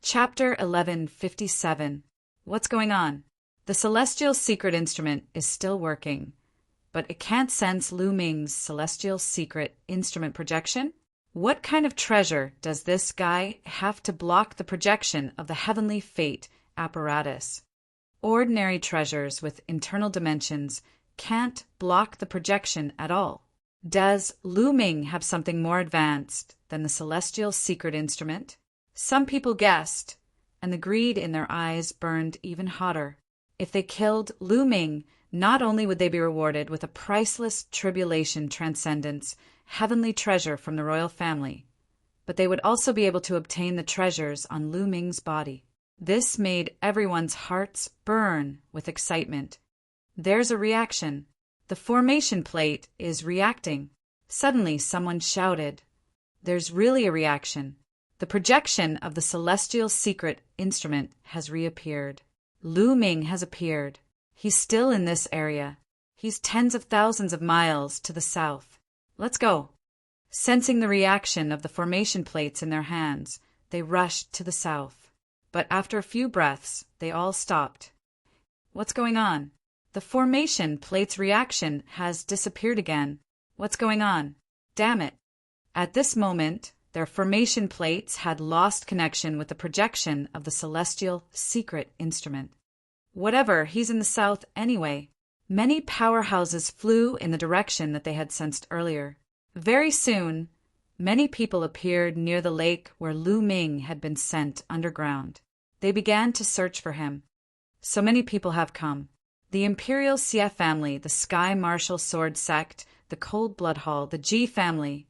Chapter 1157. What's going on? The celestial secret instrument is still working, but it can't sense Lu Ming's celestial secret instrument projection? What kind of treasure does this guy have to block the projection of the heavenly fate apparatus? Ordinary treasures with internal dimensions can't block the projection at all. Does Lu Ming have something more advanced than the celestial secret instrument? Some people guessed, and the greed in their eyes burned even hotter. If they killed Lu Ming, not only would they be rewarded with a priceless tribulation transcendence, heavenly treasure from the royal family, but they would also be able to obtain the treasures on Lu Ming's body. This made everyone's hearts burn with excitement. There's a reaction. The formation plate is reacting. Suddenly someone shouted, "There's really a reaction. The projection of the celestial secret instrument has reappeared. Lu Ming has appeared. He's still in this area. He's tens of thousands of miles to the south. Let's go." Sensing the reaction of the formation plates in their hands, they rushed to the south. But after a few breaths, they all stopped. What's going on? The formation plate's reaction has disappeared again. What's going on? Damn it. At this moment, their formation plates had lost connection with the projection of the celestial secret instrument. Whatever, he's in the south anyway. Many powerhouses flew in the direction that they had sensed earlier. Very soon, many people appeared near the lake where Lu Ming had been sent underground. They began to search for him. So many people have come. The Imperial Xie family, the Sky Martial Sword Sect, the Cold Blood Hall, the Ji family.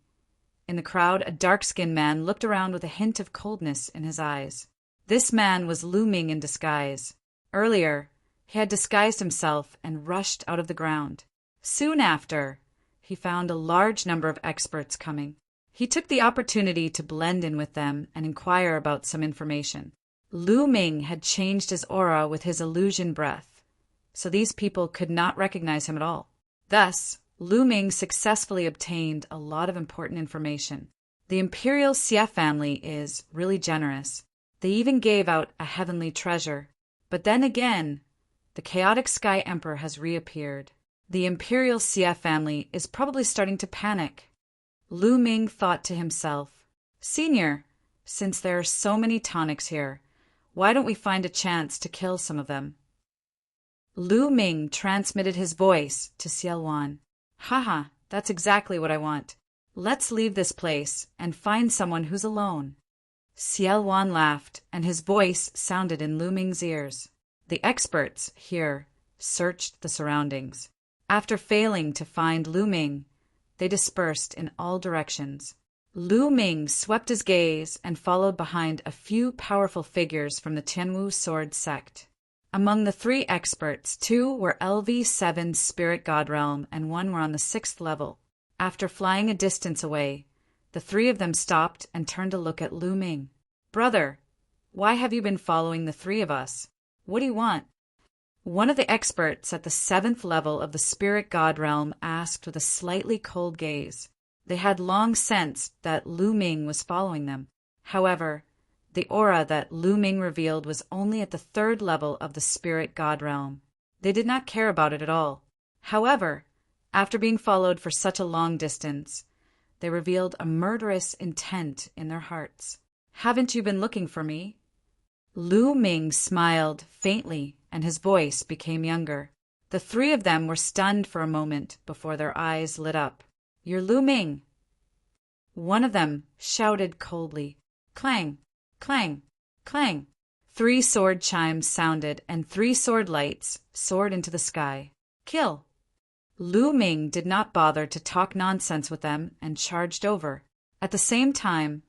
In the crowd, a dark-skinned man looked around with a hint of coldness in his eyes. This man was Lu Ming in disguise. Earlier, he had disguised himself and rushed out of the ground. Soon after, he found a large number of experts coming. He took the opportunity to blend in with them and inquire about some information. Lu Ming had changed his aura with his illusion breath, so these people could not recognize him at all. Thus, Lu Ming successfully obtained a lot of important information. The Imperial Xie family is really generous. They even gave out a heavenly treasure. But then again, the chaotic Sky Emperor has reappeared. The Imperial Xie family is probably starting to panic. Lu Ming thought to himself, "Senior, since there are so many tonics here, why don't we find a chance to kill some of them?" Lu Ming transmitted his voice to Xiaowan. "Haha, that's exactly what I want. Let's leave this place and find someone who's alone." Xiaowan laughed, and his voice sounded in Lu Ming's ears. The experts here searched the surroundings. After failing to find Lu Ming, they dispersed in all directions. Lu Ming swept his gaze and followed behind a few powerful figures from the Tianwu Sword Sect. Among the 3 experts, 2 were LV7 Spirit God Realm and 1 were on the 6th level. After flying a distance away, the 3 of them stopped and turned to look at Lu Ming. "Brother, why have you been following the 3 of us? What do you want?" One of the experts at the 7th level of the Spirit God Realm asked with a slightly cold gaze. They had long sensed that Lu Ming was following them. However, the aura that Lu Ming revealed was only at the 3rd level of the Spirit God Realm. They did not care about it at all. However, after being followed for such a long distance, they revealed a murderous intent in their hearts. "Haven't you been looking for me?" Lu Ming smiled faintly, and his voice became younger. The 3 of them were stunned for a moment before their eyes lit up. "You're Lu Ming!" One of them shouted coldly. Clang! Clang! Clang! 3 sword chimes sounded, and 3 sword lights soared into the sky. "Kill!" Lu Ming did not bother to talk nonsense with them and charged over. At the same time,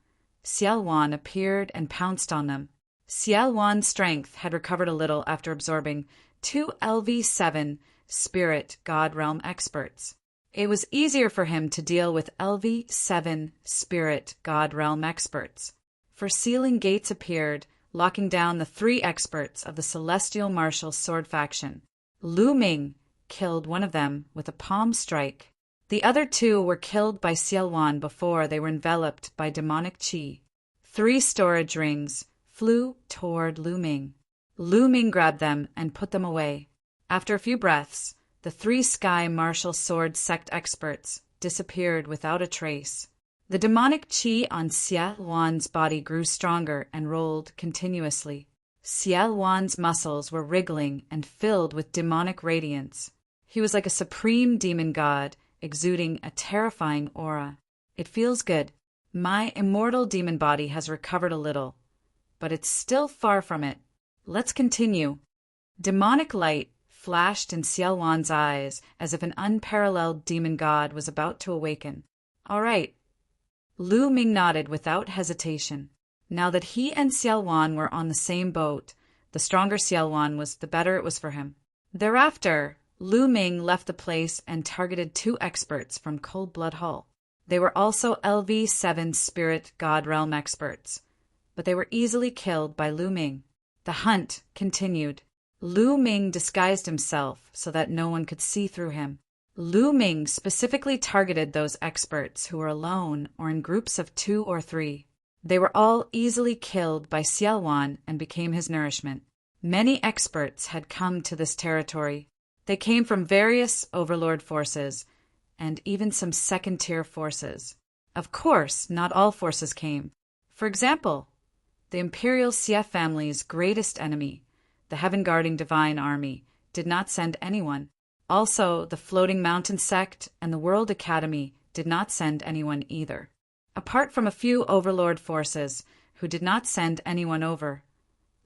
Xiaowan appeared and pounced on them. Xiaowan's strength had recovered a little after absorbing 2 LV7 Spirit God Realm experts. It was easier for him to deal with LV7 Spirit God Realm experts, for sealing gates appeared, locking down the 3 experts of the Celestial Martial Sword faction. Lu Ming killed one of them with a palm strike. The other 2 were killed by Xiaowan before they were enveloped by demonic qi. 3 storage rings flew toward Lu Ming. Lu Ming grabbed them and put them away. After a few breaths, the 3 sky martial sword sect experts disappeared without a trace. The demonic qi on Xia Wan's body grew stronger and rolled continuously. Xia Wan's muscles were wriggling and filled with demonic radiance. He was like a supreme demon god, exuding a terrifying aura. It feels good. My immortal demon body has recovered a little, but it's still far from it. Let's continue. Demonic light flashed in Xia Wan's eyes as if an unparalleled demon god was about to awaken. All right. Lu Ming nodded without hesitation. Now that he and Xia Wan were on the same boat, the stronger Xia Wan was, the better it was for him. Thereafter, Lu Ming left the place and targeted 2 experts from Cold Blood Hall. They were also LV7 Spirit God Realm experts, but they were easily killed by Lu Ming. The hunt continued. Lu Ming disguised himself so that no one could see through him. Lu Ming specifically targeted those experts who were alone or in groups of 2 or 3. They were all easily killed by Xia Wan and became his nourishment. Many experts had come to this territory. They came from various overlord forces, and even some second-tier forces. Of course, not all forces came. For example, the Imperial Xia family's greatest enemy, the Heaven-Guarding Divine Army, did not send anyone. Also, the Floating Mountain Sect and the World Academy did not send anyone either. Apart from a few overlord forces who did not send anyone over,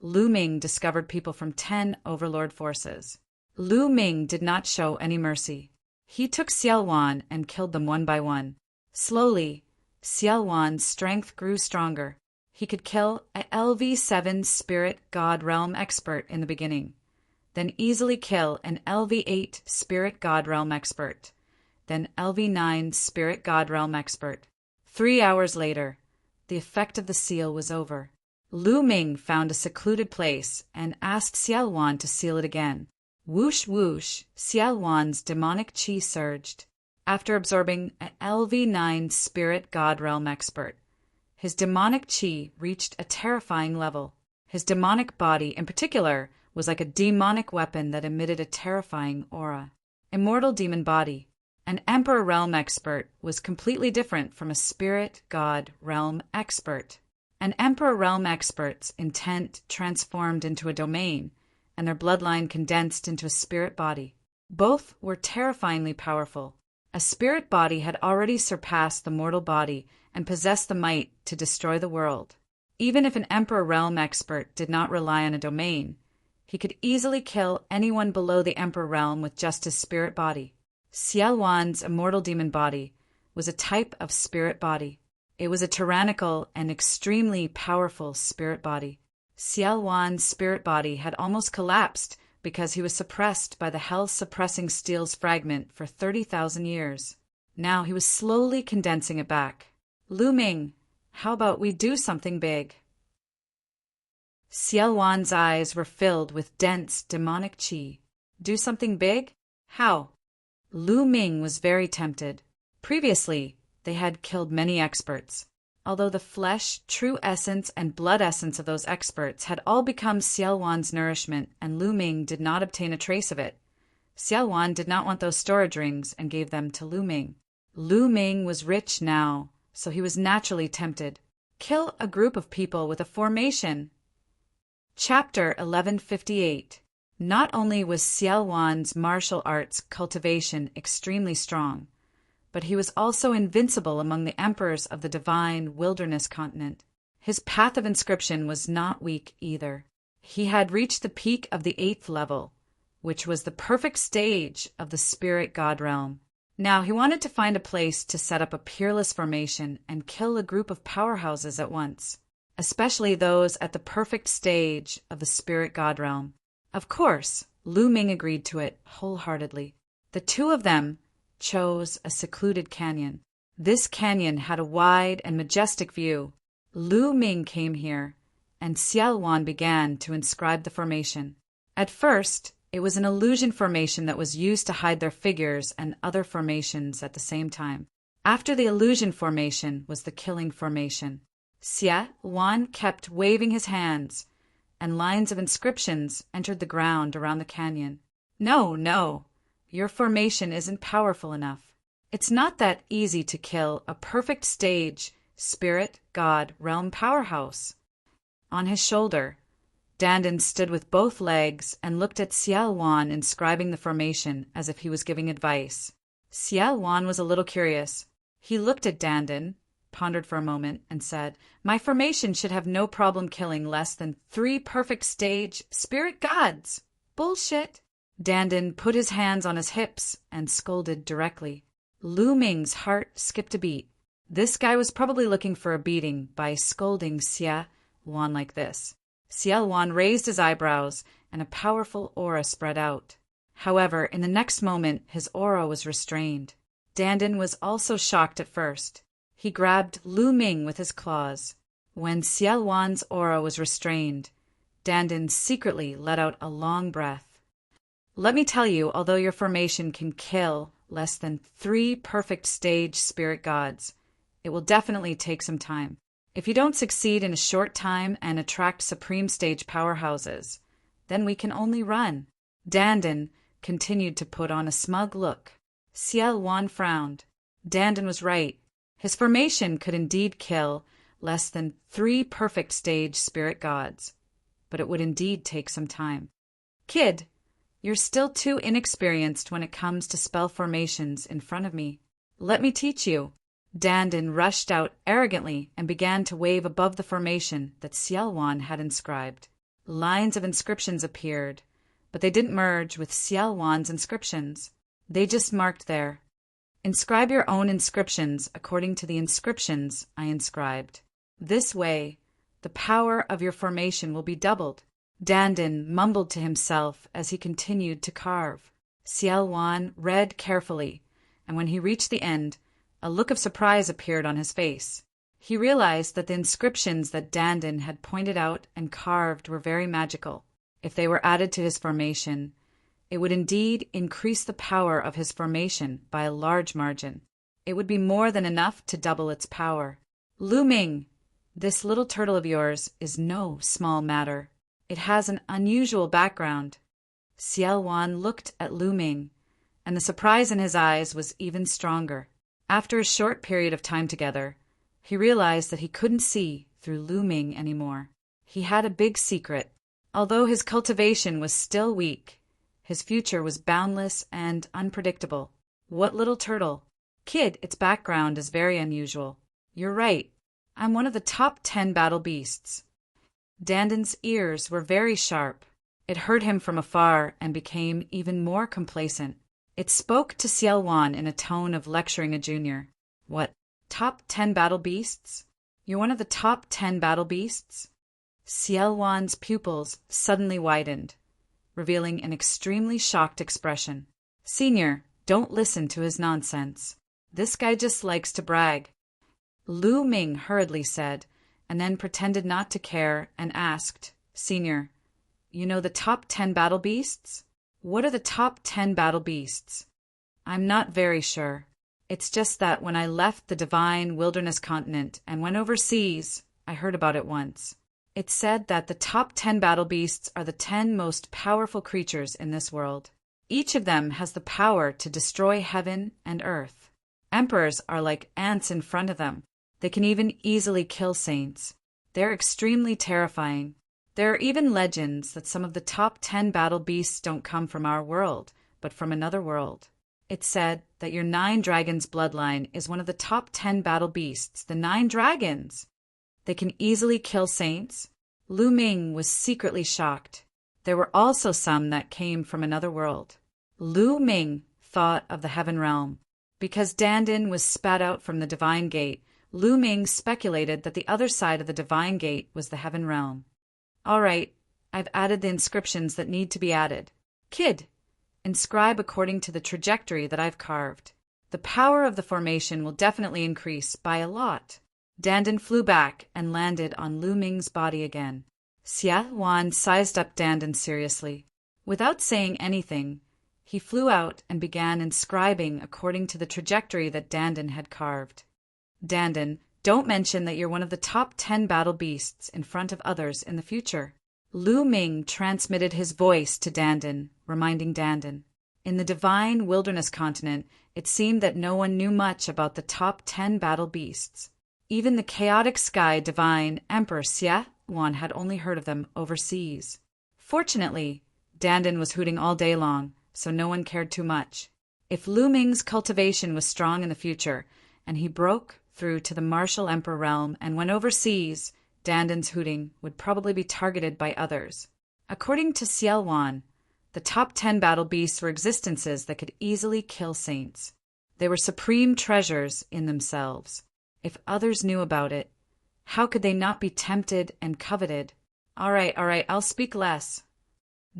Lu Ming discovered people from 10 overlord forces. Lu Ming did not show any mercy. He took Xia Wan and killed them one by one. Slowly, Xia Wan's strength grew stronger. He could kill a LV7 Spirit God Realm expert in the beginning, then easily kill an LV8 Spirit God Realm expert, then LV9 Spirit God Realm expert. 3 hours later, the effect of the seal was over. Lu Ming found a secluded place and asked Xia Wan to seal it again. Whoosh whoosh, Xia Wan's demonic qi surged. After absorbing an LV9 Spirit God Realm expert, his demonic qi reached a terrifying level. His demonic body, in particular, was like a demonic weapon that emitted a terrifying aura. Immortal demon body. An Emperor Realm expert was completely different from a Spirit God Realm expert. An Emperor Realm expert's intent transformed into a domain, and their bloodline condensed into a spirit body. Both were terrifyingly powerful. A spirit body had already surpassed the mortal body and possessed the might to destroy the world. Even if an Emperor Realm expert did not rely on a domain, he could easily kill anyone below the Emperor Realm with just his spirit body. Xia Wan's immortal demon body was a type of spirit body. It was a tyrannical and extremely powerful spirit body. Xia Wan's spirit body had almost collapsed because he was suppressed by the hell-suppressing steel's fragment for 30,000 years. Now he was slowly condensing it back. Lu Ming, how about we do something big? Xia Wan's eyes were filled with dense demonic qi. Do something big? How? Lu Ming was very tempted. Previously, they had killed many experts. Although the flesh, true essence, and blood essence of those experts had all become Xia Wan's nourishment, and Lu Ming did not obtain a trace of it. Xia Wan did not want those storage rings and gave them to Lu Ming. Lu Ming was rich now, so he was naturally tempted. Kill a group of people with a formation. Chapter 1158. Not only was Xia Wan's martial arts cultivation extremely strong, but he was also invincible among the emperors of the divine wilderness continent. His path of inscription was not weak either. He had reached the peak of the 8th level, which was the perfect stage of the spirit god realm. Now he wanted to find a place to set up a peerless formation and kill a group of powerhouses at once, especially those at the perfect stage of the spirit god realm. Of course, Lu Ming agreed to it wholeheartedly. The 2 of them chose a secluded canyon. This canyon had a wide and majestic view. Lu Ming came here, and Xia Wan began to inscribe the formation. At first, it was an illusion formation that was used to hide their figures and other formations at the same time. After the illusion formation was the killing formation. Xie Wan kept waving his hands, and lines of inscriptions entered the ground around the canyon. No, no, your formation isn't powerful enough. It's not that easy to kill a perfect stage, spirit, god, realm powerhouse. On his shoulder, Dandan stood with both legs and looked at Xiao Wan inscribing the formation as if he was giving advice. Xiao Wan was a little curious. He looked at Dandan, pondered for a moment, and said, "My formation should have no problem killing less than 3 perfect stage spirit gods." Bullshit. Dandan put his hands on his hips and scolded directly. Lu Ming's heart skipped a beat. This guy was probably looking for a beating by scolding Xia Wan like this. Xia Wan raised his eyebrows, and a powerful aura spread out. However, in the next moment, his aura was restrained. Dandan was also shocked at first. He grabbed Lu Ming with his claws. When Xia Wan's aura was restrained, Dandan secretly let out a long breath. Let me tell you, although your formation can kill less than 3 perfect stage spirit gods, it will definitely take some time. If you don't succeed in a short time and attract supreme stage powerhouses, then we can only run. Dandan continued to put on a smug look. Xiao Wan frowned. Dandan was right. His formation could indeed kill less than 3 perfect stage spirit gods, but it would indeed take some time. Kid, you're still too inexperienced when it comes to spell formations in front of me. Let me teach you. Dandan rushed out arrogantly and began to wave above the formation that Xiao Wan had inscribed. Lines of inscriptions appeared, but they didn't merge with Xiao Wan's inscriptions. They just marked there. Inscribe your own inscriptions according to the inscriptions I inscribed. This way, the power of your formation will be doubled. Dandan mumbled to himself as he continued to carve. Xiao Wan read carefully, and when he reached the end, a look of surprise appeared on his face. He realized that the inscriptions that Dandan had pointed out and carved were very magical. If they were added to his formation, it would indeed increase the power of his formation by a large margin. It would be more than enough to double its power. Lu Ming, this little turtle of yours is no small matter. It has an unusual background. Xiao Wan looked at Lu Ming, and the surprise in his eyes was even stronger. After a short period of time together, he realized that he couldn't see through Lu Ming anymore. He had a big secret. Although his cultivation was still weak, his future was boundless and unpredictable. What little turtle? Kid, its background is very unusual. You're right. I'm one of the top 10 battle beasts. Dandan's ears were very sharp. It heard him from afar and became even more complacent. It spoke to Xiao Wan in a tone of lecturing a junior. What, top 10 battle beasts? You're one of the top 10 battle beasts? Xiao Wan's pupils suddenly widened, revealing an extremely shocked expression. Senior, don't listen to his nonsense. This guy just likes to brag. Lu Ming hurriedly said, and then pretended not to care and asked, Senior, you know the top 10 battle beasts? What are the top 10 battle beasts? I'm not very sure. It's just that when I left the divine wilderness continent and went overseas, I heard about it once. It said that the top 10 battle beasts are the 10 most powerful creatures in this world. Each of them has the power to destroy heaven and earth. Emperors are like ants in front of them. They can even easily kill saints. They're extremely terrifying. There are even legends that some of the top 10 battle beasts don't come from our world, but from another world. It's said that your 9 dragons bloodline is one of the top 10 battle beasts, the 9 dragons. They can easily kill saints. Lu Ming was secretly shocked. There were also some that came from another world. Lu Ming thought of the heaven realm. Because Dandan was spat out from the divine gate, Lu Ming speculated that the other side of the divine gate was the heaven realm. All right, I've added the inscriptions that need to be added. Kid, inscribe according to the trajectory that I've carved. The power of the formation will definitely increase by a lot. Dandan flew back and landed on Lu Ming's body again. Xia Wan sized up Dandan seriously. Without saying anything, he flew out and began inscribing according to the trajectory that Dandan had carved. Dandan, Don't mention that you're one of the top 10 battle beasts in front of others in the future. Lu Ming transmitted his voice to Dandan, reminding Dandan. In the divine wilderness continent, it seemed that no one knew much about the top 10 battle beasts. Even the chaotic sky divine Emperor Xie Wan had only heard of them overseas. Fortunately, Dandan was hooting all day long, so no one cared too much. If Lu Ming's cultivation was strong in the future, and he broke through to the martial emperor realm and went overseas, Dandan's hooting would probably be targeted by others. According to Xie Wan, the top 10 battle beasts were existences that could easily kill saints. They were supreme treasures in themselves. If others knew about it, how could they not be tempted and coveted? All right, I'll speak less.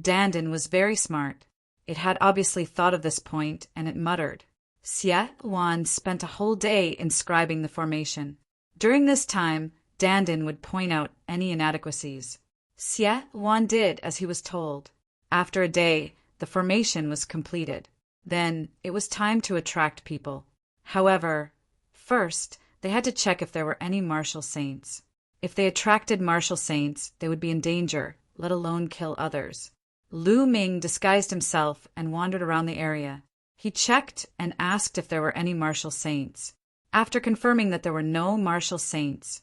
Dandan was very smart. It had obviously thought of this point, and it muttered. Xie Wan spent a whole day inscribing the formation. During this time, Dandan would point out any inadequacies. Xie Wan did as he was told. After a day, the formation was completed. Then it was time to attract people. However, first, they had to check if there were any martial saints. If they attracted martial saints, they would be in danger, let alone kill others. Lu Ming disguised himself and wandered around the area. He checked and asked if there were any martial saints. After confirming that there were no martial saints,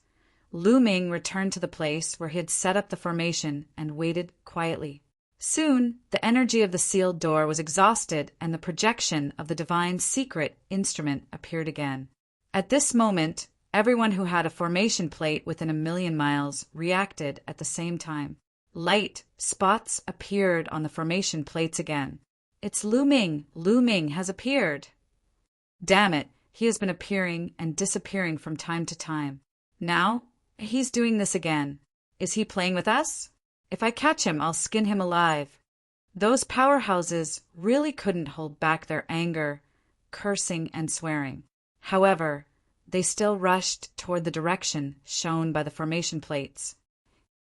Lu Ming returned to the place where he had set up the formation and waited quietly. Soon, the energy of the sealed door was exhausted and the projection of the divine secret instrument appeared again. At this moment, everyone who had a formation plate within 1,000,000 miles reacted at the same time. Light spots appeared on the formation plates again. It's Lu Ming. Lu Ming has appeared. Damn it, he has been appearing and disappearing from time to time. Now, he's doing this again. Is he playing with us? If I catch him, I'll skin him alive. Those powerhouses really couldn't hold back their anger, cursing, and swearing. However, they still rushed toward the direction shown by the formation plates.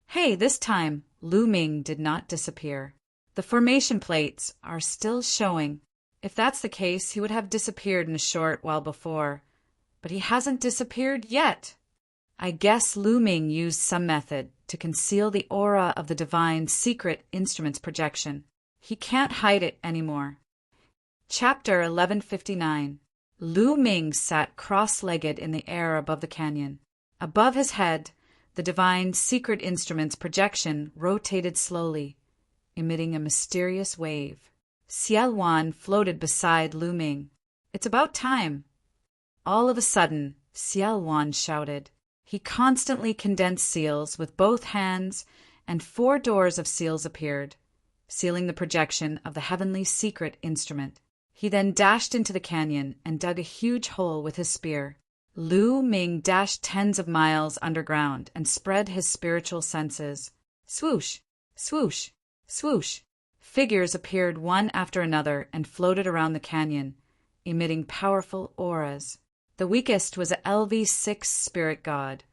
Hey, this time, Lu Ming did not disappear. The formation plates are still showing. If that's the case, he would have disappeared in a short while before. But he hasn't disappeared yet. I guess Lu Ming used some method to conceal the aura of the divine secret instrument's projection. He can't hide it anymore. Chapter 1159. Lu Ming sat cross-legged in the air above the canyon. Above his head, the divine secret instrument's projection rotated slowly, emitting a mysterious wave. Xie Wan floated beside Lu Ming. It's about time. All of a sudden, Xie Wan shouted. He constantly condensed seals with both hands, and 4 doors of seals appeared, sealing the projection of the heavenly secret instrument. He then dashed into the canyon and dug a huge hole with his spear. Lu Ming dashed tens of miles underground and spread his spiritual senses. Swoosh, swoosh, swoosh. Figures appeared one after another and floated around the canyon, emitting powerful auras. The weakest was a LV6 spirit god,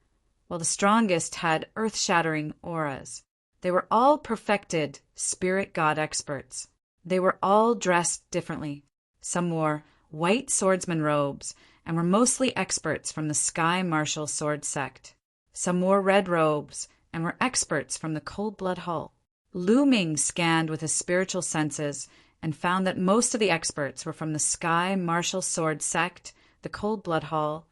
while the strongest had earth-shattering auras. They were all perfected spirit god experts. They were all dressed differently. Some wore white swordsman robes and were mostly experts from the Sky Martial Sword sect. Some wore red robes and were experts from the Cold Blood Hall. Lu Ming scanned with his spiritual senses and found that most of the experts were from the Sky Martial Sword sect, the Cold Blood Hall,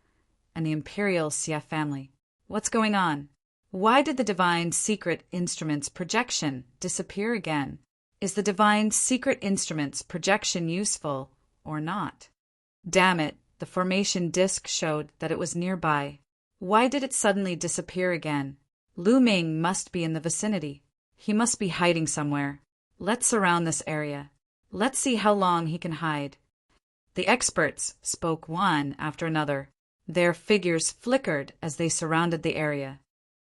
and the Imperial Xie family. What's going on? Why did the divine secret instrument's projection disappear again? Is the divine secret instrument's projection useful or not? Damn it, the formation disk showed that it was nearby. Why did it suddenly disappear again? Lu Ming must be in the vicinity. He must be hiding somewhere. Let's surround this area. Let's see how long he can hide. The experts spoke one after another. Their figures flickered as they surrounded the area.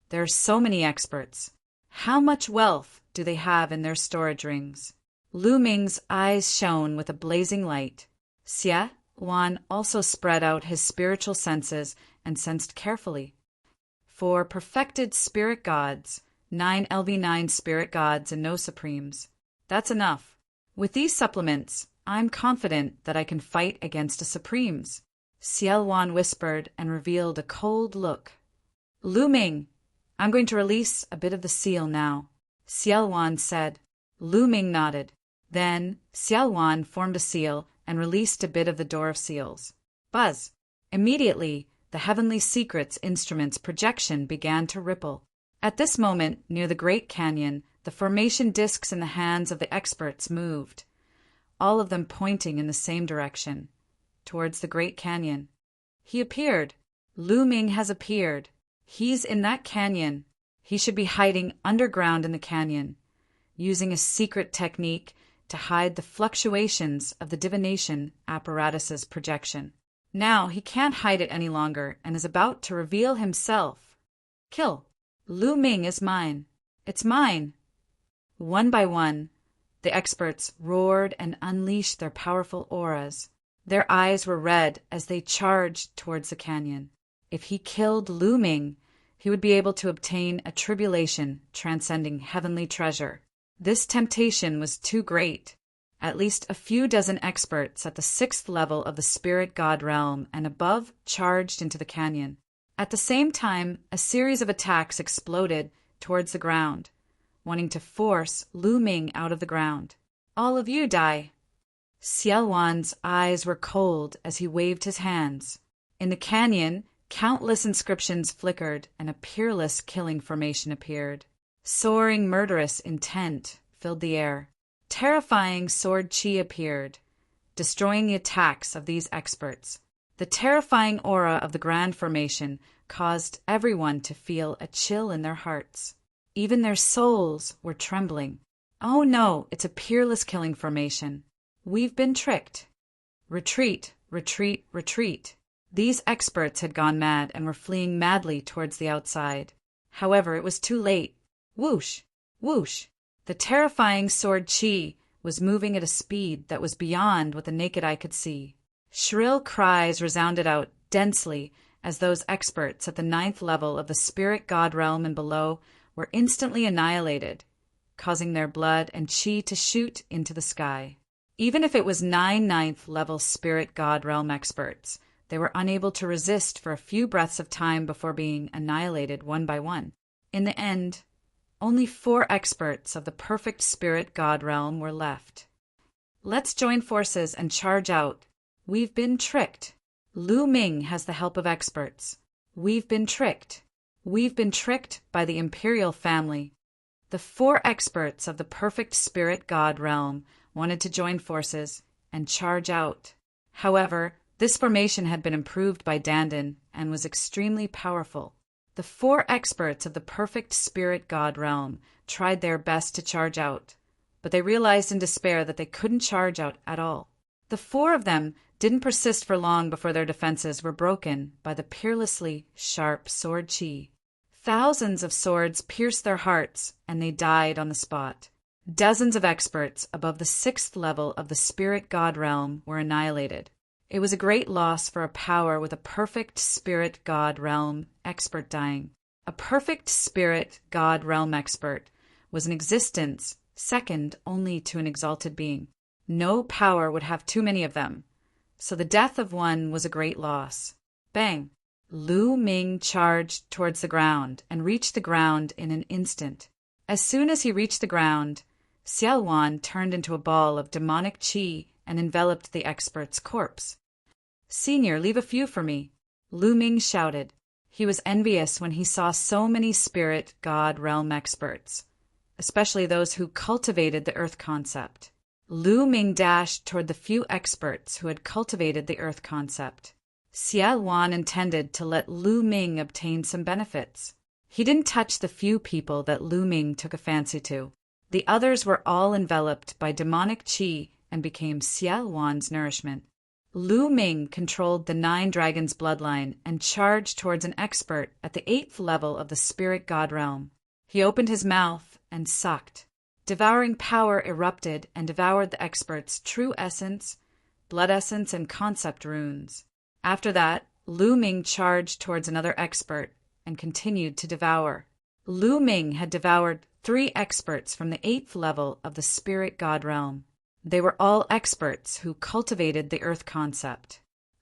There are so many experts. How much wealth do they have in their storage rings? Lu Ming's eyes shone with a blazing light. Xie Wan also spread out his spiritual senses and sensed carefully. For perfected spirit gods, 9 LV9 spirit gods and no supremes. That's enough. With these supplements, I'm confident that I can fight against a supremes. Ciel Wan whispered and revealed a cold look. Lu Ming, I'm going to release a bit of the seal now, Ciel Wan said. Lu Ming nodded. Then Ciel Wan formed a seal and released a bit of the door of seals. Buzz! Immediately, the Heavenly Secrets instrument's projection began to ripple. At this moment, near the Great Canyon, the formation discs in the hands of the experts moved, all of them pointing in the same direction, towards the Great Canyon. He appeared. Lu Ming has appeared. He's in that canyon. He should be hiding underground in the canyon, using a secret technique to hide the fluctuations of the divination apparatus's projection. Now he can't hide it any longer and is about to reveal himself. Kill. Lu Ming is mine. It's mine. One by one, the experts roared and unleashed their powerful auras. Their eyes were red as they charged towards the canyon. If he killed Lu Ming, he would be able to obtain a tribulation transcending heavenly treasure. This temptation was too great. At least a few dozen experts at the 6th level of the spirit god realm and above charged into the canyon. At the same time, a series of attacks exploded towards the ground, wanting to force Lu Ming out of the ground. All of you die. Ciel Wan's eyes were cold as he waved his hands. In the canyon, countless inscriptions flickered and a peerless killing formation appeared. Soaring murderous intent filled the air. Terrifying sword chi appeared, destroying the attacks of these experts. The terrifying aura of the Grand Formation caused everyone to feel a chill in their hearts. Even their souls were trembling. Oh no, it's a peerless killing formation. We've been tricked. Retreat, retreat, retreat. These experts had gone mad and were fleeing madly towards the outside. However, it was too late. Whoosh, whoosh. The terrifying sword chi was moving at a speed that was beyond what the naked eye could see. Shrill cries resounded out densely as those experts at the 9th level of the spirit god realm and below were instantly annihilated, causing their blood and chi to shoot into the sky. Even if it was 9 9th level spirit god realm experts, they were unable to resist for a few breaths of time before being annihilated one by one. In the end, only 4 experts of the perfect spirit god realm were left. Let's join forces and charge out. We've been tricked. Lu Ming has the help of experts. We've been tricked. We've been tricked by the imperial family. The 4 experts of the perfect spirit god realm wanted to join forces and charge out. However, this formation had been improved by Dandin and was extremely powerful. The 4 experts of the perfect spirit god realm tried their best to charge out, but they realized in despair that they couldn't charge out at all. The 4 of them didn't persist for long before their defenses were broken by the peerlessly sharp sword chi. Thousands of swords pierced their hearts, and they died on the spot. Dozens of experts above the 6th level of the spirit god realm were annihilated. It was a great loss for a power with a perfect spirit god realm expert dying. A perfect spirit god realm expert was an existence second only to an exalted being. No power would have too many of them, so the death of one was a great loss. Bang! Lu Ming charged towards the ground and reached the ground in an instant. As soon as he reached the ground, Ciel Wan turned into a ball of demonic chi and enveloped the expert's corpse. Senior, leave a few for me, Lu Ming shouted. He was envious when he saw so many spirit god realm experts, especially those who cultivated the earth concept. Lu Ming dashed toward the few experts who had cultivated the earth concept. Ciel Wan intended to let Lu Ming obtain some benefits. He didn't touch the few people that Lu Ming took a fancy to. The others were all enveloped by demonic chi and became Ciel Wan's nourishment. Lu Ming controlled the 9 dragons bloodline and charged towards an expert at the 8th level of the spirit god realm. He opened his mouth and sucked. Devouring power erupted and devoured the expert's true essence, blood essence, and concept runes. After that, Lu Ming charged towards another expert and continued to devour. Lu Ming had devoured 3 experts from the 8th level of the spirit god realm. They were all experts who cultivated the earth concept.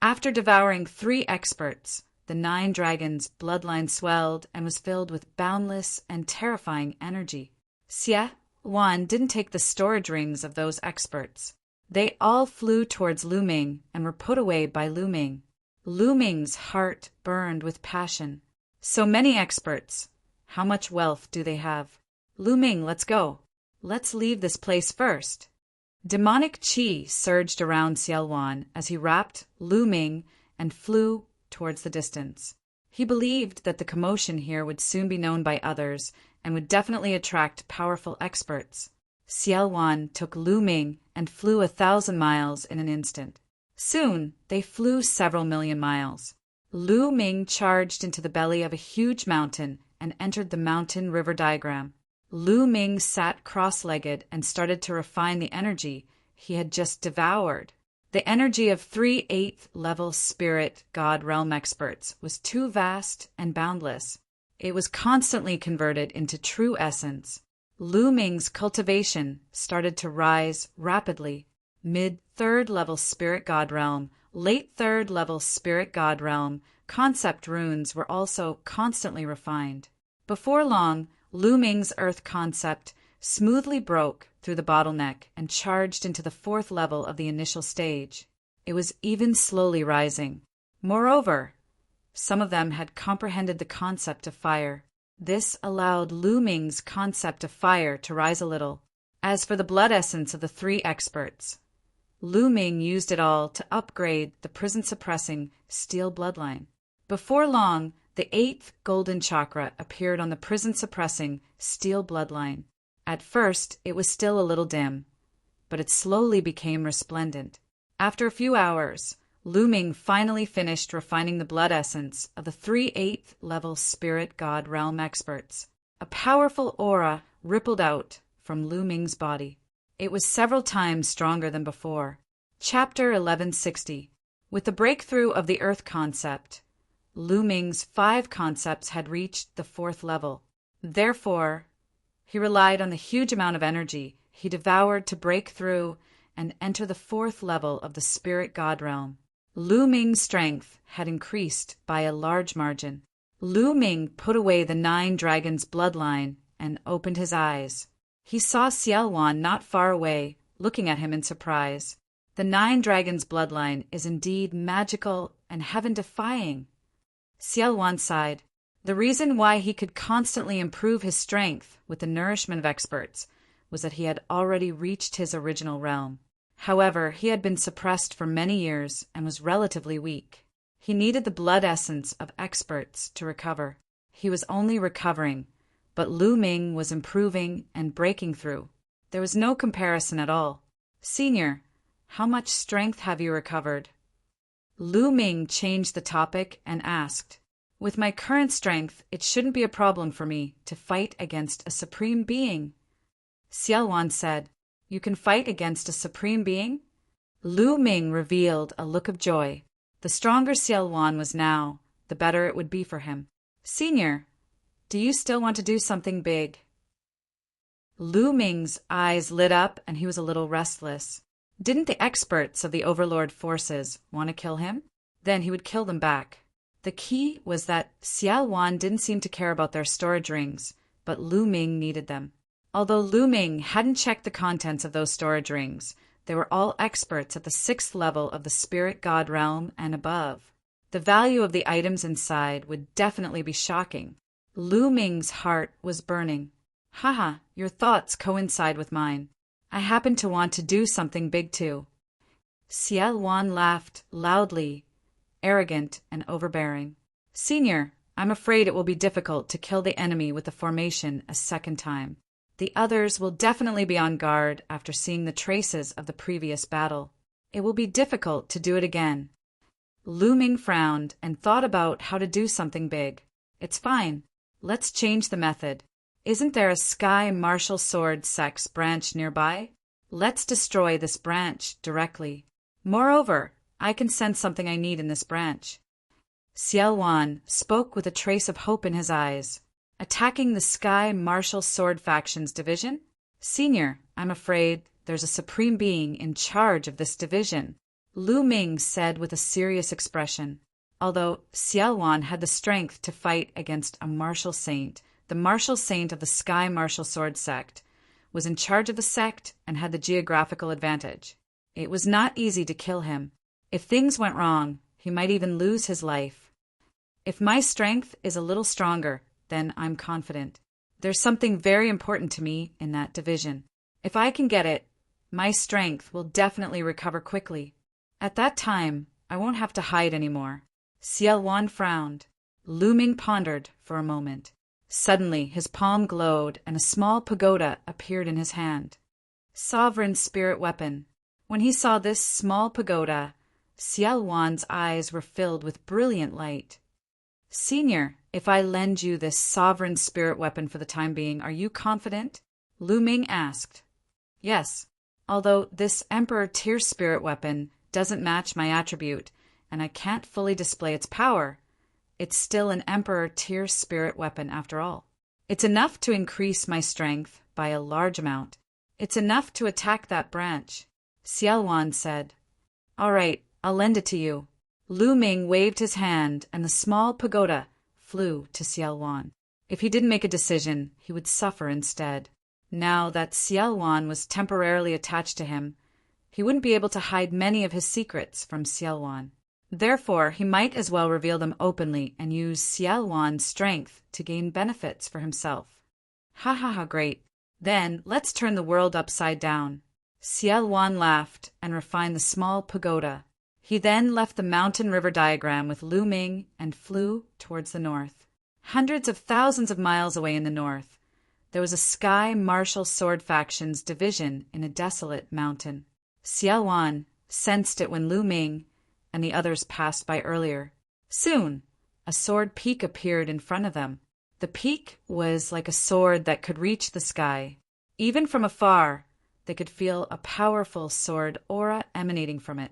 After devouring 3 experts, the 9 dragons' bloodline swelled and was filled with boundless and terrifying energy. Xie Wan didn't take the storage rings of those experts. They all flew towards Lu Ming and were put away by Lu Ming. Lu Ming's heart burned with passion. So many experts. How much wealth do they have? Lu Ming, let's go. Let's leave this place first. Demonic qi surged around Xiao Wan as he wrapped Lu Ming and flew towards the distance. He believed that the commotion here would soon be known by others and would definitely attract powerful experts. Xiao Wan took Lu Ming and flew 1,000 miles in an instant. Soon, they flew several million miles. Lu Ming charged into the belly of a huge mountain and entered the mountain river diagram. Lu Ming sat cross-legged and started to refine the energy he had just devoured. The energy of 3 8th level spirit god realm experts was too vast and boundless. It was constantly converted into true essence. Lu Ming's cultivation started to rise rapidly. Mid 3rd level spirit god realm, late 3rd level spirit god realm, concept runes were also constantly refined. Before long, Lu Ming's earth concept smoothly broke through the bottleneck and charged into the 4th level of the initial stage. It was even slowly rising. Moreover, some of them had comprehended the concept of fire. This allowed Lu Ming's concept of fire to rise a little. As for the blood essence of the 3 experts, Lu Ming used it all to upgrade the prison-suppressing steel bloodline. Before long, the 8th golden chakra appeared on the prison-suppressing steel bloodline. At first, it was still a little dim, but it slowly became resplendent. After a few hours, Lu Ming finally finished refining the blood essence of the 3 8th level spirit god realm experts. A powerful aura rippled out from Lu Ming's body. It was several times stronger than before. Chapter 1160. With the breakthrough of the Earth concept, Lu Ming's 5 concepts had reached the 4th level. Therefore, he relied on the huge amount of energy he devoured to break through and enter the 4th level of the spirit god realm. Lu Ming's strength had increased by a large margin. Lu Ming put away the 9 dragons' bloodline and opened his eyes. He saw Xiao Wan not far away, looking at him in surprise. The 9 dragons' bloodline is indeed magical and heaven-defying. Xiao Wan sighed. The reason why he could constantly improve his strength with the nourishment of experts was that he had already reached his original realm. However, he had been suppressed for many years and was relatively weak. He needed the blood essence of experts to recover. He was only recovering, but Lu Ming was improving and breaking through. There was no comparison at all. Senior, how much strength have you recovered? Lu Ming changed the topic and asked, With my current strength, it shouldn't be a problem for me to fight against a supreme being. Xiao Wan said, You can fight against a supreme being? Lu Ming revealed a look of joy. The stronger Xiao Wan was now, the better it would be for him. Senior, do you still want to do something big? Lu Ming's eyes lit up and he was a little restless. Didn't the experts of the Overlord forces want to kill him? Then he would kill them back. The key was that Xiao Wan didn't seem to care about their storage rings, but Lu Ming needed them. Although Lu Ming hadn't checked the contents of those storage rings, they were all experts at the 6th level of the spirit god realm and above. The value of the items inside would definitely be shocking. Lu Ming's heart was burning. Haha, your thoughts coincide with mine. I happen to want to do something big too. Xiao Wan laughed loudly, arrogant and overbearing. Senior, I'm afraid it will be difficult to kill the enemy with the formation a second time. The others will definitely be on guard after seeing the traces of the previous battle. It will be difficult to do it again. Lu Ming frowned and thought about how to do something big. It's fine. Let's change the method. Isn't there a Sky Martial Sword Sex branch nearby? Let's destroy this branch directly. Moreover, I can sense something I need in this branch. Xiao Wan spoke with a trace of hope in his eyes. Attacking the Sky Martial Sword Faction's division? Senior, I'm afraid there's a supreme being in charge of this division. Lu Ming said with a serious expression. Although Xiaowan had the strength to fight against a martial saint, the martial saint of the Sky Martial Sword sect was in charge of the sect and had the geographical advantage. It was not easy to kill him. If things went wrong, he might even lose his life. If my strength is a little stronger, then I'm confident. There's something very important to me in that division. If I can get it, my strength will definitely recover quickly. At that time, I won't have to hide anymore. Xiaowan frowned. Lu Ming pondered for a moment. Suddenly, his palm glowed and a small pagoda appeared in his hand. Sovereign spirit weapon. When he saw this small pagoda, Xiaowan's eyes were filled with brilliant light. Senior, if I lend you this sovereign spirit weapon for the time being, are you confident? Lu Ming asked. Yes, although this Emperor tier spirit weapon doesn't match my attribute, and I can't fully display its power, it's still an Emperor tier spirit weapon after all. It's enough to increase my strength by a large amount. It's enough to attack that branch. Xiaowan said. All right, I'll lend it to you. Lu Ming waved his hand and the small pagoda flew to Xiaowan. If he didn't make a decision, he would suffer instead. Now that Xiaowan was temporarily attached to him, he wouldn't be able to hide many of his secrets from Xiaowan. Therefore, he might as well reveal them openly and use Xiaowan's strength to gain benefits for himself. Ha ha ha, great. Then let's turn the world upside down. Xiaowan laughed and refined the small pagoda. He then left the mountain-river diagram with Lu Ming and flew towards the north. Hundreds of thousands of miles away in the north, there was a Sky Martial Sword Faction's division in a desolate mountain. Xiaowan sensed it when Lu Ming and the others passed by earlier. Soon, a sword peak appeared in front of them. The peak was like a sword that could reach the sky. Even from afar, they could feel a powerful sword aura emanating from it.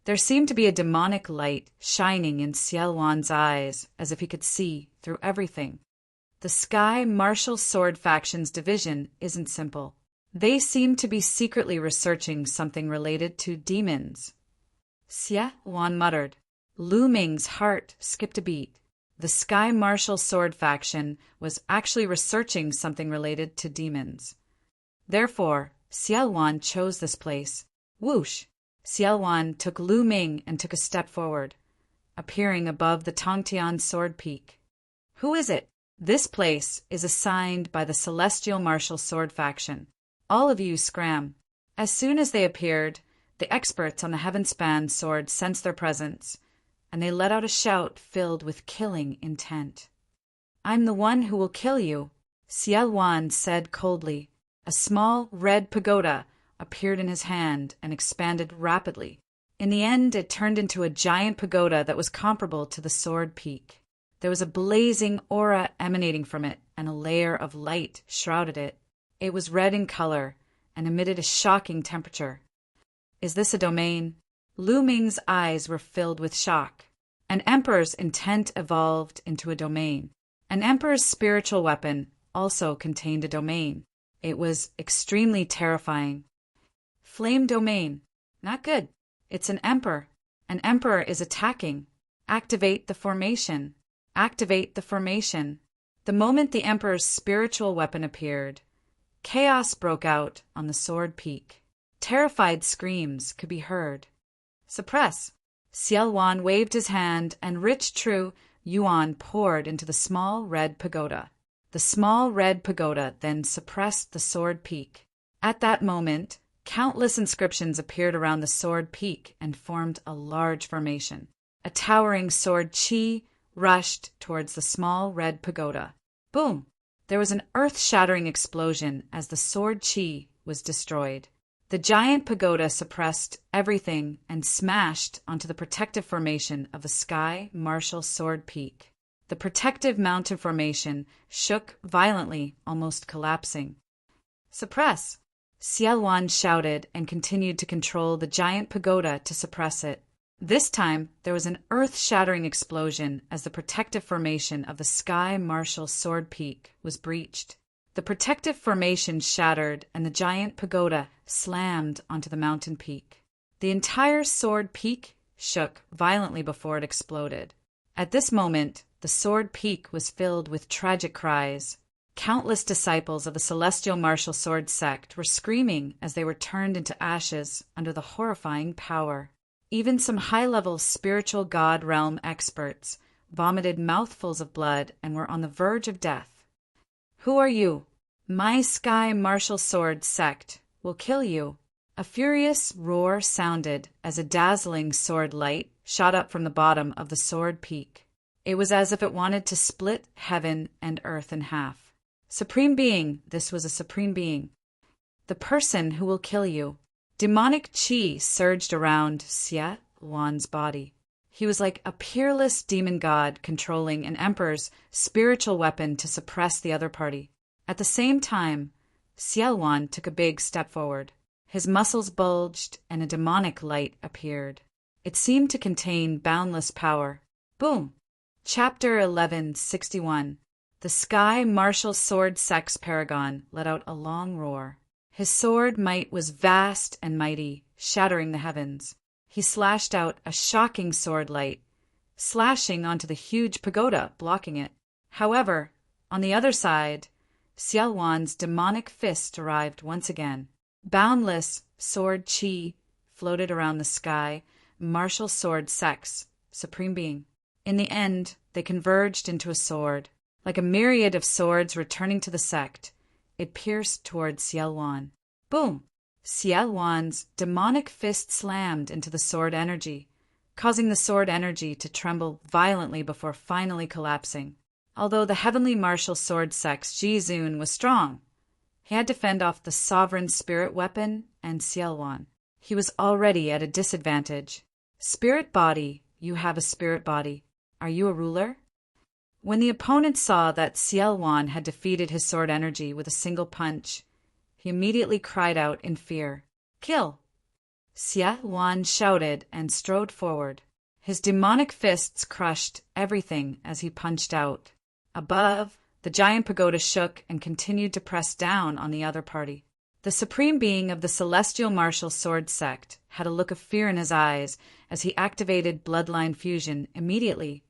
There seemed to be a demonic light shining in Xiaowan's eyes, as if he could see through everything. The Sky Martial Sword Faction's division isn't simple. They seem to be secretly researching something related to demons. Xiaowan muttered. Lu Ming's heart skipped a beat. The Sky Martial Sword Faction was actually researching something related to demons. Therefore, Xiaowan chose this place. Whoosh! Xiaowan took Lu Ming and took a step forward, appearing above the Tongtian sword peak. Who is it? This place is assigned by the Celestial Martial Sword Faction. All of you scram. As soon as they appeared, the experts on the Heavenspan sword sensed their presence, and they let out a shout filled with killing intent. I'm the one who will kill you, Xiaowan said coldly. A small red pagoda appeared in his hand and expanded rapidly. In the end, it turned into a giant pagoda that was comparable to the sword peak. There was a blazing aura emanating from it, and a layer of light shrouded it. It was red in color and emitted a shocking temperature. Is this a domain? Lu Ming's eyes were filled with shock. An emperor's intent evolved into a domain. An emperor's spiritual weapon also contained a domain. It was extremely terrifying. Flame domain. Not good. It's an emperor. An emperor is attacking. Activate the formation. Activate the formation. The moment the emperor's spiritual weapon appeared, chaos broke out on the sword peak. Terrified screams could be heard. Suppress. Xiaowan waved his hand and rich true yuan poured into the small red pagoda. The small red pagoda then suppressed the sword peak. At that moment, countless inscriptions appeared around the sword peak and formed a large formation. A towering sword chi rushed towards the small red pagoda. Boom! There was an earth-shattering explosion as the sword chi was destroyed. The giant pagoda suppressed everything and smashed onto the protective formation of the Sky Martial Sword Peak. The protective mountain formation shook violently, almost collapsing. Suppress! Xiaowan shouted and continued to control the giant pagoda to suppress it. This time, there was an earth-shattering explosion as the protective formation of the Sky Martial Sword Peak was breached. The protective formation shattered and the giant pagoda slammed onto the mountain peak. The entire sword peak shook violently before it exploded. At this moment, the sword peak was filled with tragic cries. Countless disciples of the celestial martial sword sect were screaming as they were turned into ashes under the horrifying power. Even some high-level spiritual god realm experts vomited mouthfuls of blood and were on the verge of death. "Who are you? My Sky Martial Sword sect will kill you." A furious roar sounded as a dazzling sword light shot up from the bottom of the sword peak. It was as if it wanted to split heaven and earth in half. Supreme Being, this was a Supreme Being. "The person who will kill you." Demonic chi surged around Xia Wan's body. He was like a peerless demon god controlling an emperor's spiritual weapon to suppress the other party. At the same time, Xia Wan took a big step forward. His muscles bulged and a demonic light appeared. It seemed to contain boundless power. Boom! Chapter 1161. The Sky Martial Sword Sex Paragon let out a long roar. His sword might was vast and mighty, shattering the heavens. He slashed out a shocking sword light, slashing onto the huge pagoda, blocking it. However, on the other side, Xia Wan's demonic fist arrived once again. Boundless sword chi floated around the Sky Martial Sword Sex, Supreme Being. In the end, they converged into a sword. Like a myriad of swords returning to the sect, it pierced towards Xia Wan. Boom! Xia Wan's demonic fist slammed into the sword energy, causing the sword energy to tremble violently before finally collapsing. Although the heavenly martial sword sect's Jizun was strong, he had to fend off the sovereign spirit weapon and Xia Wan. He was already at a disadvantage. Spirit body, you have a spirit body. Are you a ruler? When the opponent saw that Xia Wan had defeated his sword energy with a single punch, he immediately cried out in fear, "Kill!" Xia Wan shouted and strode forward. His demonic fists crushed everything as he punched out. Above, the giant pagoda shook and continued to press down on the other party. The Supreme Being of the Celestial Martial Sword Sect had a look of fear in his eyes as he activated Bloodline Fusion immediately,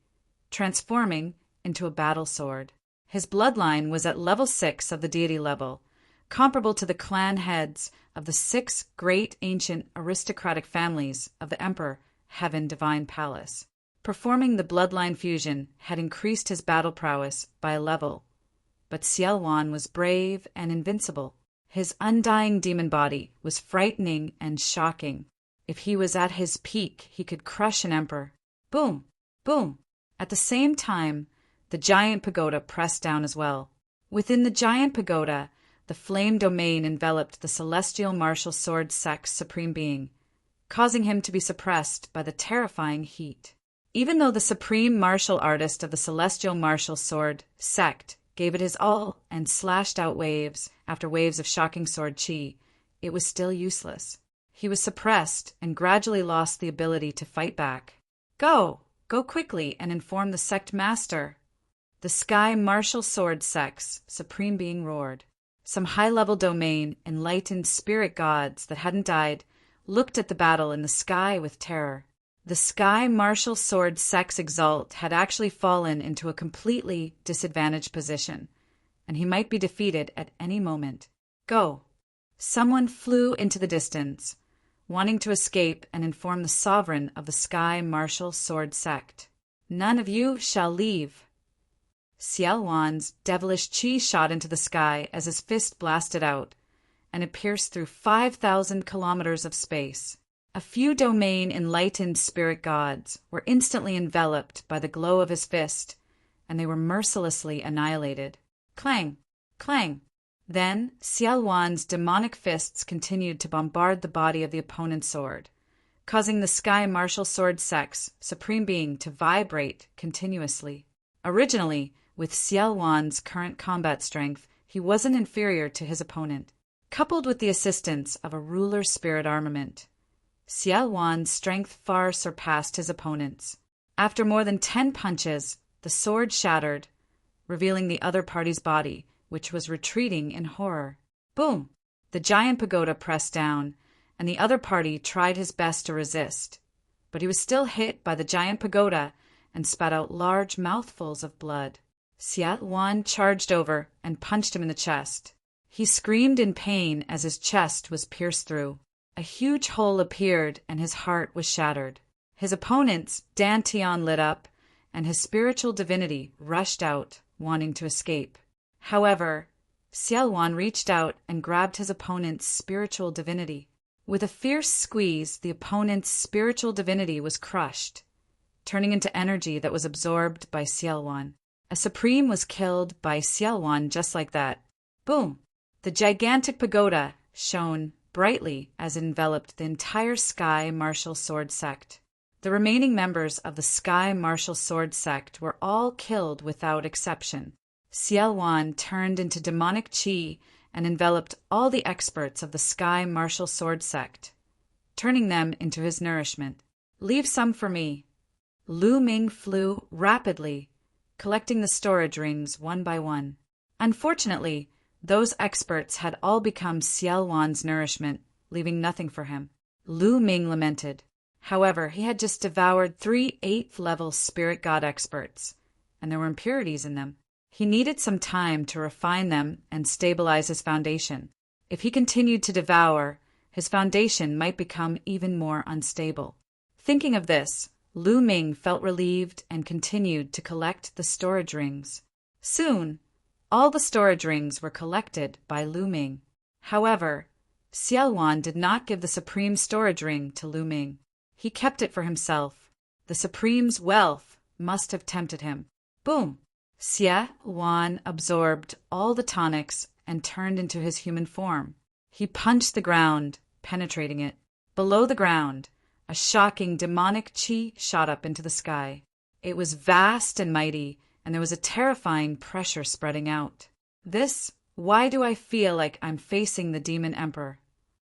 transforming into a battle sword. His bloodline was at level 6 of the deity level, comparable to the clan heads of the 6 great ancient aristocratic families of the Emperor Heaven Divine Palace. Performing the bloodline fusion had increased his battle prowess by a level, but Xia Wan was brave and invincible. His undying demon body was frightening and shocking. If he was at his peak, he could crush an emperor. Boom! Boom! At the same time, the giant pagoda pressed down as well. Within the giant pagoda, the flame domain enveloped the celestial martial sword sect's Supreme Being, causing him to be suppressed by the terrifying heat. Even though the supreme martial artist of the celestial martial sword sect gave it his all and slashed out waves after waves of shocking sword chi, it was still useless. He was suppressed and gradually lost the ability to fight back. Go! Go quickly and inform the sect master. The Sky Martial Sword Sect's Supreme Being roared. Some high-level domain, enlightened spirit gods that hadn't died looked at the battle in the sky with terror. The Sky Martial Sword Sect's Exalt had actually fallen into a completely disadvantaged position, and he might be defeated at any moment. Go! Someone flew into the distance, wanting to escape and inform the sovereign of the Sky Martial Sword Sect. None of you shall leave. Xia Wan's devilish chi shot into the sky as his fist blasted out, and it pierced through 5,000 kilometers of space. A few domain enlightened spirit gods were instantly enveloped by the glow of his fist, and they were mercilessly annihilated. Clang! Clang! Then Xia Wan's demonic fists continued to bombard the body of the opponent's sword, causing the Sky Martial Sword Sect's Supreme Being to vibrate continuously. Originally, with Xia Wan's current combat strength, he wasn't inferior to his opponent. Coupled with the assistance of a ruler spirit armament, Xia Wan's strength far surpassed his opponent's. After more than 10 punches, the sword shattered, revealing the other party's body, which was retreating in horror. Boom! The giant pagoda pressed down, and the other party tried his best to resist. But he was still hit by the giant pagoda and spat out large mouthfuls of blood. Xia Wan charged over and punched him in the chest. He screamed in pain as his chest was pierced through. A huge hole appeared and his heart was shattered. His opponent's dantian lit up, and his spiritual divinity rushed out, wanting to escape. However, Xiaowan reached out and grabbed his opponent's spiritual divinity. With a fierce squeeze, the opponent's spiritual divinity was crushed, turning into energy that was absorbed by Xiaowan. A supreme was killed by Xiaowan just like that. Boom! The gigantic pagoda shone brightly as it enveloped the entire Sky Martial Sword Sect. The remaining members of the Sky Martial Sword Sect were all killed without exception. Xiaowan turned into demonic qi and enveloped all the experts of the Sky Martial Sword Sect, turning them into his nourishment. Leave some for me. Lu Ming flew rapidly, collecting the storage rings one by one. Unfortunately, those experts had all become Xiaowan's nourishment, leaving nothing for him. Lu Ming lamented. However, he had just devoured 3 8th-level spirit god experts, and there were impurities in them. He needed some time to refine them and stabilize his foundation. If he continued to devour, his foundation might become even more unstable. Thinking of this, Lu Ming felt relieved and continued to collect the storage rings. Soon, all the storage rings were collected by Lu Ming. However, Xiaowan did not give the supreme storage ring to Lu Ming. He kept it for himself. The supreme's wealth must have tempted him. Boom! Xia Wan absorbed all the tonics and turned into his human form. He punched the ground, penetrating it. Below the ground, a shocking demonic qi shot up into the sky. It was vast and mighty, and there was a terrifying pressure spreading out. Why do I feel like I'm facing the demon emperor?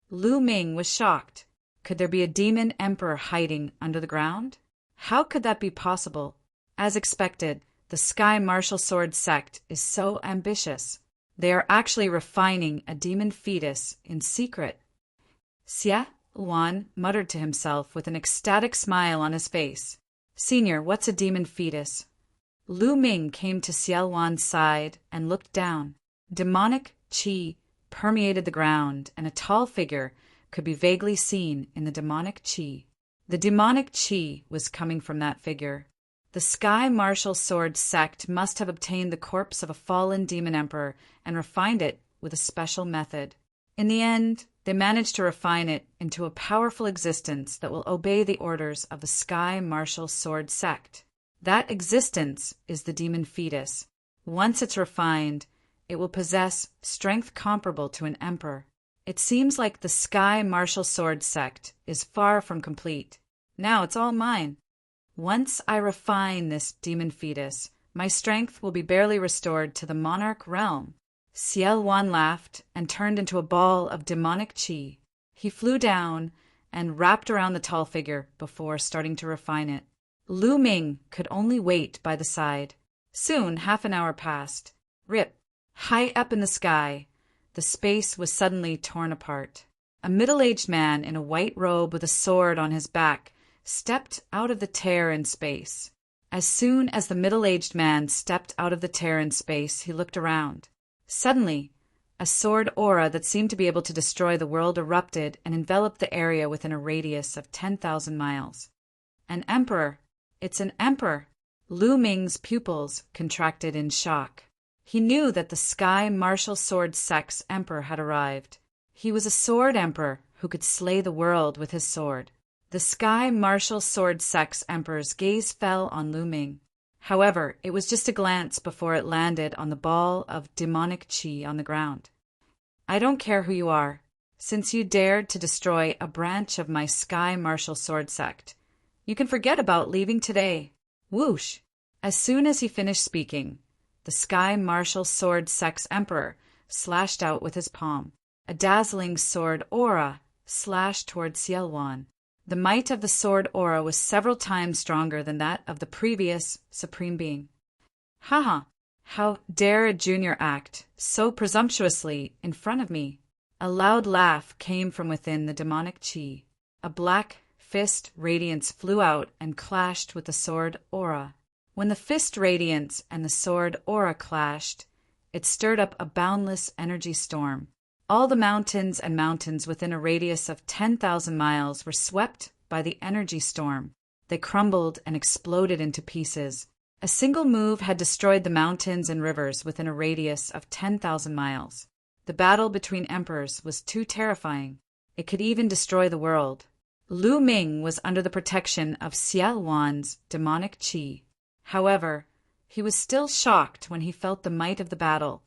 Lu Ming was shocked. Could there be a demon emperor hiding under the ground? How could that be possible? As expected, the Sky Martial Sword Sect is so ambitious. They are actually refining a demon fetus in secret. Xia Wan muttered to himself with an ecstatic smile on his face. Senior, what's a demon fetus? Lu Ming came to Xia Wan's side and looked down. Demonic qi permeated the ground, and a tall figure could be vaguely seen in the demonic qi. The demonic qi was coming from that figure. The Sky Martial Sword Sect must have obtained the corpse of a fallen demon emperor and refined it with a special method. In the end, they managed to refine it into a powerful existence that will obey the orders of the Sky Martial Sword Sect. That existence is the demon fetus. Once it's refined, it will possess strength comparable to an emperor. It seems like the Sky Martial Sword Sect is far from complete. Now it's all mine. Once I refine this demon fetus, my strength will be barely restored to the monarch realm. Xia Wan laughed and turned into a ball of demonic qi. He flew down and wrapped around the tall figure before starting to refine it. Lu Ming could only wait by the side. Soon, half an hour passed. Rip! High up in the sky, the space was suddenly torn apart. A middle-aged man in a white robe with a sword on his back stepped out of the tear in space. As soon as the middle-aged man stepped out of the tear in space, he looked around. Suddenly, a sword aura that seemed to be able to destroy the world erupted and enveloped the area within a radius of 10,000 miles. An emperor! It's an emperor! Lu Ming's pupils contracted in shock. He knew that the Sky Martial Sword Sect's emperor had arrived. He was a sword emperor who could slay the world with his sword. The Sky Martial Sword Sect's emperor's gaze fell on Lu Ming. However, it was just a glance before it landed on the ball of demonic qi on the ground. I don't care who you are, since you dared to destroy a branch of my Sky Martial Sword Sect. You can forget about leaving today. Whoosh! As soon as he finished speaking, the Sky Martial Sword Sect's emperor slashed out with his palm. A dazzling sword aura slashed toward Xia Wan. The might of the sword aura was several times stronger than that of the previous Supreme Being. Haha! How dare a junior act so presumptuously in front of me? A loud laugh came from within the demonic chi. A black fist radiance flew out and clashed with the sword aura. When the fist radiance and the sword aura clashed, it stirred up a boundless energy storm. All the mountains and mountains within a radius of 10,000 miles were swept by the energy storm. They crumbled and exploded into pieces. A single move had destroyed the mountains and rivers within a radius of 10,000 miles. The battle between emperors was too terrifying. It could even destroy the world. Lu Ming was under the protection of Xiao Wan's demonic qi. However, he was still shocked when he felt the might of the battle.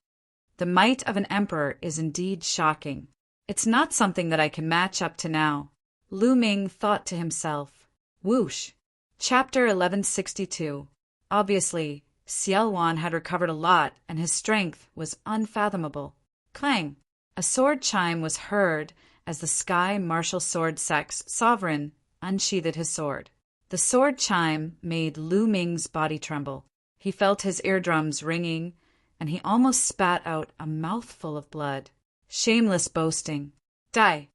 The might of an emperor is indeed shocking. It's not something that I can match up to now, Lu Ming thought to himself. Whoosh! Chapter 1162. Obviously, Xiao Wan had recovered a lot and his strength was unfathomable. Clang! A sword chime was heard as the Sky Martial Sword Sect's sovereign unsheathed his sword. The sword chime made Lu Ming's body tremble. He felt his eardrums ringing, and he almost spat out a mouthful of blood. Shameless boasting. Die!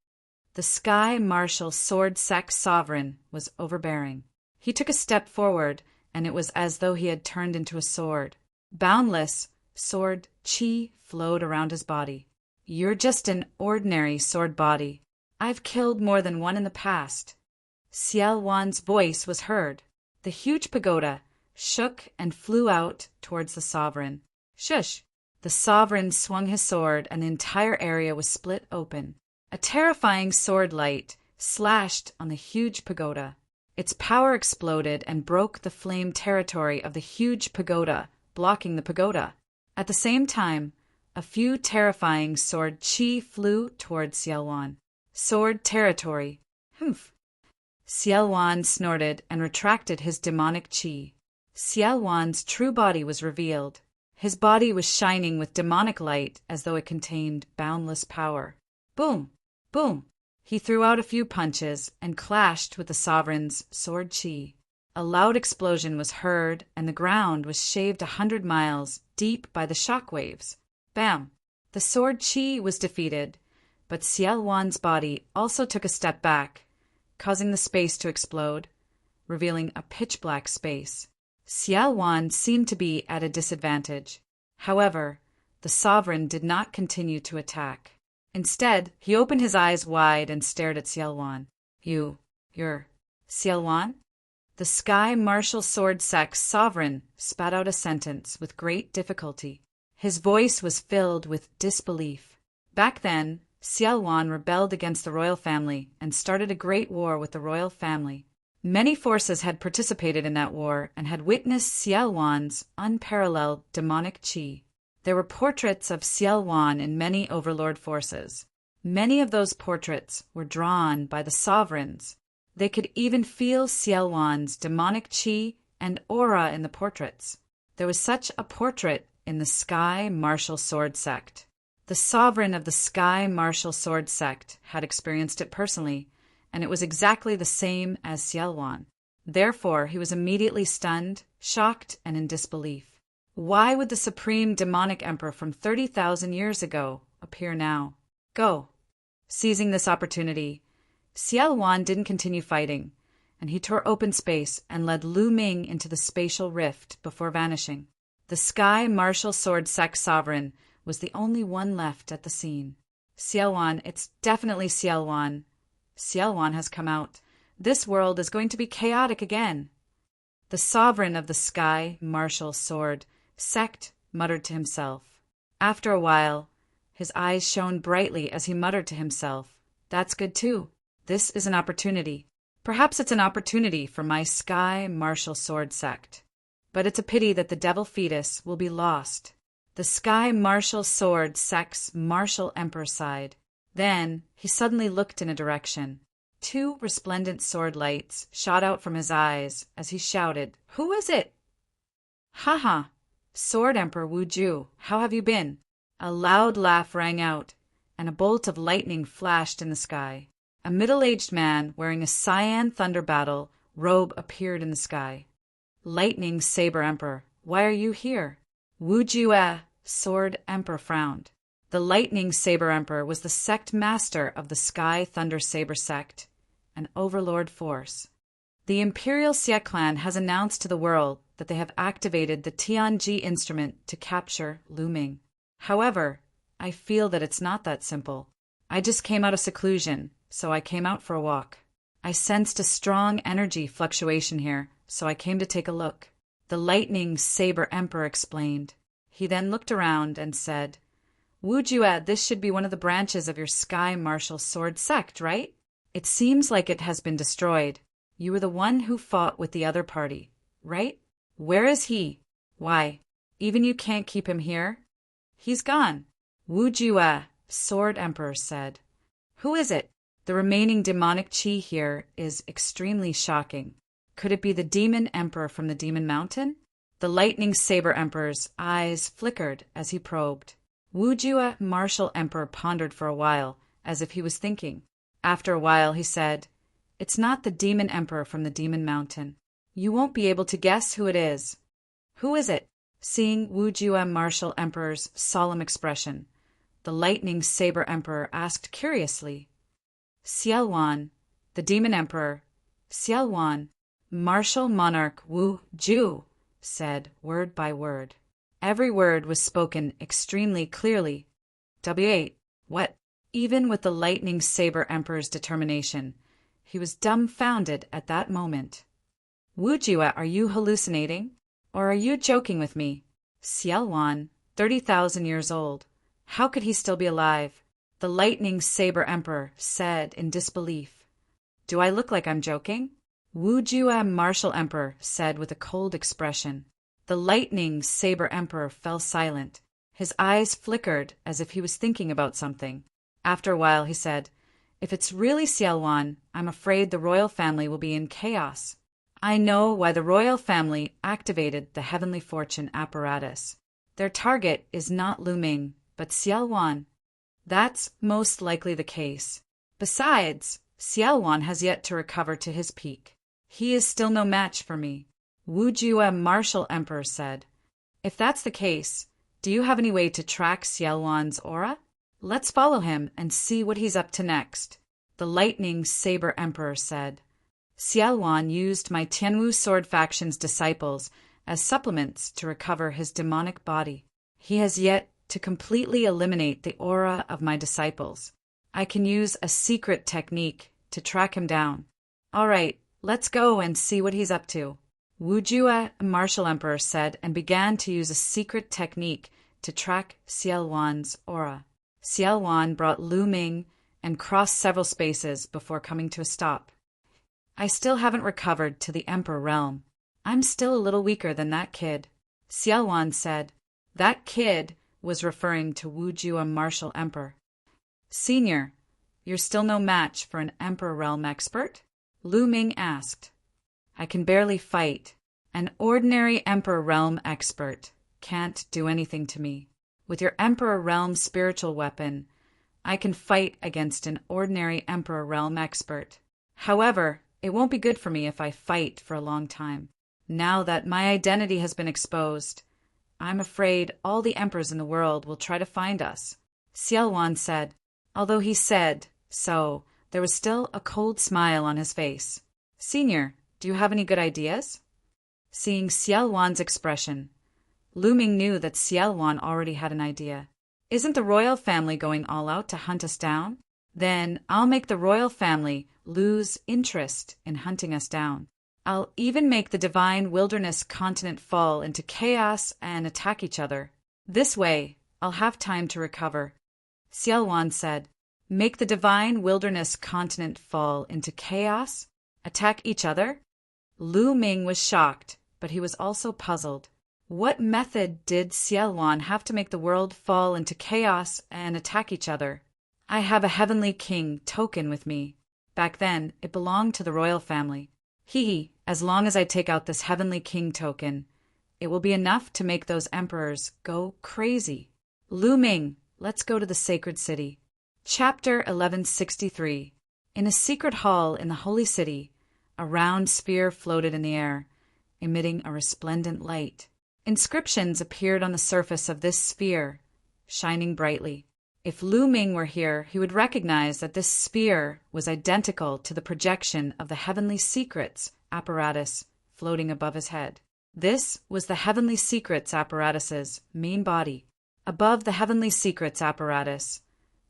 The Sky Martial Sword Sect sovereign was overbearing. He took a step forward, and it was as though he had turned into a sword. Boundless sword chi flowed around his body. You're just an ordinary sword body. I've killed more than one in the past. Xiao Wan's voice was heard. The huge pagoda shook and flew out towards the sovereign. Shush! The sovereign swung his sword and the entire area was split open. A terrifying sword light slashed on the huge pagoda. Its power exploded and broke the flame territory of the huge pagoda, blocking the pagoda. At the same time, a few terrifying sword chi flew towards Xiao Wan. Sword territory. Humph! Xiao Wan snorted and retracted his demonic chi. Xiao Wan's true body was revealed. His body was shining with demonic light as though it contained boundless power. Boom! Boom! He threw out a few punches and clashed with the sovereign's sword chi. A loud explosion was heard and the ground was shaved 100 miles deep by the shock waves. Bam! The sword chi was defeated, but Xiao Wan's body also took a step back, causing the space to explode, revealing a pitch-black space. Xiao Wan seemed to be at a disadvantage. However, the sovereign did not continue to attack. Instead, he opened his eyes wide and stared at Xiao Wan. You're Xiao Wan? The Sky Martial Sword Sect's sovereign spat out a sentence with great difficulty. His voice was filled with disbelief. Back then, Xiao Wan rebelled against the royal family and started a great war with the royal family. Many forces had participated in that war and had witnessed Xiao Wan's unparalleled demonic qi. There were portraits of Xiao Wan in many overlord forces. Many of those portraits were drawn by the sovereigns. They could even feel Xiao Wan's demonic qi and aura in the portraits. There was such a portrait in the Sky Martial Sword Sect. The sovereign of the Sky Martial Sword Sect had experienced it personally, and it was exactly the same as Xiao Wan. Therefore, he was immediately stunned, shocked, and in disbelief. Why would the supreme demonic emperor from 30,000 years ago appear now? Go! Seizing this opportunity, Xiao Wan didn't continue fighting, and he tore open space and led Lu Ming into the spatial rift before vanishing. The Sky Martial Sword Sect sovereign was the only one left at the scene. Xiao Wan, it's definitely Xiao Wan. Xiao Wan has come out. This world is going to be chaotic again. The sovereign of the Sky Martial Sword Sect muttered to himself. After a while, his eyes shone brightly as he muttered to himself, That's good too. This is an opportunity. Perhaps it's an opportunity for my Sky Martial Sword Sect. But it's a pity that the devil fetus will be lost. The Sky Martial Sword Sect's martial emperor sighed. Then he suddenly looked in a direction. 2 resplendent sword lights shot out from his eyes as he shouted, Who is it? Ha ha! Sword Emperor Wu Ju, how have you been? A loud laugh rang out, and a bolt of lightning flashed in the sky. A middle-aged man wearing a cyan thunder battle robe appeared in the sky. Lightning Saber Emperor, why are you here? Wu Ju, Sword Emperor frowned. The Lightning Saber Emperor was the sect master of the Sky Thunder Saber sect, an overlord force. The Imperial Xie clan has announced to the world that they have activated the Tianji instrument to capture Lu Ming. However, I feel that it's not that simple. I just came out of seclusion, so I came out for a walk. I sensed a strong energy fluctuation here, so I came to take a look. The Lightning Saber Emperor explained. He then looked around and said, Wu Jue, this should be one of the branches of your Sky Martial Sword sect, right? It seems like it has been destroyed. You were the one who fought with the other party, right? Where is he? Why, even you can't keep him here? He's gone. Wu Jue, Sword Emperor said. Who is it? The remaining demonic chi here is extremely shocking. Could it be the Demon Emperor from the Demon Mountain? The Lightning Saber Emperor's eyes flickered as he probed. Wu Jue, Martial Emperor, pondered for a while, as if he was thinking. After a while, he said, It's not the Demon Emperor from the Demon Mountain. You won't be able to guess who it is. Who is it? Seeing Wu Jue, Martial Emperor's solemn expression, the Lightning Saber Emperor asked curiously. Xiaowan, the Demon Emperor. Xiaowan, Martial Monarch Wu Ju, said word by word. Every word was spoken extremely clearly. W8, what? Even with the Lightning Saber Emperor's determination, he was dumbfounded at that moment. Wu Jue, are you hallucinating? Or are you joking with me? Xiaowan, 30,000 years old. How could he still be alive? The Lightning Saber Emperor said in disbelief. Do I look like I'm joking? Wu Jue, Martial Emperor, said with a cold expression. The Lightning Saber Emperor fell silent. His eyes flickered as if he was thinking about something. After a while he said, If it's really Xiaowan, I'm afraid the royal family will be in chaos. I know why the royal family activated the Heavenly Fortune apparatus. Their target is not Lu Ming, but Xiaowan. That's most likely the case. Besides, Xiaowan has yet to recover to his peak. He is still no match for me. Wu Jue, Martial Emperor, said. If that's the case, do you have any way to track Xiaowan's aura? Let's follow him and see what he's up to next. The Lightning Saber Emperor said. Xiaowan used my Tianwu Sword faction's disciples as supplements to recover his demonic body. He has yet to completely eliminate the aura of my disciples. I can use a secret technique to track him down. All right, let's go and see what he's up to. Wu Jue, Martial Emperor, said and began to use a secret technique to track Xiaowan's aura. Xiaowan brought Lu Ming and crossed several spaces before coming to a stop. I still haven't recovered to the Emperor realm. I'm still a little weaker than that kid. Xiaowan said. That kid was referring to Wu Jue, Martial Emperor. Senior, you're still no match for an Emperor realm expert? Lu Ming asked. I can barely fight. An ordinary Emperor realm expert can't do anything to me. With your Emperor realm spiritual weapon, I can fight against an ordinary Emperor realm expert. However, it won't be good for me if I fight for a long time. Now that my identity has been exposed, I'm afraid all the emperors in the world will try to find us. Xiaowan said. Although he said so, there was still a cold smile on his face. Senior, do you have any good ideas? Seeing Xiaowan's expression, Lu Ming knew that Xiaowan already had an idea. Isn't the royal family going all out to hunt us down? Then I'll make the royal family lose interest in hunting us down. I'll even make the divine wilderness continent fall into chaos and attack each other. This way, I'll have time to recover. Xiaowan said, Make the divine wilderness continent fall into chaos? Attack each other? Lu Ming was shocked, but he was also puzzled. What method did Xiaowan have to make the world fall into chaos and attack each other? I have a Heavenly King token with me. Back then, it belonged to the royal family. As long as I take out this Heavenly King token, it will be enough to make those emperors go crazy. Lu Ming, let's go to the sacred city. Chapter 1163. In a secret hall in the holy city, a round sphere floated in the air, emitting a resplendent light. Inscriptions appeared on the surface of this sphere, shining brightly. If Lu Ming were here, he would recognize that this sphere was identical to the projection of the Heavenly Secrets apparatus floating above his head. This was the Heavenly Secrets apparatus's main body. Above the Heavenly Secrets apparatus,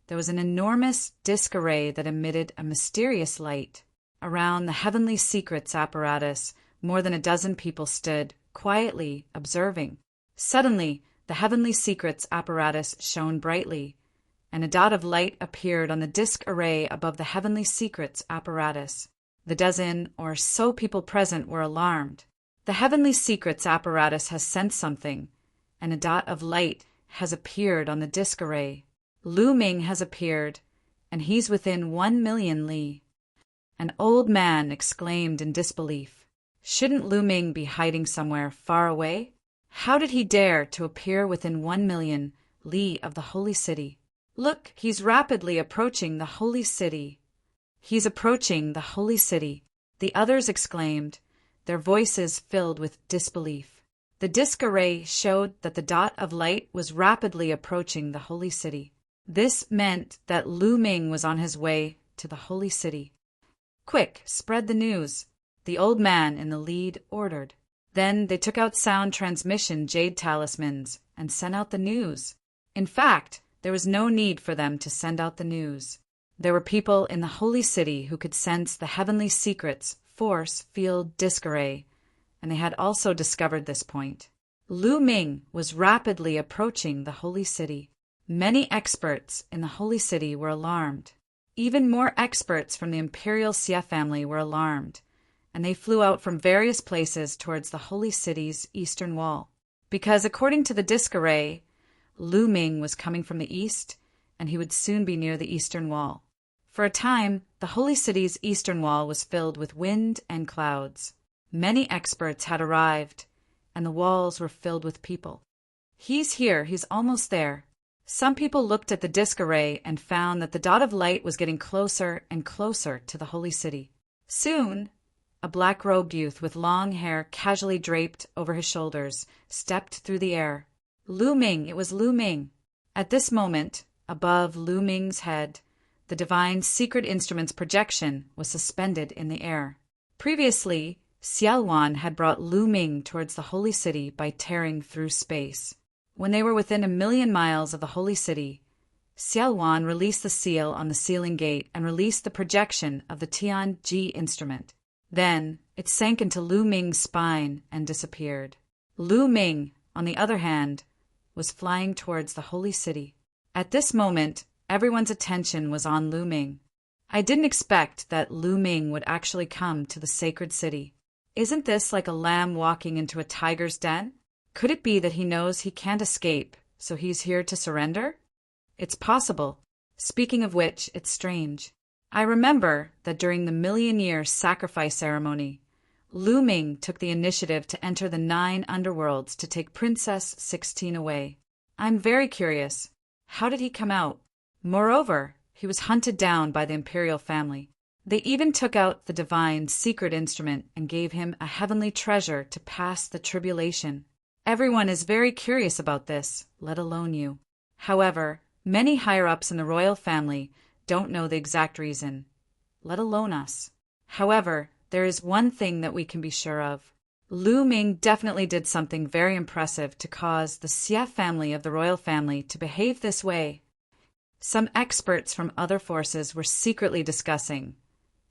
there was an enormous disc array that emitted a mysterious light. Around the Heavenly Secrets apparatus, more than a dozen people stood, quietly observing. Suddenly, the Heavenly Secrets apparatus shone brightly, and a dot of light appeared on the disc array above the Heavenly Secrets apparatus. The dozen or so people present were alarmed. The Heavenly Secrets apparatus has sensed something, and a dot of light has appeared on the disc array. Lu Ming has appeared, and he's within 1,000,000 li. An old man exclaimed in disbelief. Shouldn't Lu Ming be hiding somewhere far away? How did he dare to appear within 1,000,000 li of the holy city? Look, he's rapidly approaching the holy city. He's approaching the holy city, the others exclaimed, their voices filled with disbelief. The disc array showed that the dot of light was rapidly approaching the holy city. This meant that Lu Ming was on his way to the holy city. Quick, spread the news, the old man in the lead ordered. Then they took out sound transmission jade talismans and sent out the news. In fact, there was no need for them to send out the news. There were people in the holy city who could sense the Heavenly Secrets force field disc array, and they had also discovered this point. Lu Ming was rapidly approaching the holy city. Many experts in the holy city were alarmed. Even more experts from the imperial Xie family were alarmed, and they flew out from various places towards the holy city's eastern wall. Because according to the disc array, Lu Ming was coming from the east, and he would soon be near the eastern wall. For a time, the holy city's eastern wall was filled with wind and clouds. Many experts had arrived, and the walls were filled with people. He's here, he's almost there. Some people looked at the disc array and found that the dot of light was getting closer and closer to the holy city. Soon, a black-robed youth with long hair casually draped over his shoulders stepped through the air. Lu Ming, it was Lu Ming. At this moment, above Lu Ming's head, the divine secret instrument's projection was suspended in the air. Previously, Xiaowan had brought Lu Ming towards the holy city by tearing through space. When they were within 1,000,000 miles of the holy city, Xiaowan released the seal on the sealing gate and released the projection of the Tianji instrument. Then, it sank into Lu Ming's spine and disappeared. Lu Ming, on the other hand, was flying towards the holy city. At this moment, everyone's attention was on Lu Ming. I didn't expect that Lu Ming would actually come to the sacred city. Isn't this like a lamb walking into a tiger's den? Could it be that he knows he can't escape, so he's here to surrender? It's possible. Speaking of which, it's strange. I remember that during the 1,000,000-year sacrifice ceremony, Lu Ming took the initiative to enter the 9 underworlds to take Princess 16 away. I'm very curious. How did he come out? Moreover, he was hunted down by the imperial family. They even took out the divine secret instrument and gave him a heavenly treasure to pass the tribulation. Everyone is very curious about this, let alone you. However, many higher-ups in the royal family don't know the exact reason, let alone us. However, there is one thing that we can be sure of. Lu Ming definitely did something very impressive to cause the Xie family of the royal family to behave this way. Some experts from other forces were secretly discussing,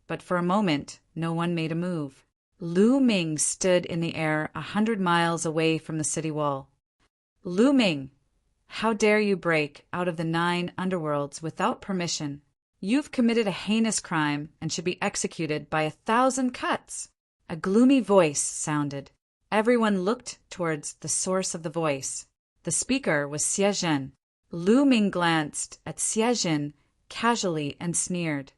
but for a moment, no one made a move. Lu Ming stood in the air 100 miles away from the city wall. Lu Ming, how dare you break out of the 9 underworlds without permission? You've committed a heinous crime and should be executed by 1,000 cuts. A gloomy voice sounded. Everyone looked towards the source of the voice. The speaker was Xie Zhen. Lu Ming glanced at Xie Zhen casually and sneered.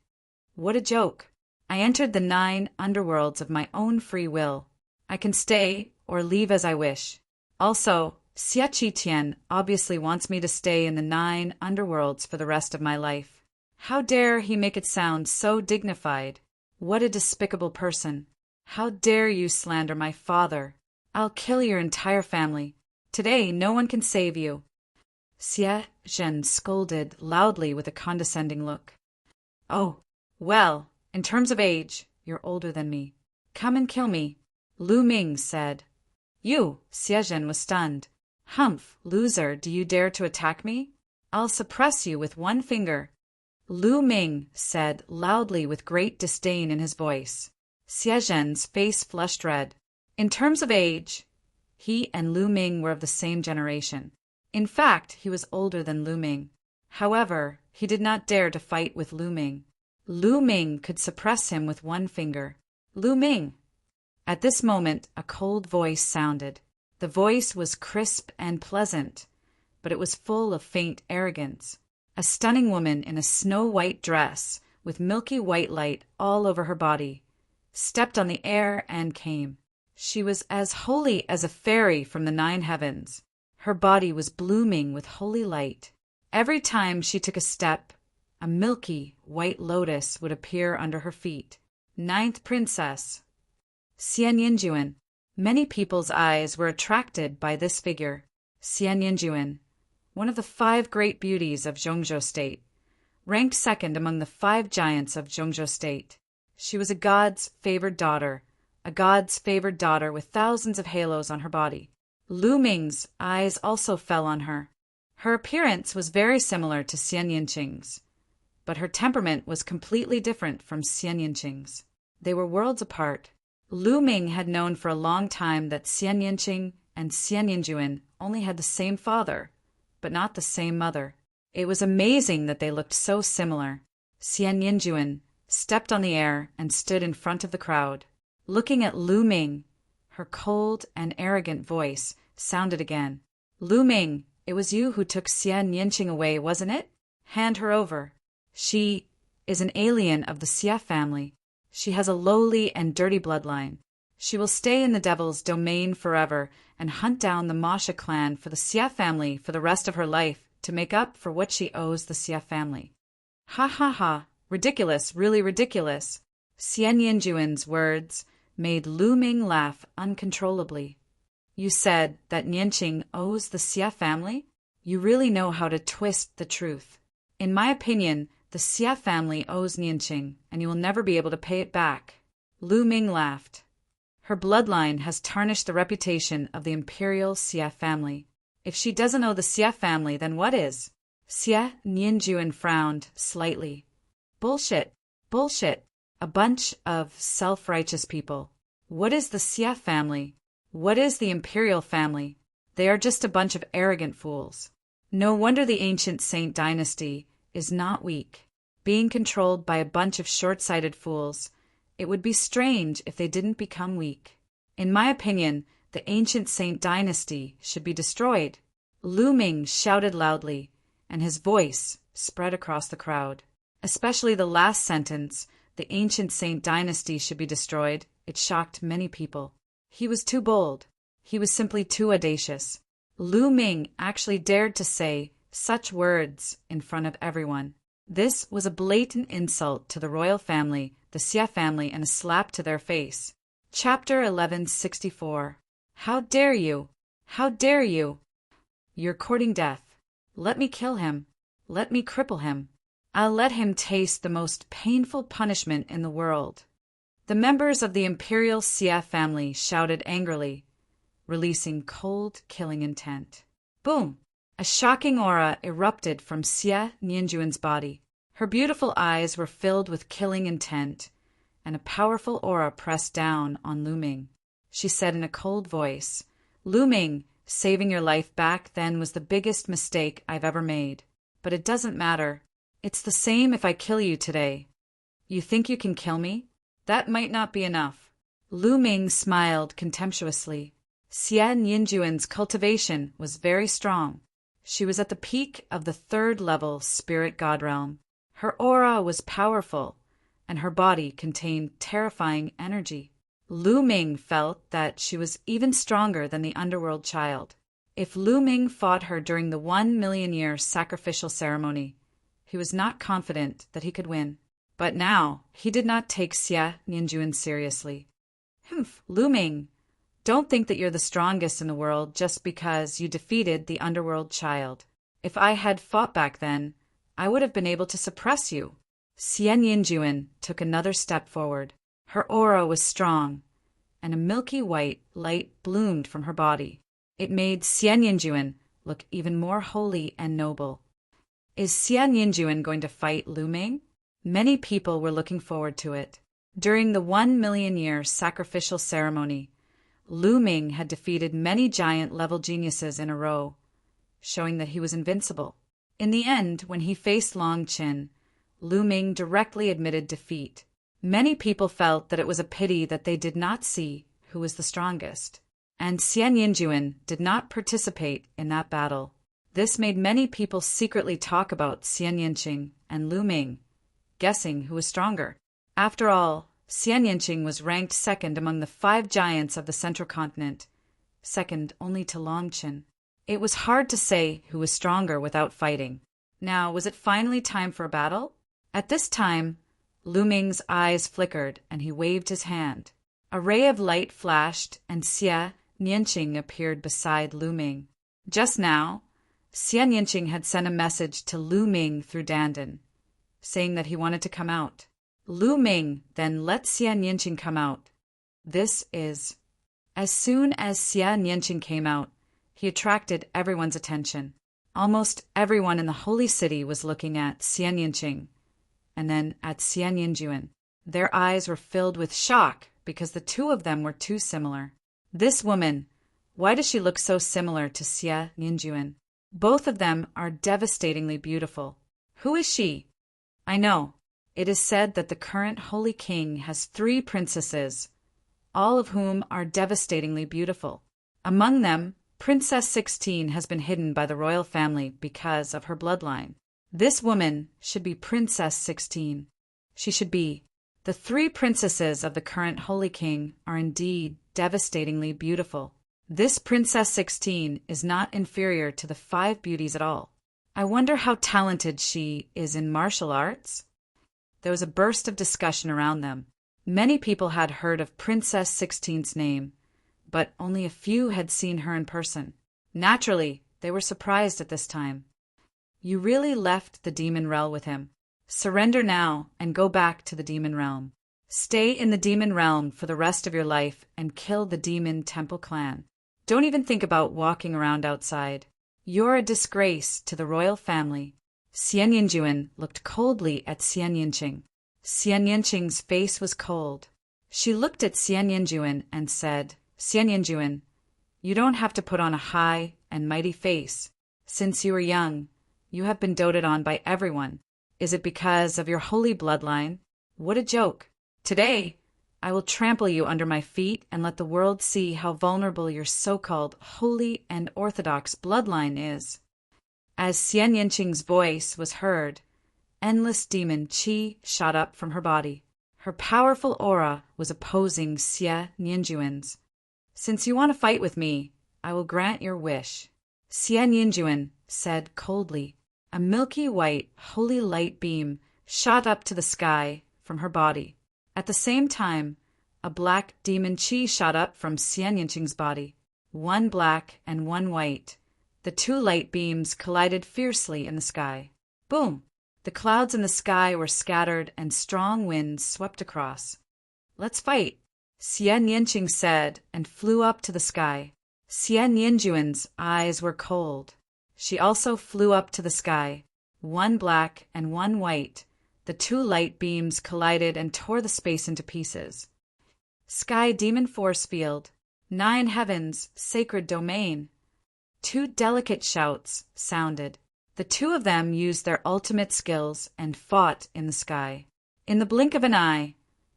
What a joke. I entered the 9 underworlds of my own free will. I can stay or leave as I wish. Also, Xie Qitian obviously wants me to stay in the 9 underworlds for the rest of my life. How dare he make it sound so dignified? What a despicable person. How dare you slander my father? I'll kill your entire family. Today no one can save you. Xie Zhen scolded loudly with a condescending look. Oh, well, in terms of age, you're older than me. Come and kill me, Lu Ming said. You, Xie Zhen was stunned. Humph, loser, do you dare to attack me? I'll suppress you with one finger, Lu Ming said loudly with great disdain in his voice. Xie Zhen's face flushed red. In terms of age, he and Lu Ming were of the same generation. In fact, he was older than Lu Ming. However, he did not dare to fight with Lu Ming. Lu Ming could suppress him with one finger. Lu Ming! At this moment, a cold voice sounded. The voice was crisp and pleasant, but it was full of faint arrogance. A stunning woman in a snow-white dress, with milky white light all over her body, stepped on the air and came. She was as holy as a fairy from the 9 heavens. Her body was blooming with holy light. Every time she took a step, a milky white lotus would appear under her feet. 9th Princess. Xian Yinjuan. Many people's eyes were attracted by this figure. Xian Yinjuan, one of the 5 great beauties of Zhongzhou State, ranked second among the 5 giants of Zhongzhou State. She was a god's favored daughter with thousands of halos on her body. Lu Ming's eyes also fell on her. Her appearance was very similar to Xian Yinqing's, but her temperament was completely different from Xian Yinqing's. They were worlds apart. Lu Ming had known for a long time that Xian Yinqing and Xian Yinjuan only had the same father, but not the same mother. It was amazing that they looked so similar. Xian Yinjuan stepped on the air and stood in front of the crowd. Looking at Lu Ming, her cold and arrogant voice sounded again. Lu Ming, it was you who took Xian Yinqing away, wasn't it? Hand her over. She is an alien of the Xie family. She has a lowly and dirty bloodline. She will stay in the devil's domain forever and hunt down the Masha clan for the Xie family for the rest of her life to make up for what she owes the Xie family. Ha ha ha, ridiculous, really ridiculous. Xian Yinjuan's words made Lu Ming laugh uncontrollably. You said that Nianqing owes the Xie family? You really know how to twist the truth. In my opinion, the Xie family owes Nianqing, and you will never be able to pay it back. Lu Ming laughed. Her bloodline has tarnished the reputation of the imperial Xie family. If she doesn't owe the Xie family, then what is? Xie Nianjuan frowned slightly. Bullshit. Bullshit. A bunch of self-righteous people. What is the Xie family? What is the imperial family? They are just a bunch of arrogant fools. No wonder the ancient Saint dynasty is not weak. Being controlled by a bunch of short-sighted fools, it would be strange if they didn't become weak. In my opinion, the ancient Saint dynasty should be destroyed. Lu Ming shouted loudly, and his voice spread across the crowd. Especially the last sentence, the ancient Saint dynasty should be destroyed, it shocked many people. He was too bold. He was simply too audacious. Lu Ming actually dared to say such words in front of everyone. This was a blatant insult to the royal family, the Xie family, and a slap to their face. Chapter 1164. How dare you? How dare you? You're courting death. Let me kill him. Let me cripple him. I'll let him taste the most painful punishment in the world. The members of the imperial Xie family shouted angrily, releasing cold, killing intent. Boom! A shocking aura erupted from Xie Nianjuan's body. Her beautiful eyes were filled with killing intent, and a powerful aura pressed down on Lu Ming. She said in a cold voice, Lu Ming, saving your life back then was the biggest mistake I've ever made. But it doesn't matter. It's the same if I kill you today. You think you can kill me? That might not be enough. Lu Ming smiled contemptuously. Xian Yinjuan's cultivation was very strong. She was at the peak of the 3rd level spirit god realm. Her aura was powerful, and her body contained terrifying energy. Lu Ming felt that she was even stronger than the underworld child. If Lu Ming fought her during the 1,000,000-year sacrificial ceremony, he was not confident that he could win. But now, he did not take Xie Nianjuan seriously. Humph, Lu Ming, don't think that you're the strongest in the world just because you defeated the underworld child. If I had fought back then, I would have been able to suppress you. Xian Yinjuan took another step forward. Her aura was strong, and a milky white light bloomed from her body. It made Xian Yinjuan look even more holy and noble. Is Xian Yinjuan going to fight Lu Ming? Many people were looking forward to it. During the 1,000,000-year sacrificial ceremony, Lu Ming had defeated many giant-level geniuses in a row, showing that he was invincible. In the end, when he faced Long Qin, Lu Ming directly admitted defeat. Many people felt that it was a pity that they did not see who was the strongest, and Xian Yinjuan did not participate in that battle. This made many people secretly talk about Xian Yinqing and Lu Ming, guessing who was stronger. After all, Xian Yinqing was ranked second among the 5 giants of the Central Continent, second only to Long Qin. It was hard to say who was stronger without fighting. Now, was it finally time for a battle? At this time, Lu Ming's eyes flickered and he waved his hand. A ray of light flashed and Xian Yinqing appeared beside Lu Ming. Just now, Xian Yinqing had sent a message to Lu Ming through Dandan, saying that he wanted to come out. Lu Ming then let Xian Yinqing come out. As soon as Xian Yinqing came out, he attracted everyone's attention. Almost everyone in the holy city was looking at Xian Yinqing, and then at Xian Yinjuan. Their eyes were filled with shock because the two of them were too similar. This woman, why does she look so similar to Xian Yinjuan? Both of them are devastatingly beautiful. Who is she? I know. It is said that the current holy king has 3 princesses, all of whom are devastatingly beautiful. Among them, Princess 16 has been hidden by the royal family because of her bloodline. This woman should be Princess 16. She should be. The 3 princesses of the current holy king are indeed devastatingly beautiful. This Princess 16 is not inferior to the 5 beauties at all. I wonder how talented she is in martial arts? There was a burst of discussion around them. Many people had heard of Princess 16's name, but only a few had seen her in person. Naturally, they were surprised at this time. You really left the demon realm with him. Surrender now and go back to the demon realm. Stay in the demon realm for the rest of your life and kill the demon temple clan. Don't even think about walking around outside. You're a disgrace to the royal family. Xian Yinjuan looked coldly at Xian Yinqing. Xian Yinqing's face was cold. She looked at Xian Yinjuan and said, Xian Yinjuan, you don't have to put on a high and mighty face. Since you were young, you have been doted on by everyone. Is it because of your holy bloodline? What a joke. Today, I will trample you under my feet and let the world see how vulnerable your so-called holy and orthodox bloodline is. As Xian Yinqing's voice was heard, endless demon qi shot up from her body. Her powerful aura was opposing Xian Yinjuan's. Since you want to fight with me, I will grant your wish. Xian Yinjuan said coldly. A milky white, holy light beam shot up to the sky from her body. At the same time, a black demon qi shot up from Xian Yinqing's body. One black and one white. The 2 light beams collided fiercely in the sky. Boom! The clouds in the sky were scattered and strong winds swept across. Let's fight, Xian Yinqing said and flew up to the sky. Xian Yinjuan's eyes were cold. She also flew up to the sky. One black and one white. The 2 light beams collided and tore the space into pieces. Sky demon force field. 9 heavens, sacred domain. 2 delicate shouts sounded. The 2 of them used their ultimate skills and fought in the sky. In the blink of an eye,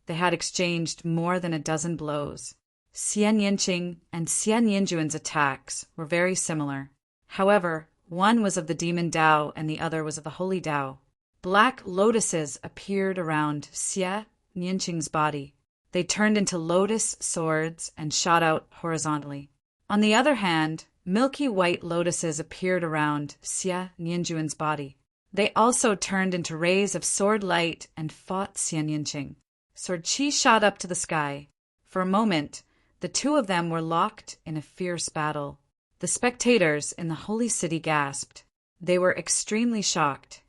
they had exchanged more than a dozen blows. Xian Yinqing and Xian Yinjuan's attacks were very similar. However, one was of the demon Tao and the other was of the holy Tao. Black lotuses appeared around Xian Yinqing's body. They turned into lotus swords and shot out horizontally. On the other hand, milky white lotuses appeared around Xian Yinjuan's body. They also turned into rays of sword light and fought Xian Yinqing. Sword qi shot up to the sky. For a moment, the 2 of them were locked in a fierce battle. The spectators in the holy city gasped. They were extremely shocked.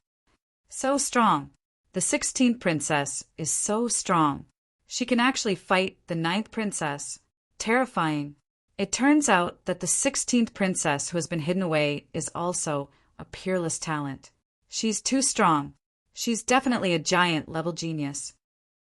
So strong. The 16th princess is so strong. She can actually fight the 9th princess. Terrifying. It turns out that the 16th princess who has been hidden away is also a peerless talent. She's too strong. She's definitely a giant-level genius.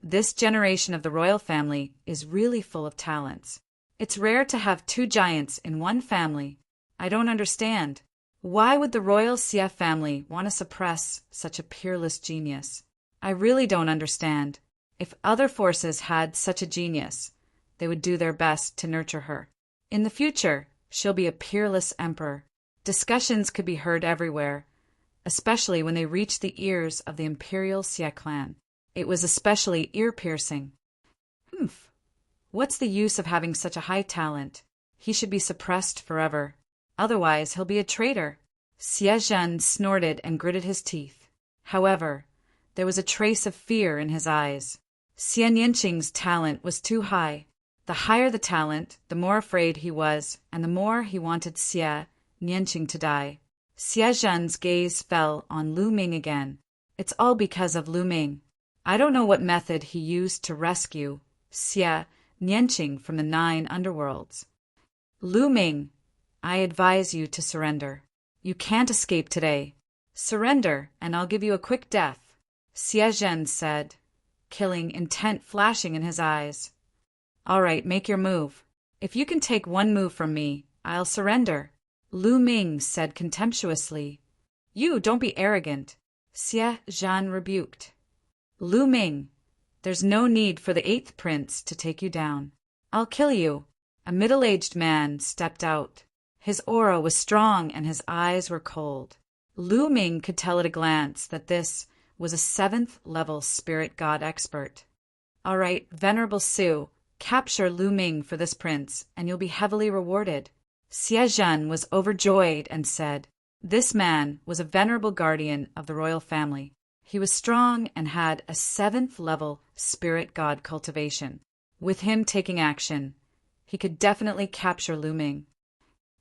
This generation of the royal family is really full of talents. It's rare to have two giants in one family. I don't understand. Why would the royal Xie family want to suppress such a peerless genius? I really don't understand. If other forces had such a genius, they would do their best to nurture her. In the future, she'll be a peerless emperor. Discussions could be heard everywhere, especially when they reached the ears of the imperial Xie clan. It was especially ear-piercing. Humph. What's the use of having such a high talent? He should be suppressed forever. Otherwise, he'll be a traitor. Xie Zhen snorted and gritted his teeth. However, there was a trace of fear in his eyes. Xie Nianqing's talent was too high. The higher the talent, the more afraid he was, and the more he wanted Xie Nianqing to die. Xie Zhen's gaze fell on Lu Ming again. It's all because of Lu Ming. I don't know what method he used to rescue Xie Nianqing from the 9 underworlds. Lu Ming, I advise you to surrender. You can't escape today. Surrender, and I'll give you a quick death, Xie Zhen said, killing intent flashing in his eyes. All right, make your move. If you can take one move from me, I'll surrender, Lu Ming said contemptuously. You, don't be arrogant, Xie Zhen rebuked. Lu Ming, there's no need for the 8th prince to take you down. I'll kill you. A middle-aged man stepped out. His aura was strong and his eyes were cold. Lu Ming could tell at a glance that this was a 7th-level spirit god expert. All right, Venerable Su, capture Lu Ming for this prince, and you'll be heavily rewarded. Xie Zhen was overjoyed and said, this man was a venerable guardian of the royal family. He was strong and had a 7th-level spirit god cultivation. With him taking action, he could definitely capture Lu Ming.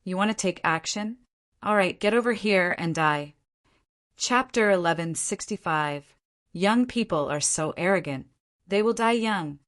You want to take action? All right, get over here and die. Chapter 1165. Young people are so arrogant. They will die young.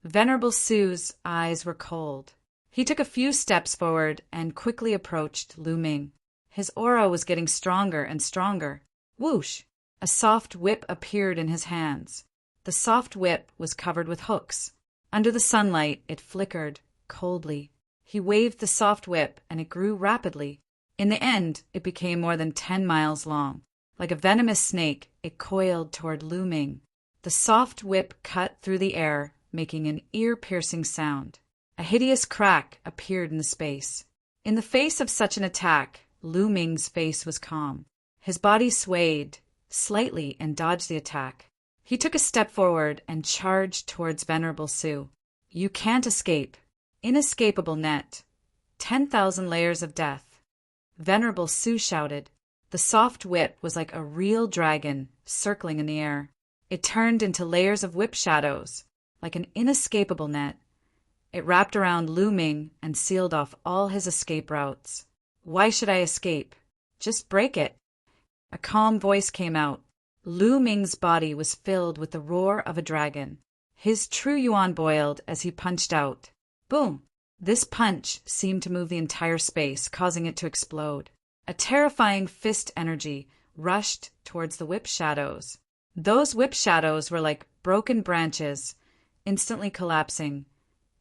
Venerable Su's eyes were cold. He took a few steps forward and quickly approached Lu Ming. His aura was getting stronger and stronger. Whoosh! A soft whip appeared in his hands. The soft whip was covered with hooks. Under the sunlight, it flickered coldly. He waved the soft whip, and it grew rapidly. In the end, it became more than 10 miles long. Like a venomous snake, it coiled toward Lu Ming. The soft whip cut through the air, making an ear-piercing sound. A hideous crack appeared in the space. In the face of such an attack, Lu Ming's face was calm. His body swayed slightly and dodged the attack. He took a step forward and charged towards Venerable Su. You can't escape. Inescapable net. 10,000 layers of death. Venerable Su shouted. The soft whip was like a real dragon circling in the air. It turned into layers of whip shadows, like an inescapable net. It wrapped around Lu Ming and sealed off all his escape routes. Why should I escape? Just break it. A calm voice came out. Lu Ming's body was filled with the roar of a dragon. His true yuan boiled as he punched out. Boom! This punch seemed to move the entire space, causing it to explode. A terrifying fist energy rushed towards the whip shadows. Those whip shadows were like broken branches, instantly collapsing,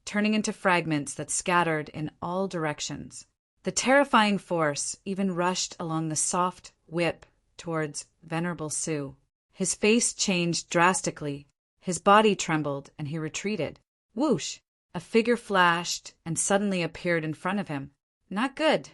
turning into fragments that scattered in all directions. The terrifying force even rushed along the soft whip towards Venerable Su. His face changed drastically. His body trembled, and he retreated. Whoosh! A figure flashed and suddenly appeared in front of him. Not good.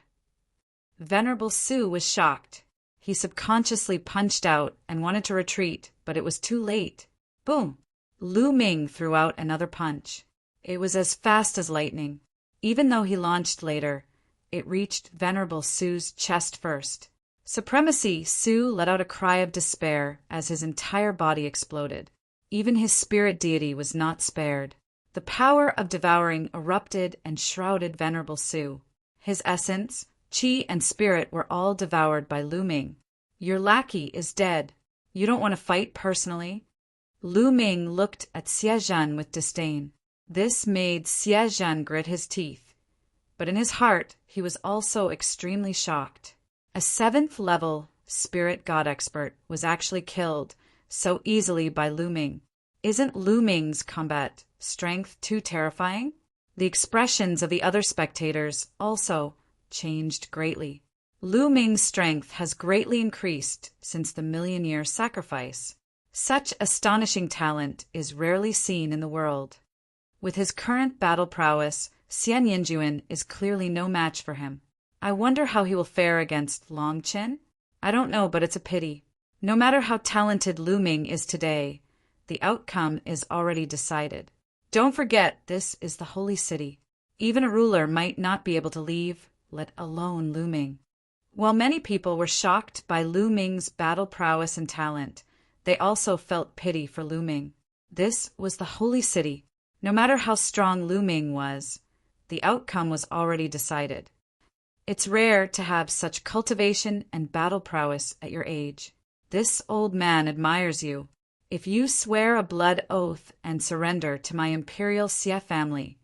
Venerable Su was shocked. He subconsciously punched out and wanted to retreat, but it was too late. Boom! Lu Ming threw out another punch. It was as fast as lightning. Even though he launched later, it reached Venerable Su's chest first. Supremacy! Su let out a cry of despair as his entire body exploded. Even his spirit deity was not spared. The power of devouring erupted and shrouded Venerable Su. His essence, Qi and spirit were all devoured by Lu Ming. Your lackey is dead. You don't want to fight personally? Lu Ming looked at Xie Zhan with disdain. This made Xie Zhan grit his teeth. But in his heart, he was also extremely shocked. A 7th level spirit god expert was actually killed so easily by Lu Ming. Isn't Lu Ming's combat strength too terrifying? The expressions of the other spectators also changed greatly. Lu Ming's strength has greatly increased since the million-year sacrifice. Such astonishing talent is rarely seen in the world. With his current battle prowess, Xian Yinjuan is clearly no match for him. I wonder how he will fare against Long Qin? I don't know, but it's a pity. No matter how talented Lu Ming is today, the outcome is already decided. Don't forget, this is the holy city. Even a ruler might not be able to leave, let alone Lu Ming. While many people were shocked by Lu Ming's battle prowess and talent, they also felt pity for Lu Ming. This was the holy city. No matter how strong Lu Ming was, the outcome was already decided. It's rare to have such cultivation and battle prowess at your age. This old man admires you. If you swear a blood oath and surrender to my imperial Xie family,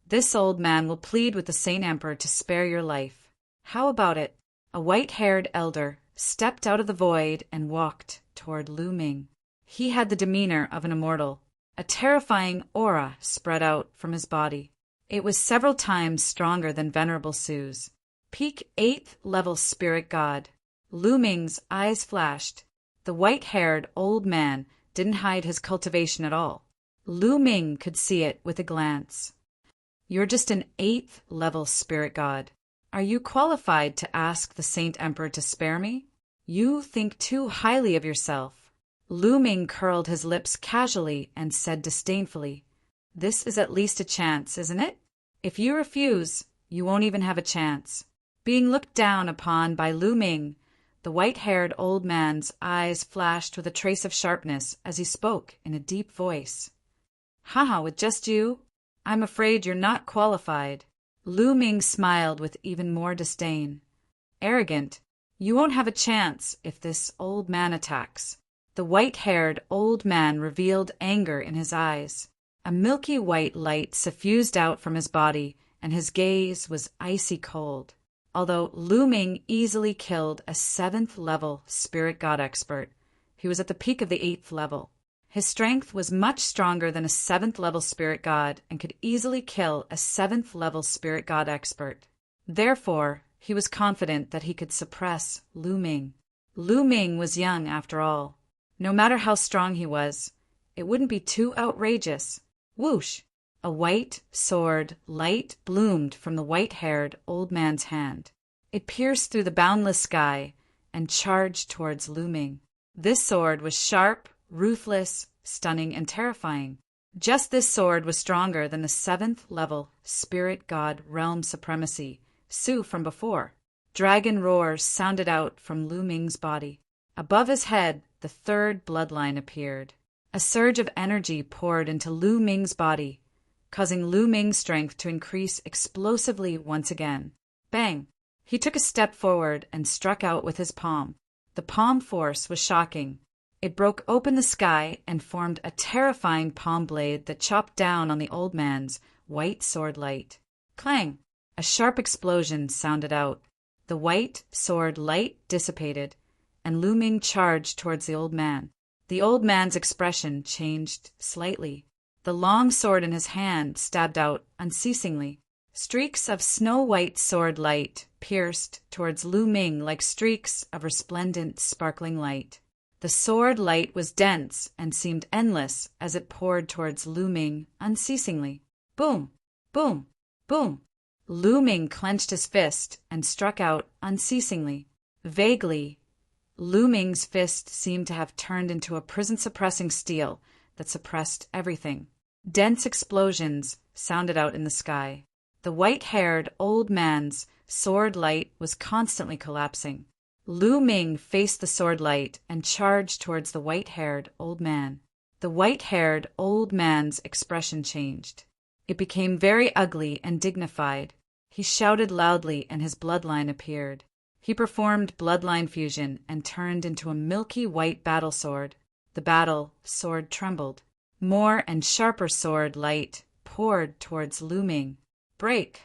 this old man will plead with the Saint Emperor to spare your life. How about it? A white-haired elder stepped out of the void and walked toward Lu Ming. He had the demeanor of an immortal. A terrifying aura spread out from his body. It was several times stronger than Venerable Su's. Peak 8th level spirit god. Lu Ming's eyes flashed. The white-haired old man didn't hide his cultivation at all. Lu Ming could see it with a glance. You're just an 8th level spirit god. Are you qualified to ask the Saint Emperor to spare me? You think too highly of yourself. Lu Ming curled his lips casually and said disdainfully, This is at least a chance, isn't it? If you refuse, you won't even have a chance. Being looked down upon by Lu Ming, the white-haired old man's eyes flashed with a trace of sharpness as he spoke in a deep voice. Haha, with just you? I'm afraid you're not qualified. Lu Ming smiled with even more disdain. Arrogant, you won't have a chance if this old man attacks. The white-haired old man revealed anger in his eyes. A milky white light suffused out from his body, and his gaze was icy cold. Although Lu Ming easily killed a 7th level spirit god expert, he was at the peak of the 8th level. His strength was much stronger than a 7th level spirit god and could easily kill a 7th level spirit god expert. Therefore, he was confident that he could suppress Lu Ming. Lu Ming was young after all. No matter how strong he was, it wouldn't be too outrageous. Whoosh! A white sword light bloomed from the white-haired old man's hand. It pierced through the boundless sky and charged towards Lu Ming. This sword was sharp, ruthless, stunning, and terrifying. Just this sword was stronger than the 7th level spirit god realm supremacy, Su from before. Dragon roars sounded out from Lu Ming's body. Above his head, the 3rd bloodline appeared. A surge of energy poured into Lu Ming's body, causing Lu Ming's strength to increase explosively once again. Bang! He took a step forward and struck out with his palm. The palm force was shocking. It broke open the sky and formed a terrifying palm blade that chopped down on the old man's white sword light. Clang! A sharp explosion sounded out. The white sword light dissipated, and Lu Ming charged towards the old man. The old man's expression changed slightly. The long sword in his hand stabbed out unceasingly. Streaks of snow-white sword light pierced towards Lu Ming like streaks of resplendent, sparkling light. The sword light was dense and seemed endless as it poured towards Lu Ming unceasingly. Boom! Boom! Boom! Lu Ming clenched his fist and struck out unceasingly. Vaguely, Lu Ming's fist seemed to have turned into a prison-suppressing steel that suppressed everything. Dense explosions sounded out in the sky. The white-haired old man's sword light was constantly collapsing. Lu Ming faced the sword light and charged towards the white-haired old man. The white-haired old man's expression changed. It became very ugly and dignified. He shouted loudly and his bloodline appeared. He performed bloodline fusion and turned into a milky white battle sword. The battle sword trembled. More and sharper sword light poured towards Lu Ming. Break!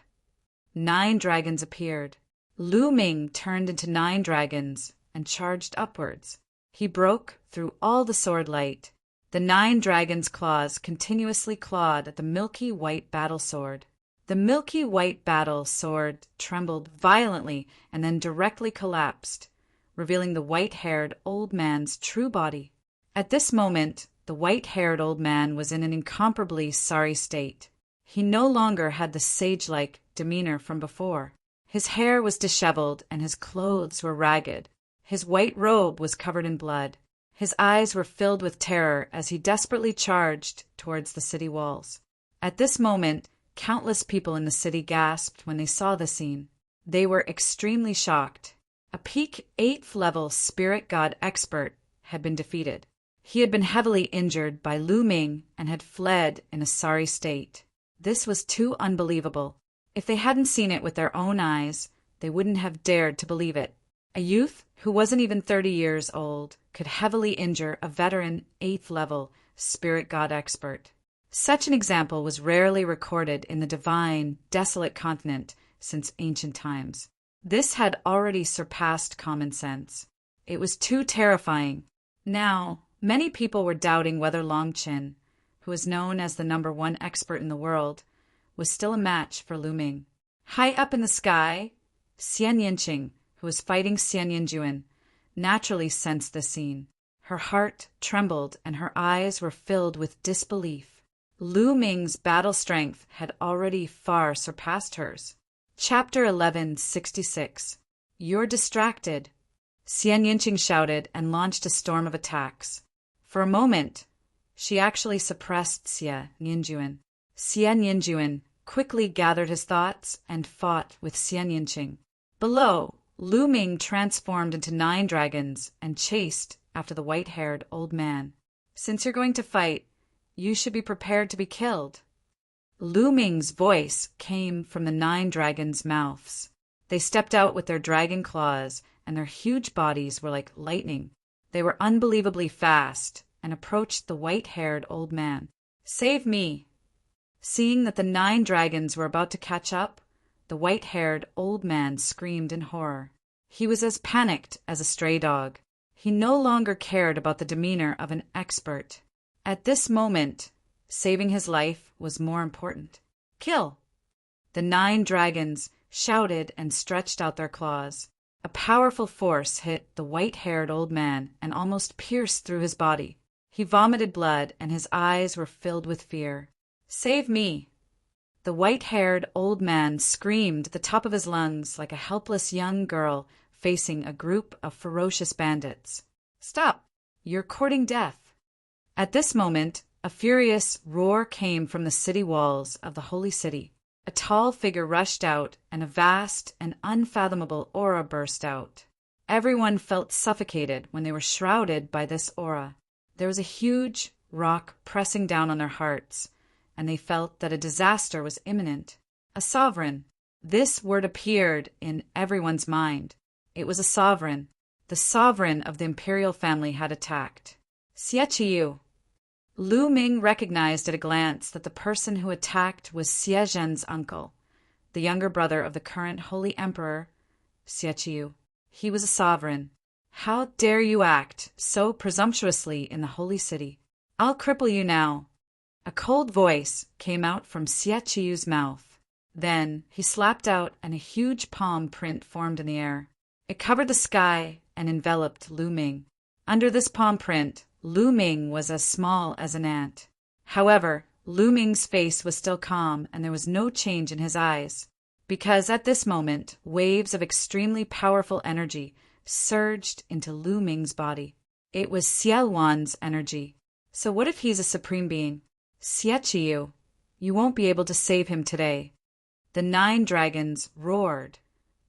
9 dragons appeared. Lu Ming turned into 9 dragons and charged upwards. He broke through all the sword light. The 9 dragons' claws continuously clawed at the milky white battle sword. The milky white battle sword trembled violently and then directly collapsed, revealing the white-haired old man's true body. At this moment, the white-haired old man was in an incomparably sorry state. He no longer had the sage-like demeanor from before. His hair was disheveled and his clothes were ragged. His white robe was covered in blood. His eyes were filled with terror as he desperately charged towards the city walls. At this moment, countless people in the city gasped when they saw the scene. They were extremely shocked. A peak 8th level spirit god expert had been defeated. He had been heavily injured by Lu Ming and had fled in a sorry state. This was too unbelievable. If they hadn't seen it with their own eyes, they wouldn't have dared to believe it. A youth who wasn't even 30 years old could heavily injure a veteran 8th level spirit god expert. Such an example was rarely recorded in the divine, desolate continent since ancient times. This had already surpassed common sense. It was too terrifying. Now, many people were doubting whether Longqin, who was known as the #1 expert in the world, was still a match for Lu Ming. High up in the sky, Xian Yinqing, who was fighting Xian Yinjuan, naturally sensed the scene. Her heart trembled and her eyes were filled with disbelief. Lu Ming's battle strength had already far surpassed hers. Chapter 1166. You're distracted. Xian Yinqing shouted and launched a storm of attacks. For a moment, she actually suppressed Xia Yinjuan. Xian Yinjuan quickly gathered his thoughts and fought with Xian Yinqing. Below, Lu Ming transformed into 9 dragons and chased after the white-haired old man. Since you're going to fight, you should be prepared to be killed. Lu Ming's voice came from the 9 dragons' mouths. They stepped out with their dragon claws, and their huge bodies were like lightning. They were unbelievably fast and approached the white-haired old man. Save me! Seeing that the 9 dragons were about to catch up, the white-haired old man screamed in horror. He was as panicked as a stray dog. He no longer cared about the demeanor of an expert. At this moment, saving his life was more important. Kill! The 9 dragons shouted and stretched out their claws. A powerful force hit the white-haired old man and almost pierced through his body. He vomited blood and his eyes were filled with fear. Save me! The white-haired old man screamed at the top of his lungs like a helpless young girl facing a group of ferocious bandits. Stop! You're courting death. At this moment, a furious roar came from the city walls of the holy city. A tall figure rushed out, and a vast and unfathomable aura burst out. Everyone felt suffocated when they were shrouded by this aura. There was a huge rock pressing down on their hearts, and they felt that a disaster was imminent. A sovereign. This word appeared in everyone's mind. It was a sovereign. The sovereign of the imperial family had attacked. Xie Qiyu. Lu Ming recognized at a glance that the person who attacked was Xie Zhen's uncle, the younger brother of the current holy emperor, Xie Qiyu. He was a sovereign. How dare you act so presumptuously in the holy city? I'll cripple you now. A cold voice came out from Xie Qiyu's mouth. Then he slapped out and a huge palm print formed in the air. It covered the sky and enveloped Lu Ming. Under this palm print, Lu Ming was as small as an ant. However, Lu Ming's face was still calm and there was no change in his eyes, because at this moment, waves of extremely powerful energy surged into Lu Ming's body. It was Xiaowan's energy. So what if he's a supreme being? Xie Qiyu, you won't be able to save him today. The 9 dragons roared.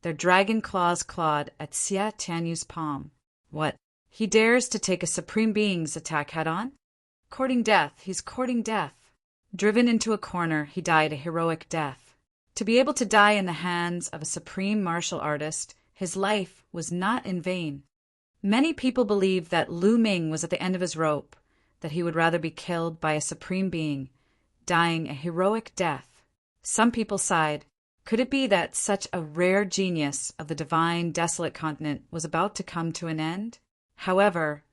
Their dragon claws clawed at Xie Tianyu's palm. What? He dares to take a supreme being's attack head-on? Courting death, he's courting death. Driven into a corner, he died a heroic death. To be able to die in the hands of a supreme martial artist, his life was not in vain. Many people believed that Lu Ming was at the end of his rope, that he would rather be killed by a supreme being, dying a heroic death. Some people sighed. Could it be that such a rare genius of the divine desolate continent was about to come to an end? However,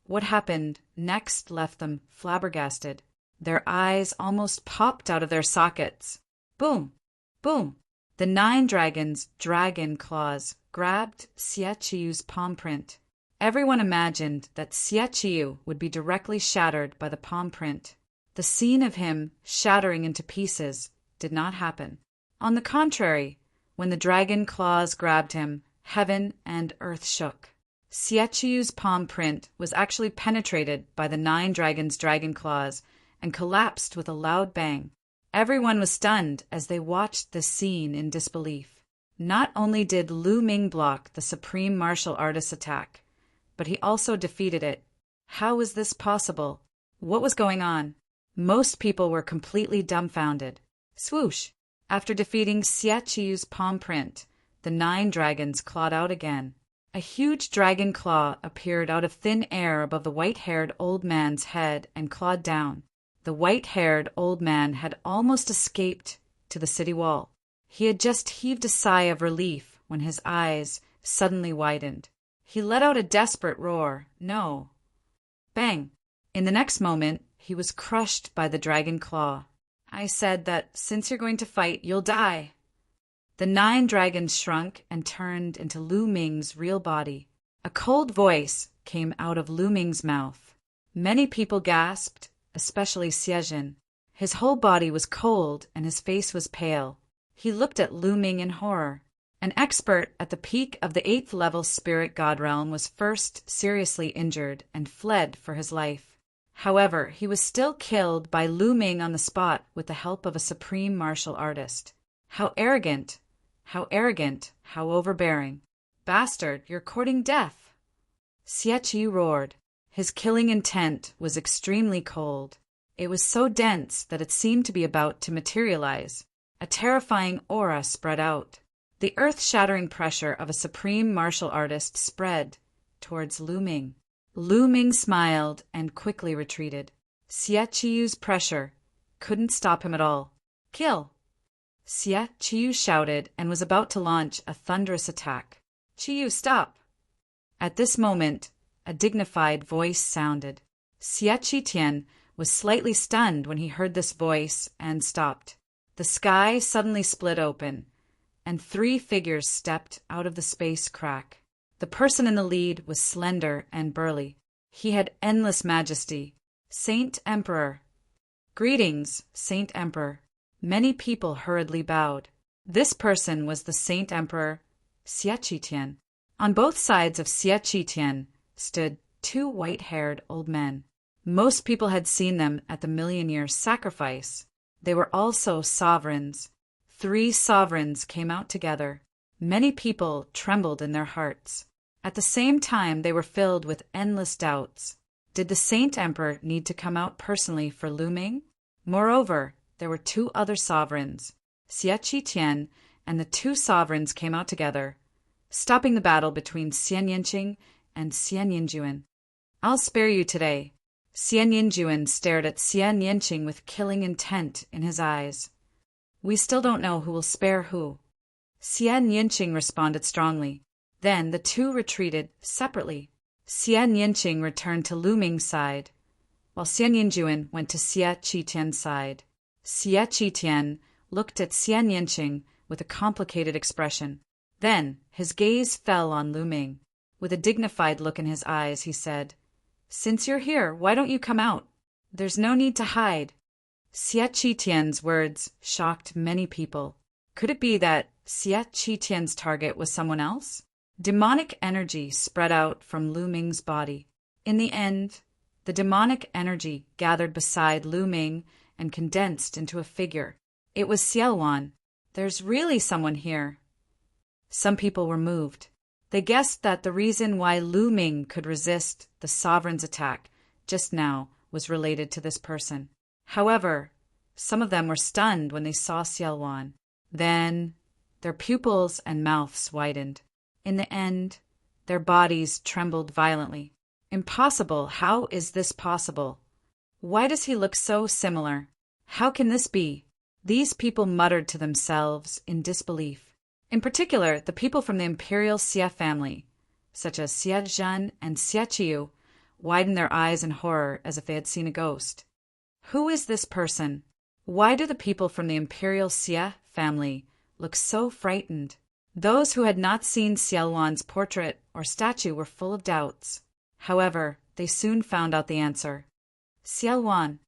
what happened next left them flabbergasted. Their eyes almost popped out of their sockets. Boom! Boom! The 9 dragons' dragon claws grabbed Xie Qiu's palm print. Everyone imagined that Xie Qiu would be directly shattered by the palm print. The scene of him shattering into pieces did not happen. On the contrary, when the dragon claws grabbed him, heaven and earth shook. Xie Qiu's palm print was actually penetrated by the 9 dragons' dragon claws and collapsed with a loud bang. Everyone was stunned as they watched this scene in disbelief. Not only did Lu Ming block the supreme martial artist's attack, but he also defeated it. How was this possible? What was going on? Most people were completely dumbfounded. Swoosh! After defeating Xie Qiu's palm print, the 9 dragons clawed out again. A huge dragon claw appeared out of thin air above the white-haired old man's head and clawed down. The white-haired old man had almost escaped to the city wall. He had just heaved a sigh of relief when his eyes suddenly widened. He let out a desperate roar. No. Bang! In the next moment, he was crushed by the dragon claw. I said that since you're going to fight, you'll die. The 9 dragons shrunk and turned into Lu Ming's real body. A cold voice came out of Lu Ming's mouth. Many people gasped, especially Xiejin. His whole body was cold and his face was pale. He looked at Lu Ming in horror. An expert at the peak of the 8th level spirit god realm was first seriously injured and fled for his life. However, he was still killed by Lu Ming on the spot with the help of a supreme martial artist. How arrogant! How arrogant! How overbearing! Bastard, you're courting death! Xie Qiu roared. His killing intent was extremely cold. It was so dense that it seemed to be about to materialize. A terrifying aura spread out. The earth-shattering pressure of a supreme martial artist spread towards Lu Ming. Lu Ming smiled and quickly retreated. Xie Qiu's pressure couldn't stop him at all. Kill! Xie Qiu shouted and was about to launch a thunderous attack. Qiu, stop! At this moment, a dignified voice sounded. Xie Qitian was slightly stunned when he heard this voice and stopped. The sky suddenly split open, and 3 figures stepped out of the space crack. The person in the lead was slender and burly. He had endless majesty. Saint Emperor. Greetings, Saint Emperor. Many people hurriedly bowed. This person was the Saint Emperor, Xie Qitian. On both sides of Xie Qitian stood 2 white-haired old men. Most people had seen them at the Million-Year Sacrifice. They were also sovereigns. 3 sovereigns came out together. Many people trembled in their hearts. At the same time, they were filled with endless doubts. Did the Saint Emperor need to come out personally for Lu Ming? Moreover, there were 2 other sovereigns. Xie Qitian and the 2 sovereigns came out together, stopping the battle between Xian Yinqing and Xian Yinjuan. I'll spare you today. Xian Yinjuan stared at Xian Yinqing with killing intent in his eyes. We still don't know who will spare who. Xian Yinqing responded strongly. Then the 2 retreated separately. Xian Yinqing returned to Lu Ming's side, while Xian Yinjuan went to Xie Qitian's side. Xie Qitian looked at Xian Yinqing with a complicated expression. Then his gaze fell on Lu Ming. With a dignified look in his eyes, he said, "Since you're here, why don't you come out? There's no need to hide." Xie Qitian's words shocked many people. Could it be that Xie Qitian's target was someone else? Demonic energy spread out from Lu Ming's body. In the end, the demonic energy gathered beside Lu Ming and condensed into a figure. It was Xiaowan. There's really someone here. Some people were moved. They guessed that the reason why Lu Ming could resist the sovereign's attack just now was related to this person. However, some of them were stunned when they saw Xiaowan. Then their pupils and mouths widened. In the end, their bodies trembled violently. Impossible! How is this possible? Why does he look so similar? How can this be? These people muttered to themselves in disbelief. In particular, the people from the imperial Xia family, such as Xia Zhan and Xia Qiu, widened their eyes in horror as if they had seen a ghost. Who is this person? Why do the people from the imperial Xia family look so frightened? Those who had not seen Xiaowan's portrait or statue were full of doubts. However, they soon found out the answer. Xiaowan.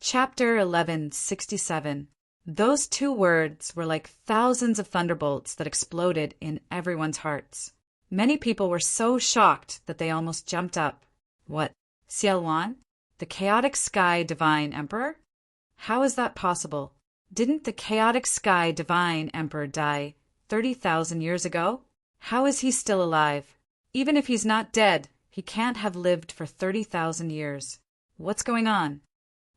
Chapter 1167. Those two words were like thousands of thunderbolts that exploded in everyone's hearts. Many people were so shocked that they almost jumped up. What? Xiaowan? The chaotic sky divine emperor? How is that possible? Didn't the chaotic sky divine emperor die 30,000 years ago? How is he still alive? Even if he's not dead, he can't have lived for 30,000 years. What's going on?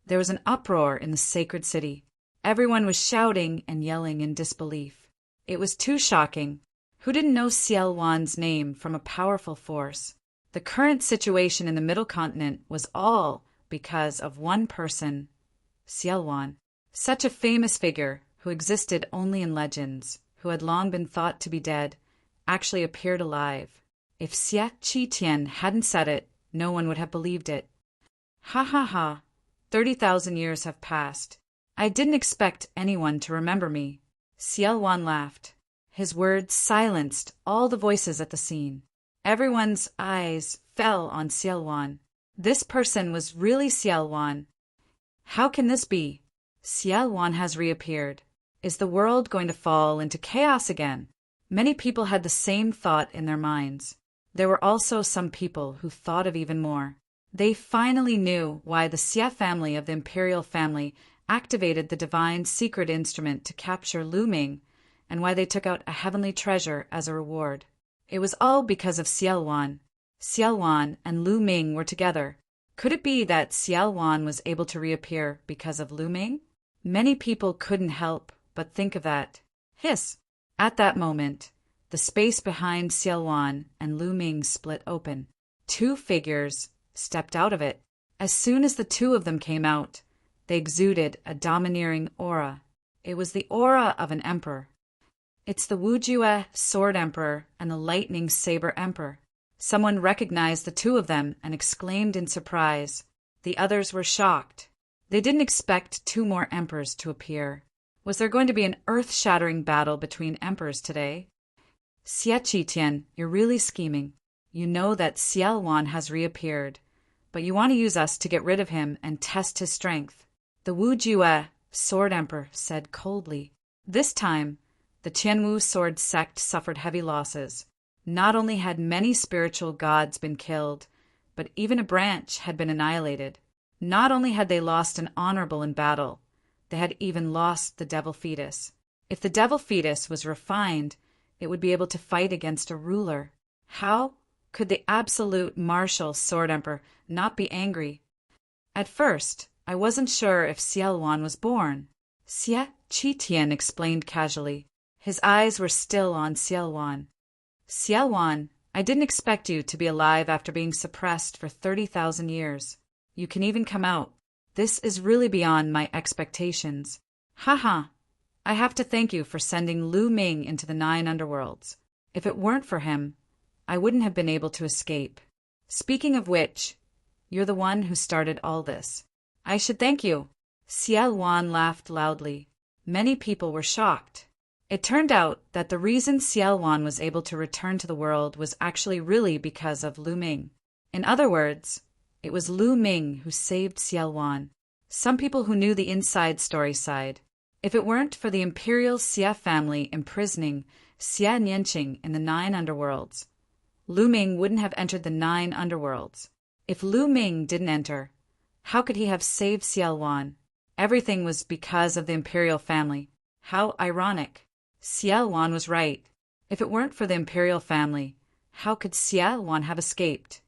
There was an uproar in the sacred city. Everyone was shouting and yelling in disbelief. It was too shocking. Who didn't know Xiaowan's name from a powerful force? The current situation in the Middle Continent was all because of one person, Xiaowan. Such a famous figure who existed only in legends, who had long been thought to be dead, actually appeared alive. If Xia Qitian hadn't said it, no one would have believed it. Ha ha ha, 30,000 years have passed. I didn't expect anyone to remember me. Xiaowan laughed. His words silenced all the voices at the scene. Everyone's eyes fell on Xiaowan. This person was really Xiaowan. How can this be? Xiaowan has reappeared. Is the world going to fall into chaos again? Many people had the same thought in their minds. There were also some people who thought of even more. They finally knew why the Xia family of the imperial family activated the divine secret instrument to capture Lu Ming, and why they took out a heavenly treasure as a reward. It was all because of Xiaowan. Xiaowan and Lu Ming were together. Could it be that Xiaowan was able to reappear because of Lu Ming? Many people couldn't help but think of that. Hiss! At that moment, the space behind Xiaowan and Lu Ming split open. Two figures stepped out of it. As soon as the two of them came out, they exuded a domineering aura. It was the aura of an emperor. It's the Wujue Sword Emperor and the Lightning Saber Emperor. Someone recognized the two of them and exclaimed in surprise. The others were shocked. They didn't expect two more emperors to appear. Was there going to be an earth-shattering battle between emperors today? Xia Qitian, you're really scheming. You know that Xiaowan has reappeared, but you want to use us to get rid of him and test his strength. The Wujue Sword Emperor said coldly. This time, the Qianwu sword sect suffered heavy losses. Not only had many spiritual gods been killed, but even a branch had been annihilated. Not only had they lost an honorable in battle, they had even lost the devil fetus. If the devil fetus was refined, it would be able to fight against a ruler. How could the absolute martial sword emperor not be angry? At first, I wasn't sure if Xiaowan was born. Xia Qitian explained casually. His eyes were still on Xiaowan. Xiaowan, I didn't expect you to be alive after being suppressed for 30,000 years. You can even come out. This is really beyond my expectations. Haha. I have to thank you for sending Lu Ming into the 9 underworlds. If it weren't for him, I wouldn't have been able to escape. Speaking of which, you're the one who started all this. I should thank you. Xiaowan laughed loudly. Many people were shocked. It turned out that the reason Xiaowan was able to return to the world was actually really because of Lu Ming. In other words, it was Lu Ming who saved Xiaowan. Some people who knew the inside story sighed. If it weren't for the imperial Xia family imprisoning Xia Nianqing in the 9 underworlds, Lu Ming wouldn't have entered the 9 underworlds. If Lu Ming didn't enter, how could he have saved Xiaowan? Everything was because of the imperial family. How ironic. Xiaowan was right. If it weren't for the imperial family, how could Xiaowan have escaped?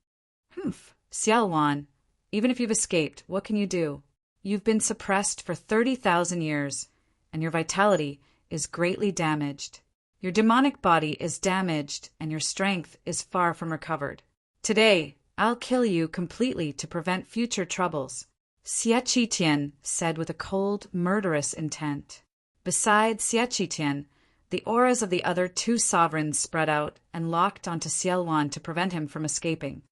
Xiaowan, even if you've escaped, what can you do? You've been suppressed for 30,000 years, and your vitality is greatly damaged. Your demonic body is damaged and your strength is far from recovered. Today, I'll kill you completely to prevent future troubles, Xie Qitian said with a cold, murderous intent. Beside Xie Qitian, the auras of the other two sovereigns spread out and locked onto Xiaowan to prevent him from escaping.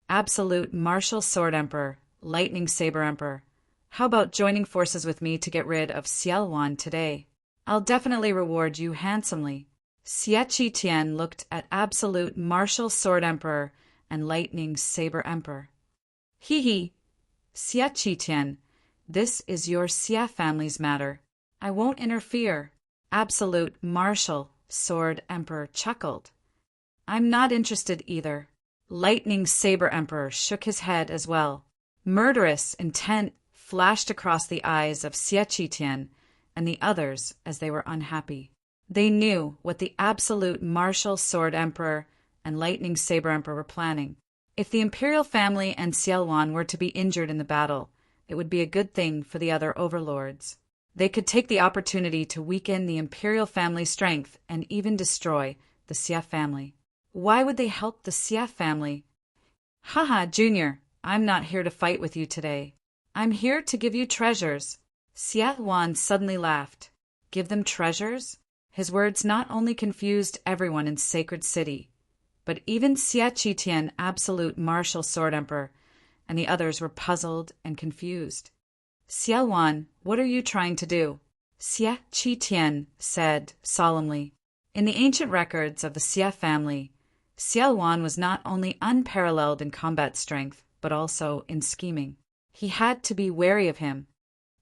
Absolute Martial Sword Emperor, Lightning Saber Emperor, how about joining forces with me to get rid of Xiaowan today? I'll definitely reward you handsomely. Xie Qitian looked at Absolute Martial Sword Emperor and Lightning Saber Emperor. Hee, Xie Qitian, this is your Xie family's matter. I won't interfere. Absolute Martial Sword Emperor chuckled. I'm not interested either. Lightning Saber Emperor shook his head as well. Murderous intent flashed across the eyes of Xie Qitian and the others as they were unhappy. They knew what the Absolute Martial Sword Emperor and Lightning Saber Emperor were planning. If the imperial family and Xiaowan were to be injured in the battle, it would be a good thing for the other overlords. They could take the opportunity to weaken the imperial family's strength and even destroy the Xie family. Why would they help the Xie family? Haha, Junior, I'm not here to fight with you today. I'm here to give you treasures. Xiaowan suddenly laughed. Give them treasures? His words not only confused everyone in Sacred City, but even Xie Qitian, Absolute Martial Sword Emperor, and the others were puzzled and confused. Xiaowan, what are you trying to do? Xie Qitian said solemnly. In the ancient records of the Xie family, Xiaowan was not only unparalleled in combat strength, but also in scheming. He had to be wary of him.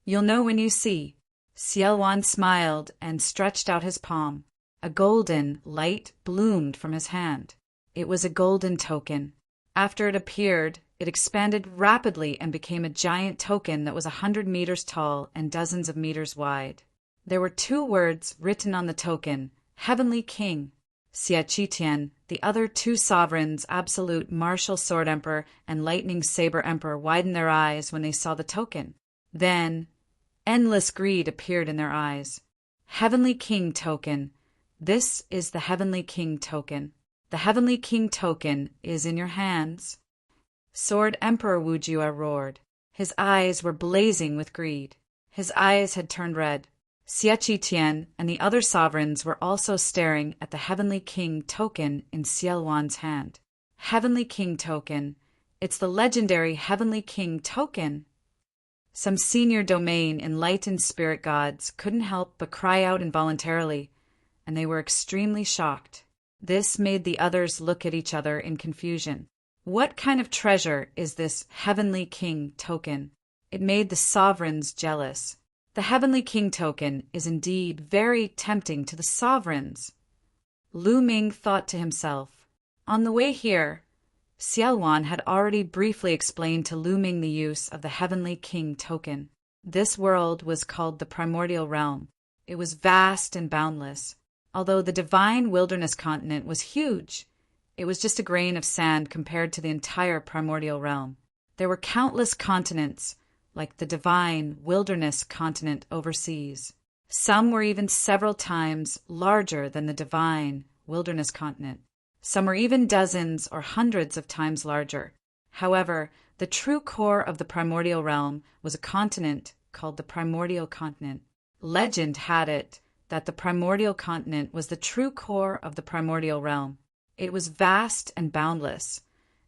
You'll know when you see. Xiaowan smiled and stretched out his palm. A golden light bloomed from his hand. It was a golden token. After it appeared, it expanded rapidly and became a giant token that was 100 meters tall and dozens of meters wide. There were 2 words written on the token, Heavenly King. Xie Qitian, the other 2 sovereigns, Absolute Martial Sword Emperor and Lightning Saber Emperor, widened their eyes when they saw the token. Then, endless greed appeared in their eyes. Heavenly King token. This is the Heavenly King token. The Heavenly King token is in your hands. Sword Emperor Wujia roared. His eyes were blazing with greed. His eyes had turned red. Xie Qitian and the other sovereigns were also staring at the Heavenly King token in Xiaowan's hand. Heavenly King token. It's the legendary Heavenly King token. Some senior domain enlightened spirit gods couldn't help but cry out involuntarily, and they were extremely shocked. This made the others look at each other in confusion. What kind of treasure is this Heavenly King token? It made the sovereigns jealous. The Heavenly King token is indeed very tempting to the sovereigns. Lu Ming thought to himself. On the way here, Xiaowan had already briefly explained to Lu Ming the use of the Heavenly King token. This world was called the Primordial Realm. It was vast and boundless. Although the divine wilderness continent was huge, it was just a grain of sand compared to the entire Primordial Realm. There were countless continents, like the divine wilderness continent overseas. Some were even several times larger than the divine wilderness continent. Some were even dozens or hundreds of times larger. However, the true core of the primordial realm was a continent called the Primordial Continent. Legend had it that the Primordial Continent was the true core of the primordial realm. It was vast and boundless,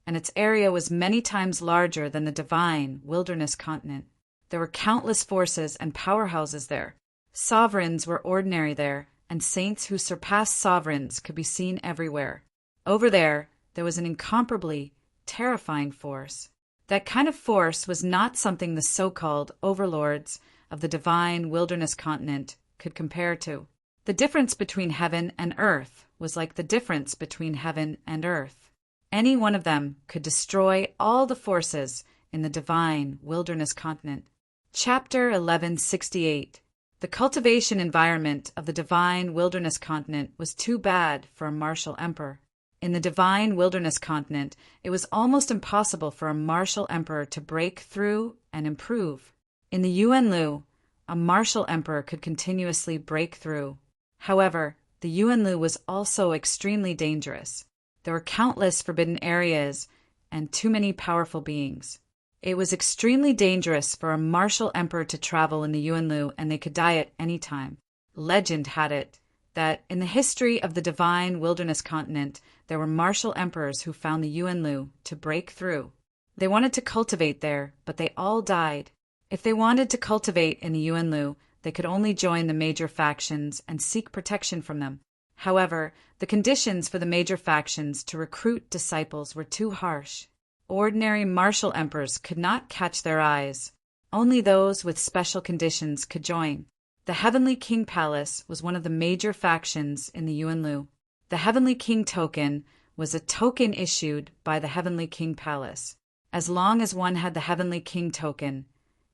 and its area was many times larger than the divine wilderness continent. There were countless forces and powerhouses there. Sovereigns were ordinary there, and saints who surpassed sovereigns could be seen everywhere. Over there was an incomparably terrifying force. That kind of force was not something the so-called overlords of the divine wilderness continent could compare to. The difference between heaven and earth was like the difference between heaven and earth. Any one of them could destroy all the forces in the divine wilderness continent. Chapter 1168. The cultivation environment of the divine wilderness continent was too bad for a martial emperor. In the divine wilderness continent, it was almost impossible for a martial emperor to break through and improve. In the Yuanlu, a martial emperor could continuously break through. However, the Yuanlu was also extremely dangerous. There were countless forbidden areas and too many powerful beings. It was extremely dangerous for a martial emperor to travel in the Yuanlu, and they could die at any time. Legend had it that in the history of the divine wilderness continent, there were martial emperors who found the Yuanlu to break through. They wanted to cultivate there, but they all died. If they wanted to cultivate in the Yuanlu, they could only join the major factions and seek protection from them. However, the conditions for the major factions to recruit disciples were too harsh. Ordinary martial emperors could not catch their eyes. Only those with special conditions could join. The Heavenly King Palace was one of the major factions in the Yuanlu. The Heavenly King token was a token issued by the Heavenly King Palace. As long as one had the Heavenly King token,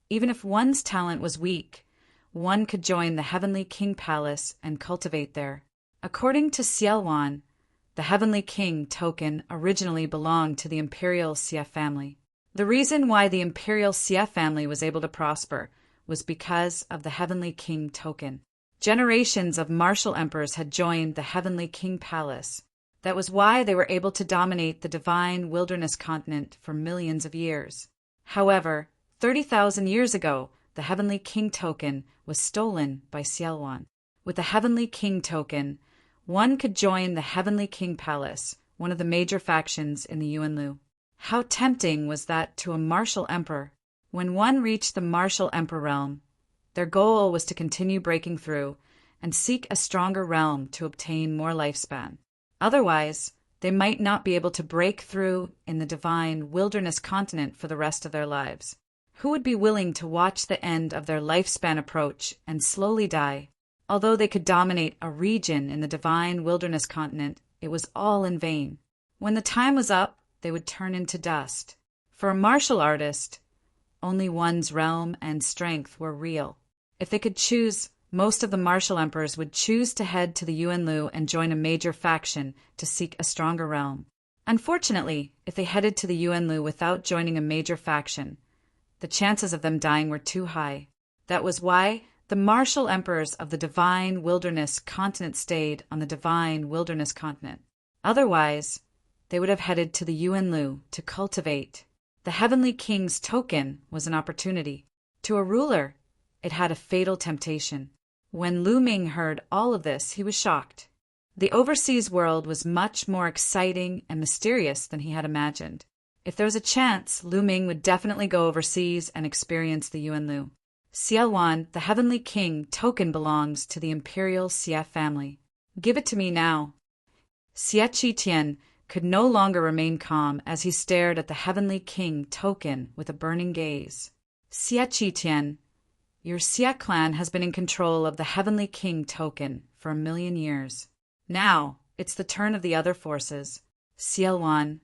even if one's talent was weak, one could join the Heavenly King Palace and cultivate there. According to Xiaowan, the Heavenly King token originally belonged to the Imperial Xie family. The reason why the Imperial Xie family was able to prosper was because of the Heavenly King token. Generations of martial emperors had joined the Heavenly King Palace. That was why they were able to dominate the divine wilderness continent for millions of years. However, 30,000 years ago, the Heavenly King token was stolen by Xiaowan. With the Heavenly King token, one could join the Heavenly King Palace, one of the major factions in the Yuanlu. How tempting was that to a martial emperor? When one reached the martial emperor realm, their goal was to continue breaking through and seek a stronger realm to obtain more lifespan. Otherwise, they might not be able to break through in the divine wilderness continent for the rest of their lives. Who would be willing to watch the end of their lifespan approach and slowly die? Although they could dominate a region in the divine wilderness continent, it was all in vain. When the time was up, they would turn into dust. For a martial artist, only one's realm and strength were real. If they could choose, most of the martial emperors would choose to head to the Yuanlu and join a major faction to seek a stronger realm. Unfortunately, if they headed to the Yuanlu without joining a major faction, the chances of them dying were too high. That was why the martial emperors of the divine wilderness continent stayed on the divine wilderness continent. Otherwise, they would have headed to the Yuanlu to cultivate. The Heavenly King's token was an opportunity. To a ruler, it had a fatal temptation. When Lu Ming heard all of this, he was shocked. The overseas world was much more exciting and mysterious than he had imagined. If there was a chance, Lu Ming would definitely go overseas and experience the Yuanlu. Xiaowan, the Heavenly King token belongs to the Imperial Xie family. Give it to me now. Xie Qitian could no longer remain calm as he stared at the Heavenly King token with a burning gaze. Xie Qitian, your Xie clan has been in control of the Heavenly King token for 1,000,000 years. Now, it's the turn of the other forces. Xiaowan,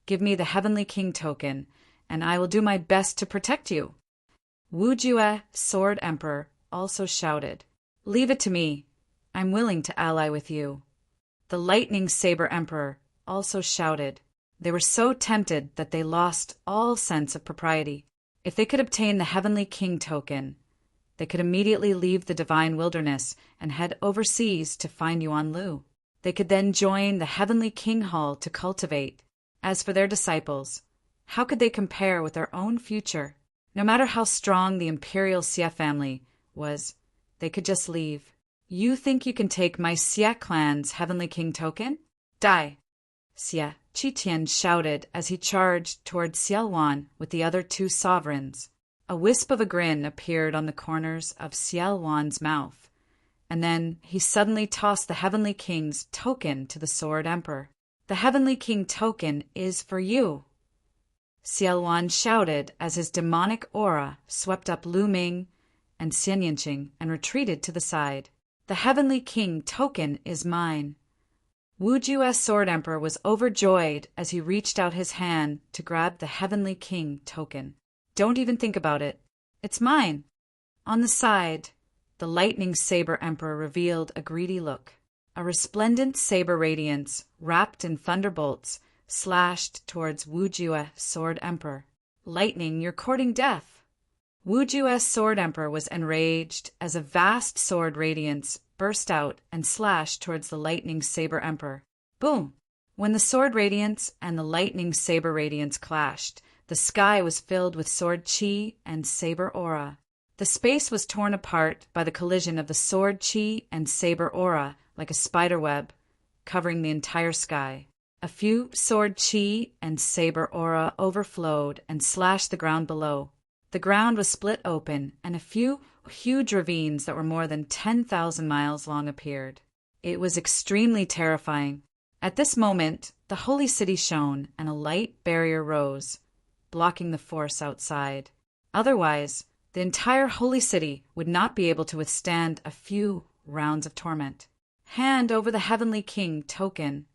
give me the Heavenly King token, and I will do my best to protect you. Wu Jue, Sword Emperor, also shouted, Leave it to me. I'm willing to ally with you. The Lightning Saber Emperor also shouted. They were so tempted that they lost all sense of propriety. If they could obtain the Heavenly King token, they could immediately leave the divine wilderness and head overseas to find Yuan Lu. They could then join the Heavenly King Hall to cultivate. As for their disciples, how could they compare with their own future? No matter how strong the Imperial Xie family was, they could just leave. You think you can take my Xie clan's Heavenly King token? Die! Xie Qitian shouted as he charged toward Xiaowan with the other two sovereigns. A wisp of a grin appeared on the corners of Xiaowan's mouth, and then he suddenly tossed the Heavenly King's token to the Sword Emperor. The Heavenly King token is for you! Xiaowan shouted as his demonic aura swept up Lu Ming and Xian Yinqing and retreated to the side. The Heavenly King token is mine. Wu Jue's Sword Emperor was overjoyed as he reached out his hand to grab the Heavenly King token. Don't even think about it. It's mine. On the side, the Lightning Saber Emperor revealed a greedy look. A resplendent saber radiance, wrapped in thunderbolts, slashed towards Wu Jue, Sword Emperor. Lightning, you're courting death. Wuju's Sword Emperor was enraged as a vast sword radiance burst out and slashed towards the Lightning Saber Emperor. Boom! When the sword radiance and the lightning saber radiance clashed, the sky was filled with sword chi and saber aura. The space was torn apart by the collision of the sword chi and saber aura like a spider web, covering the entire sky. A few sword chi and saber aura overflowed and slashed the ground below. The ground was split open, and a few huge ravines that were more than 10,000 miles long appeared. It was extremely terrifying. At this moment, the holy city shone, and a light barrier rose, blocking the force outside. Otherwise, the entire holy city would not be able to withstand a few rounds of torment. Hand over the heavenly king token.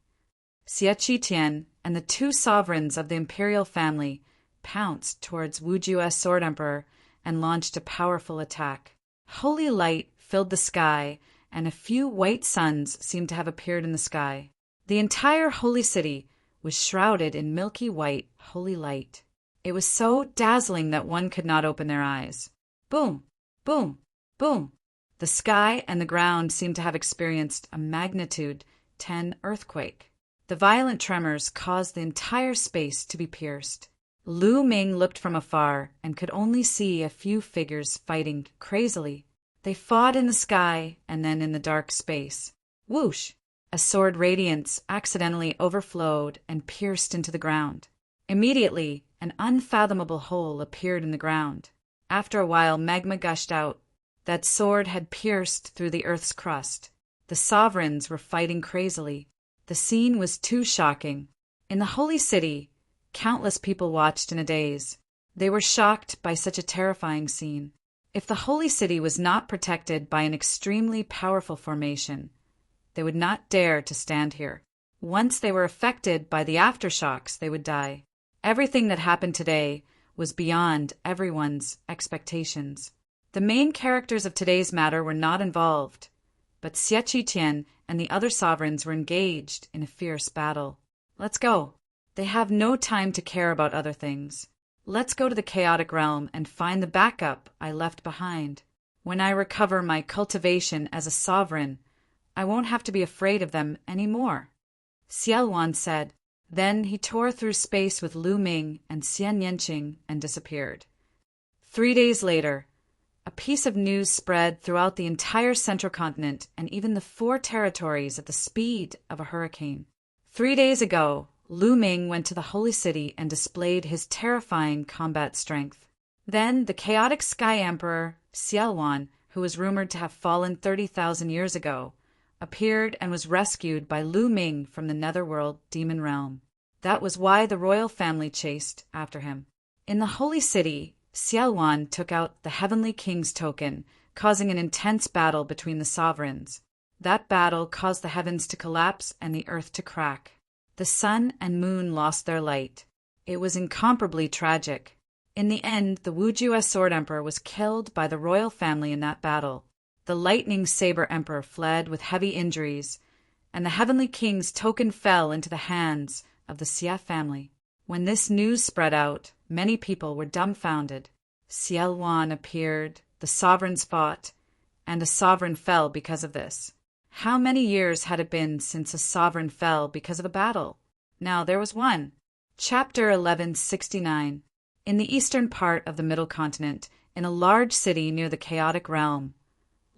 Xie Qitian and the two sovereigns of the imperial family pounced towards Wuju's Sword Emperor and launched a powerful attack. Holy light filled the sky, and a few white suns seemed to have appeared in the sky. The entire holy city was shrouded in milky white, holy light. It was so dazzling that one could not open their eyes. Boom! Boom! Boom! The sky and the ground seemed to have experienced a magnitude 10 earthquake. The violent tremors caused the entire space to be pierced. Lu Ming looked from afar and could only see a few figures fighting crazily. They fought in the sky and then in the dark space. Whoosh! A sword radiance accidentally overflowed and pierced into the ground. Immediately, an unfathomable hole appeared in the ground. After a while, magma gushed out. That sword had pierced through the earth's crust. The sovereigns were fighting crazily. The scene was too shocking. In the holy city, countless people watched in a daze. They were shocked by such a terrifying scene. If the holy city was not protected by an extremely powerful formation, they would not dare to stand here. Once they were affected by the aftershocks, they would die. Everything that happened today was beyond everyone's expectations. The main characters of today's matter were not involved, but Xie Qitian and the other sovereigns were engaged in a fierce battle. Let's go. They have no time to care about other things. Let's go to the chaotic realm and find the backup I left behind. When I recover my cultivation as a sovereign, I won't have to be afraid of them anymore. Xiaowan said. Then he tore through space with Lu Ming and Xian Yanqing and disappeared. 3 days later, a piece of news spread throughout the entire central continent and even the 4 territories at the speed of a hurricane. 3 days ago, Lu Ming went to the holy city and displayed his terrifying combat strength. Then the chaotic Sky Emperor, Xiaowan, who was rumored to have fallen 30,000 years ago, appeared and was rescued by Lu Ming from the netherworld demon realm. That was why the royal family chased after him. In the holy city, Xiaowan took out the heavenly king's token, causing an intense battle between the sovereigns. That battle caused the heavens to collapse and the earth to crack. The sun and moon lost their light. It was incomparably tragic. In the end, the Wuju's Sword Emperor was killed by the royal family in that battle. The Lightning Saber Emperor fled with heavy injuries, and the Heavenly King's token fell into the hands of the Xie family. When this news spread out, many people were dumbfounded. Xiaowan appeared, the sovereigns fought, and a sovereign fell because of this. How many years had it been since a sovereign fell because of a battle? Now there was one. Chapter 1169. In the eastern part of the Middle Continent, in a large city near the chaotic realm,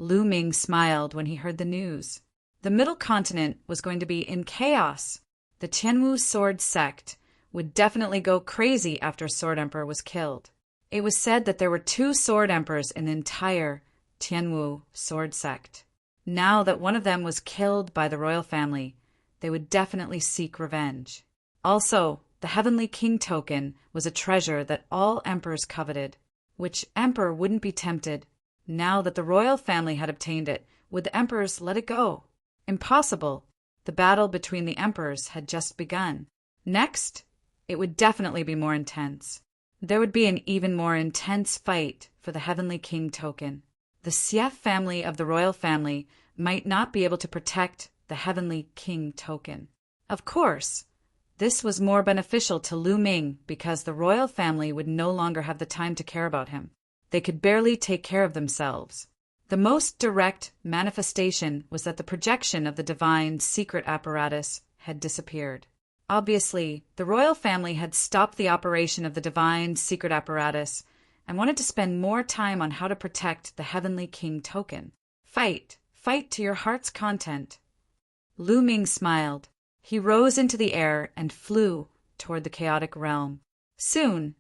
Lu Ming smiled when he heard the news. The Middle Continent was going to be in chaos. The Tianwu sword sect would definitely go crazy after a sword emperor was killed. It was said that there were 2 sword emperors in the entire Tianwu sword sect. Now that one of them was killed by the royal family, they would definitely seek revenge. Also, the Heavenly King token was a treasure that all emperors coveted. Which emperor wouldn't be tempted? Now that the royal family had obtained it, would the emperors let it go? Impossible. The battle between the emperors had just begun. Next, it would definitely be more intense. There would be an even more intense fight for the Heavenly King token. The Xie family of the royal family might not be able to protect the Heavenly King token. Of course, this was more beneficial to Lu Ming because the royal family would no longer have the time to care about him. They could barely take care of themselves. The most direct manifestation was that the projection of the divine secret apparatus had disappeared. Obviously, the royal family had stopped the operation of the divine secret apparatus and wanted to spend more time on how to protect the Heavenly King token. Fight to your heart's content. Lu Ming smiled. He rose into the air and flew toward the chaotic realm. Soon,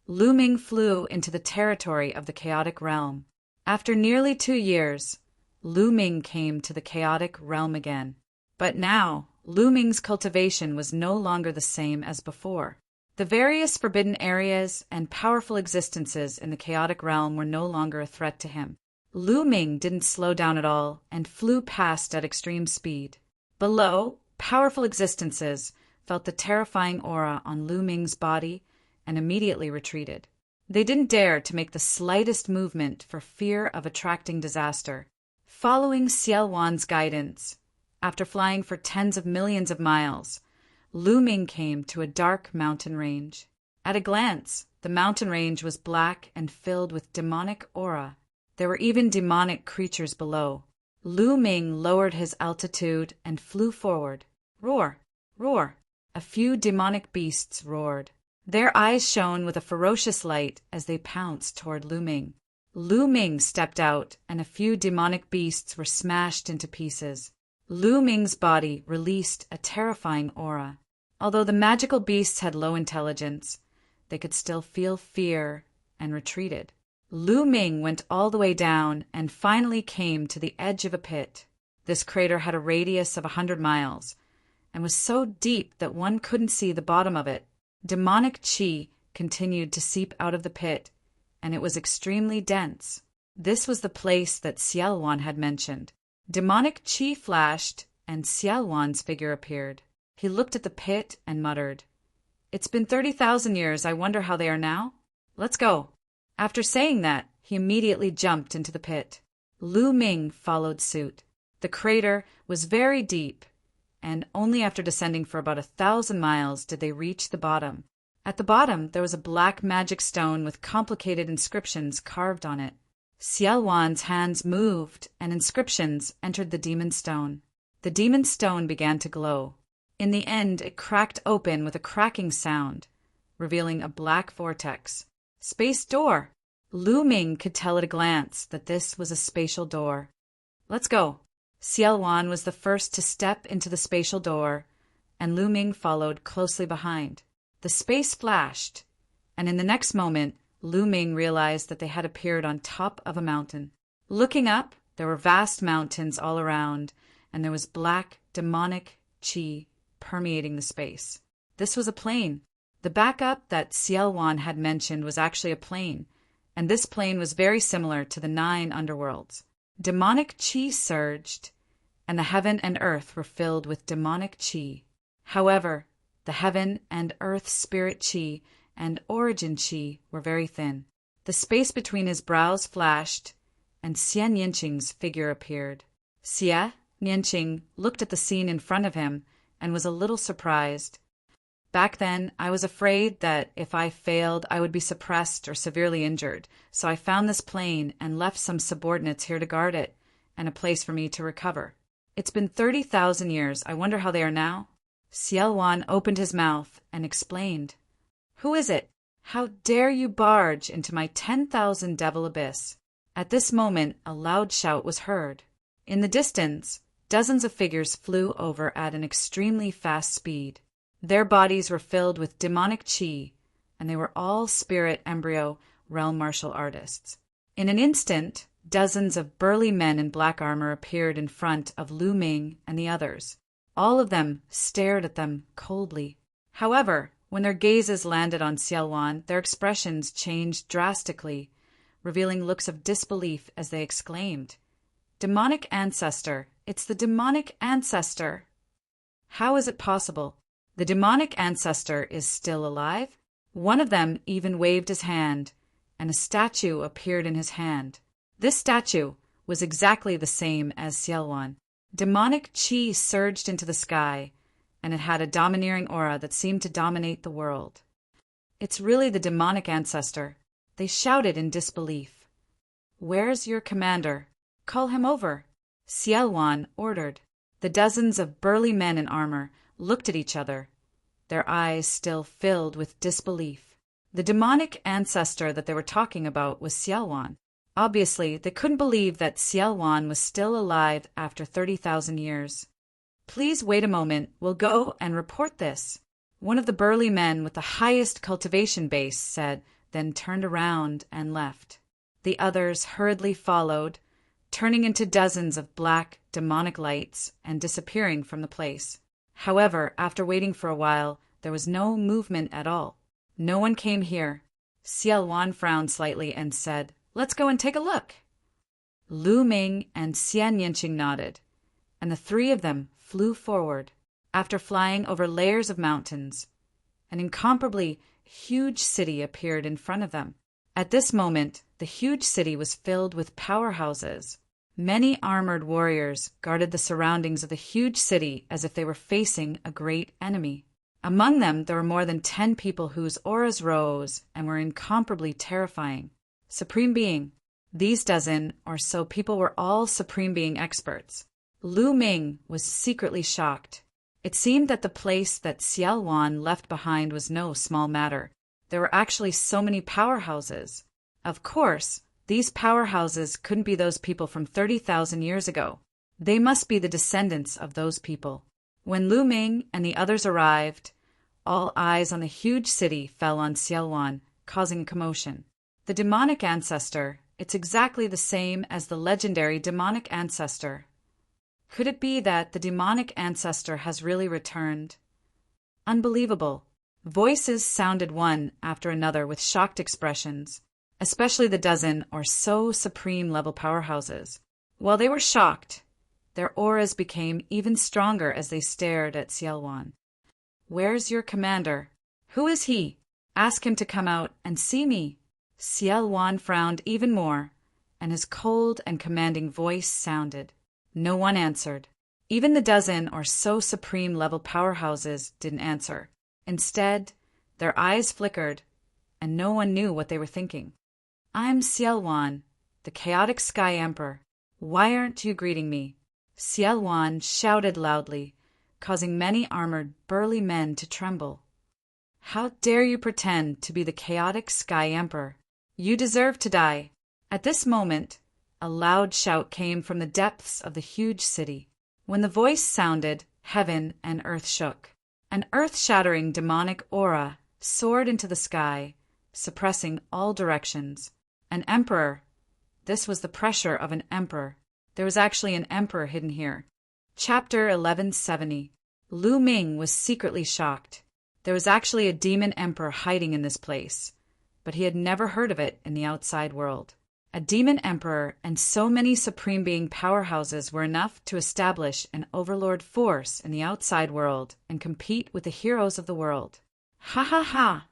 Lu Ming flew into the territory of the chaotic realm. After nearly 2 years, Lu Ming came to the chaotic realm again. But now, Lu Ming's cultivation was no longer the same as before. The various forbidden areas and powerful existences in the chaotic realm were no longer a threat to him. Lu Ming didn't slow down at all and flew past at extreme speed. Below, powerful existences felt the terrifying aura on Lu Ming's body and immediately retreated. They didn't dare to make the slightest movement for fear of attracting disaster. Following Xiao Wan's guidance, after flying for tens of millions of miles, Lu Ming came to a dark mountain range. At a glance, the mountain range was black and filled with demonic aura. There were even demonic creatures below. Lu Ming lowered his altitude and flew forward. Roar! Roar! A few demonic beasts roared. Their eyes shone with a ferocious light as they pounced toward Lu Ming. Lu Ming stepped out, and a few demonic beasts were smashed into pieces. Lu Ming's body released a terrifying aura. Although the magical beasts had low intelligence, they could still feel fear and retreated. Lu Ming went all the way down and finally came to the edge of a pit. This crater had a radius of 100 miles and was so deep that one couldn't see the bottom of it. Demonic qi continued to seep out of the pit, and it was extremely dense. This was the place that Xiao Wan had mentioned. Demonic qi flashed, and Xiao Wan's figure appeared. He looked at the pit and muttered, "It's been 30,000 years. I wonder how they are now? Let's go." After saying that, he immediately jumped into the pit. Lu Ming followed suit. The crater was very deep, and only after descending for about 1,000 miles did they reach the bottom. At the bottom, there was a black magic stone with complicated inscriptions carved on it. Xiao Wan's hands moved, and inscriptions entered the demon stone. The demon stone began to glow. In the end, it cracked open with a cracking sound, revealing a black vortex. Space door! Lu Ming could tell at a glance that this was a spatial door. Let's go. Xiao Wan was the first to step into the spatial door, and Lu Ming followed closely behind. The space flashed, and in the next moment, Lu Ming realized that they had appeared on top of a mountain. Looking up, there were vast mountains all around, and there was black, demonic qi permeating the space. This was a plane. The backup that Xiao Wan had mentioned was actually a plane, and this plane was very similar to the 9 underworlds. Demonic qi surged, and the heaven and earth were filled with demonic qi. However, the heaven and earth spirit qi and origin qi were very thin. The space between his brows flashed, and Xie Nianqing's figure appeared. Xie Nianqing looked at the scene in front of him and was a little surprised. Back then, I was afraid that if I failed, I would be suppressed or severely injured, so I found this plane and left some subordinates here to guard it, and a place for me to recover. It's been 30,000 years. I wonder how they are now? Xiao Wan opened his mouth and explained. Who is it? How dare you barge into my 10,000 devil abyss? At this moment, a loud shout was heard. In the distance, dozens of figures flew over at an extremely fast speed. Their bodies were filled with demonic qi, and they were all spirit embryo realm martial artists. In an instant, dozens of burly men in black armor appeared in front of Lu Ming and the others. All of them stared at them coldly. However, when their gazes landed on Xiao Wan, their expressions changed drastically, revealing looks of disbelief as they exclaimed, "Demonic ancestor! It's the demonic ancestor! How is it possible? The demonic ancestor is still alive?" One of them even waved his hand, and a statue appeared in his hand. This statue was exactly the same as Xiao Wan. Demonic qi surged into the sky, and it had a domineering aura that seemed to dominate the world. "It's really the demonic ancestor," they shouted in disbelief. Where's your commander? Call him over, Xiaowan ordered. The dozens of burly men in armor looked at each other, their eyes still filled with disbelief. The demonic ancestor that they were talking about was Xiaowan. Obviously, they couldn't believe that Xiaowan was still alive after 30,000 years. Please wait a moment, we'll go and report this, one of the burly men with the highest cultivation base said, then turned around and left. The others hurriedly followed, turning into dozens of black, demonic lights and disappearing from the place. However, after waiting for a while, there was no movement at all. No one came here. Xiaowan frowned slightly and said, "Let's go and take a look." Lu Ming and Xian Yinqing nodded, and the three of them flew forward. After flying over layers of mountains, an incomparably huge city appeared in front of them. At this moment, the huge city was filled with powerhouses. Many armored warriors guarded the surroundings of the huge city as if they were facing a great enemy. Among them, there were more than 10 people whose auras rose and were incomparably terrifying. Supreme Being. These dozen or so people were all Supreme Being experts. Lu Ming was secretly shocked. It seemed that the place that Xiaowan left behind was no small matter. There were actually so many powerhouses. Of course, these powerhouses couldn't be those people from 30,000 years ago. They must be the descendants of those people. When Lu Ming and the others arrived, all eyes on the huge city fell on Xiaowan, causing commotion. The demonic ancestor, it's exactly the same as the legendary demonic ancestor. Could it be that the demonic ancestor has really returned? Unbelievable. Voices sounded one after another with shocked expressions, especially the dozen or so supreme-level powerhouses. While they were shocked, their auras became even stronger as they stared at Xiaowan. "Where's your commander? Who is he? Ask him to come out and see me." Xiaowan frowned even more, and his cold and commanding voice sounded. No one answered. Even the dozen or so supreme-level powerhouses didn't answer. Instead, their eyes flickered, and no one knew what they were thinking. "I'm Xiaowan, the Chaotic Sky Emperor. Why aren't you greeting me?" Xiaowan shouted loudly, causing many armored, burly men to tremble. "How dare you pretend to be the Chaotic Sky Emperor? You deserve to die." At this moment, a loud shout came from the depths of the huge city. When the voice sounded, heaven and earth shook. An earth-shattering demonic aura soared into the sky, suppressing all directions. An emperor. This was the pressure of an emperor. There was actually an emperor hidden here. Chapter 1170. Lu Ming was secretly shocked. There was actually a demon emperor hiding in this place, but he had never heard of it in the outside world. A demon emperor and so many supreme being powerhouses were enough to establish an overlord force in the outside world and compete with the heroes of the world. Ha ha ha!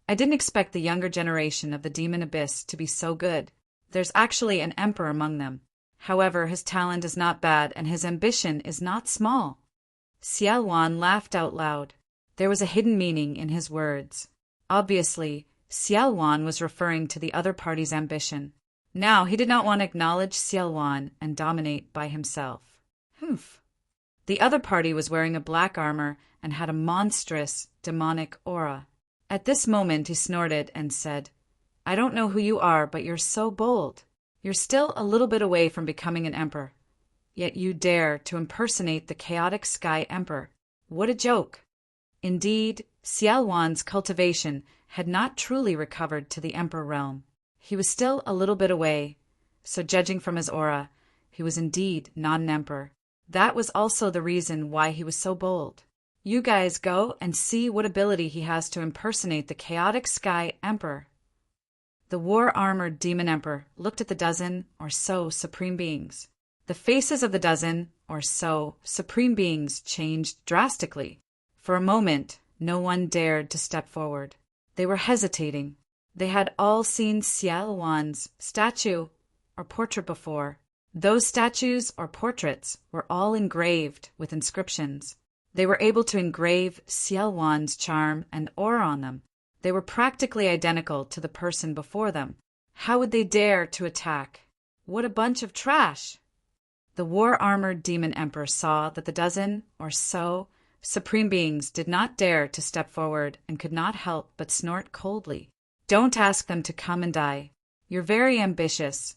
I didn't expect the younger generation of the demon abyss to be so good. There's actually an emperor among them. However, his talent is not bad and his ambition is not small. Xiaowan laughed out loud. There was a hidden meaning in his words. Obviously, Xiaowan was referring to the other party's ambition. Now he did not want to acknowledge Xiaowan and dominate by himself. Humph. The other party was wearing a black armor and had a monstrous, demonic aura. At this moment he snorted and said, "I don't know who you are, but you're so bold. You're still a little bit away from becoming an emperor. Yet you dare to impersonate the Chaotic Sky Emperor. What a joke." Indeed, Xiaowan's cultivation had not truly recovered to the emperor realm. He was still a little bit away, so judging from his aura, he was indeed not an emperor. That was also the reason why he was so bold. You guys go and see what ability he has to impersonate the Chaotic Sky Emperor. The war-armored demon emperor looked at the dozen or so supreme beings. The faces of the dozen or so supreme beings changed drastically. For a moment, no one dared to step forward. They were hesitating. They had all seen Xiaowan's statue or portrait before. Those statues or portraits were all engraved with inscriptions. They were able to engrave Xiaowan's charm and aura on them. They were practically identical to the person before them. How would they dare to attack? What a bunch of trash! The war-armored demon emperor saw that the dozen or so supreme beings did not dare to step forward and could not help but snort coldly. Don't ask them to come and die. You're very ambitious,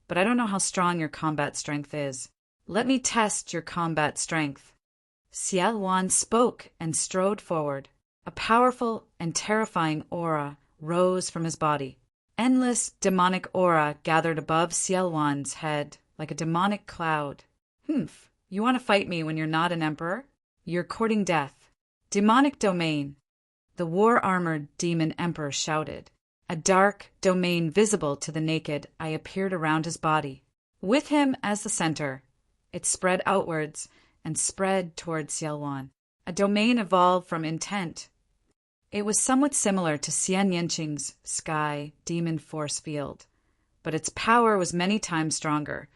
but I don't know how strong your combat strength is. Let me test your combat strength. Xiao Wan spoke and strode forward. A powerful and terrifying aura rose from his body. Endless demonic aura gathered above Xiao Wan's head like a demonic cloud. Humph, you want to fight me when you're not an emperor? You're courting death. Demonic domain, the war-armored demon emperor shouted. A dark domain visible to the naked eye appeared around his body. With him as the center, it spread outwards and spread towards Xiao Wan. A domain evolved from intent. It was somewhat similar to Xian Yanqing's sky demon force field, but its power was many times stronger.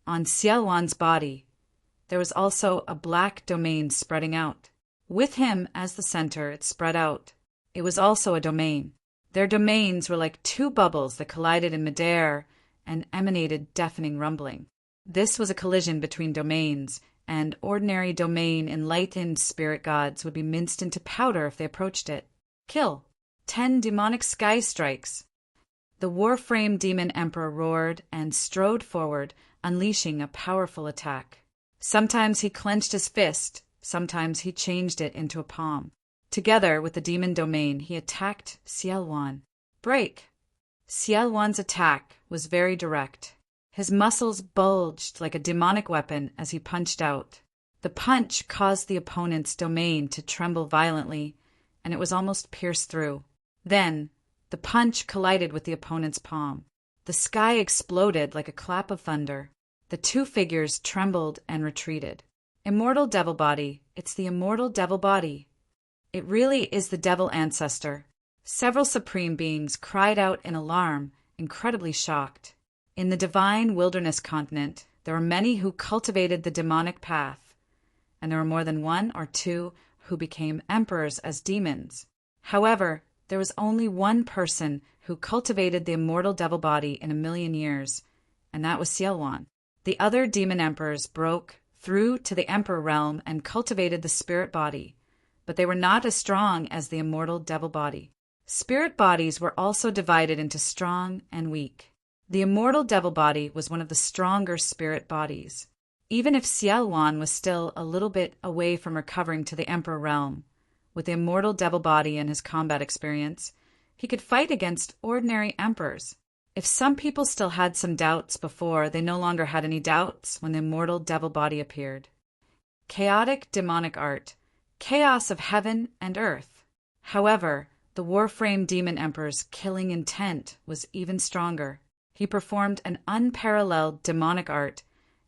On Xiao Wan's body, there was also a black domain spreading out. With him as the center, it spread out. It was also a domain. Their domains were like two bubbles that collided in midair and emanated deafening rumbling. This was a collision between domains, and ordinary domain enlightened spirit gods would be minced into powder if they approached it. Kill. 10 demonic sky strikes. The Warframe Demon Emperor roared and strode forward, unleashing a powerful attack. Sometimes he clenched his fist, sometimes he changed it into a palm. Together with the demon domain, he attacked Xiao Wan. Break! Xiao Wan's attack was very direct. His muscles bulged like a demonic weapon as he punched out. The punch caused the opponent's domain to tremble violently, and it was almost pierced through. Then, the punch collided with the opponent's palm. The sky exploded like a clap of thunder. The two figures trembled and retreated. Immortal devil body. It's the immortal devil body. It really is the devil ancestor. Several supreme beings cried out in alarm, incredibly shocked. In the divine wilderness continent, there were many who cultivated the demonic path, and there were more than one or two who became emperors as demons. However, there was only one person who cultivated the immortal devil body in 1,000,000 years, and that was Xiao Wan. The other demon emperors broke through to the emperor realm and cultivated the spirit body, but they were not as strong as the immortal devil body. Spirit bodies were also divided into strong and weak. The immortal devil body was one of the stronger spirit bodies. Even if Xiao Wan was still a little bit away from recovering to the emperor realm, with the immortal devil body and his combat experience, he could fight against ordinary emperors. If some people still had some doubts before, they no longer had any doubts when the immortal devil body appeared. Chaotic demonic art. Chaos of heaven and earth. However, the Warframe Demon Emperor's killing intent was even stronger. He performed an unparalleled demonic art,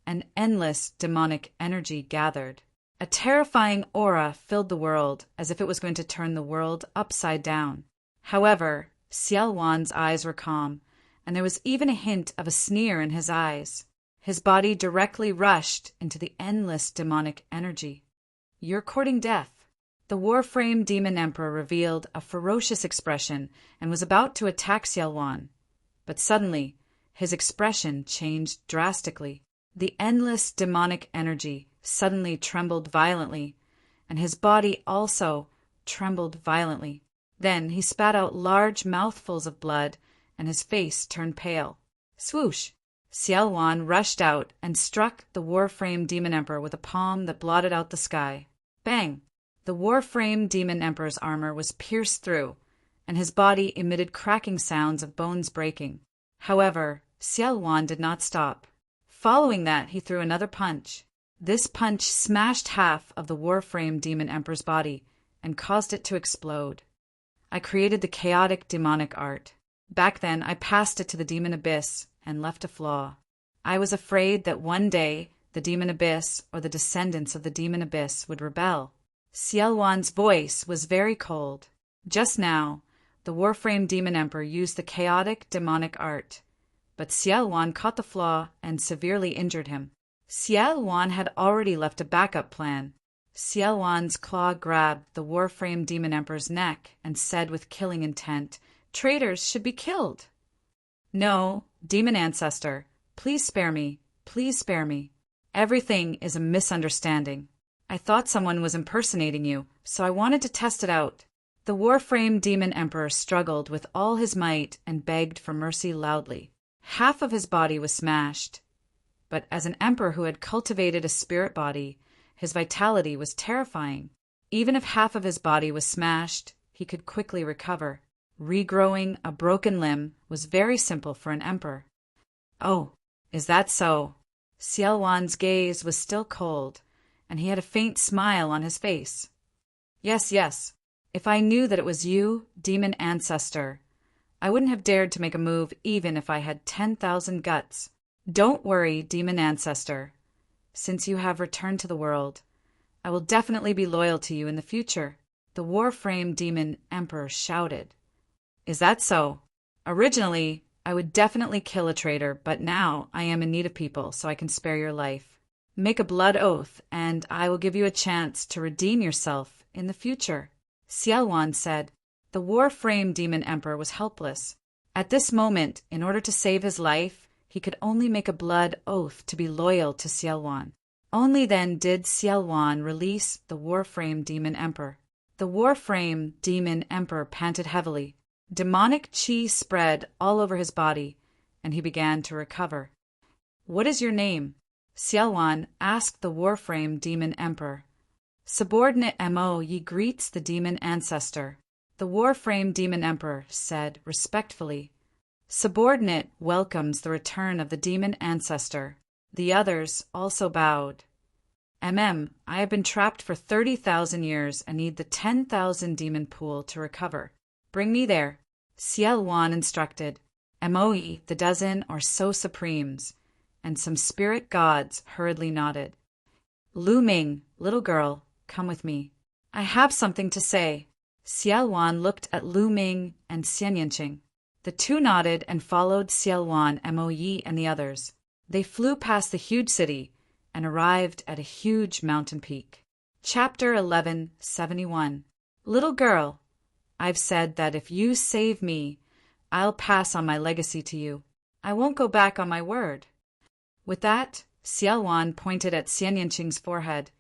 and endless demonic energy gathered. A terrifying aura filled the world, as if it was going to turn the world upside down. However, Xiao Wan's eyes were calm, and there was even a hint of a sneer in his eyes. His body directly rushed into the endless demonic energy. You're courting death. The Warframe Demon Emperor revealed a ferocious expression and was about to attack Xiao Wan. But suddenly, his expression changed drastically. The endless demonic energy suddenly trembled violently, and his body also trembled violently. Then he spat out large mouthfuls of blood, and his face turned pale. Swoosh! Xiao Wan rushed out and struck the Warframe Demon Emperor with a palm that blotted out the sky. Bang! The Warframe Demon Emperor's armor was pierced through, and his body emitted cracking sounds of bones breaking. However, Xiao Wan did not stop. Following that, he threw another punch. This punch smashed half of the Warframe Demon Emperor's body and caused it to explode. I created the chaotic demonic art. Back then, I passed it to the demon abyss and left a flaw. I was afraid that one day the demon abyss or the descendants of the demon abyss would rebel. Xiao Wan's voice was very cold. Just now, the Warframe Demon Emperor used the chaotic demonic art, but Xiao Wan caught the flaw and severely injured him. Xiao Wan had already left a backup plan. Xiao Wan's claw grabbed the Warframe Demon Emperor's neck and said with killing intent, "Traitors should be killed." "No, demon ancestor, Please spare me. Please spare me. Everything is a misunderstanding. I thought someone was impersonating you, so I wanted to test it out. The Warframe Demon Emperor struggled with all his might and begged for mercy loudly. Half of his body was smashed. But as an emperor who had cultivated a spirit body, his vitality was terrifying. Even if half of his body was smashed, he could quickly recover. Regrowing a broken limb was very simple for an emperor. Oh, is that so? Xiaowan's gaze was still cold, and he had a faint smile on his face. Yes, yes. If I knew that it was you, demon ancestor, I wouldn't have dared to make a move even if I had 10,000 guts. Don't worry, demon ancestor. Since you have returned to the world, I will definitely be loyal to you in the future, the Warframe Demon Emperor shouted. Is that so? Originally, I would definitely kill a traitor, but now I am in need of people, so I can spare your life. Make a blood oath, and I will give you a chance to redeem yourself in the future. Xiaowan said. The Warframe Demon Emperor was helpless. At this moment, in order to save his life, he could only make a blood oath to be loyal to Xiaowan. Only then did Xiaowan release the Warframe Demon Emperor. The Warframe Demon Emperor panted heavily. Demonic chi spread all over his body, and he began to recover. What is your name? Xiaowan asked the Warframe Demon Emperor. Subordinate Mo Yi greets the demon ancestor. The Warframe Demon Emperor said respectfully. Subordinate welcomes the return of the demon ancestor. The others also bowed. I have been trapped for 30,000 years and need the 10,000 demon pool to recover. Bring me there, Xiaowan instructed. Moi, the dozen or so supremes, and some spirit gods hurriedly nodded. Lu Ming, little girl, come with me. I have something to say. Xiaowan looked at Lu Ming and Xianyanqing. The two nodded and followed Xiaowan, Moi, and the others. They flew past the huge city and arrived at a huge mountain peak. Chapter 1171. Little girl, I've said that if you save me, I'll pass on my legacy to you. I won't go back on my word. With that, Xiaowan pointed at Xianyanqing's forehead,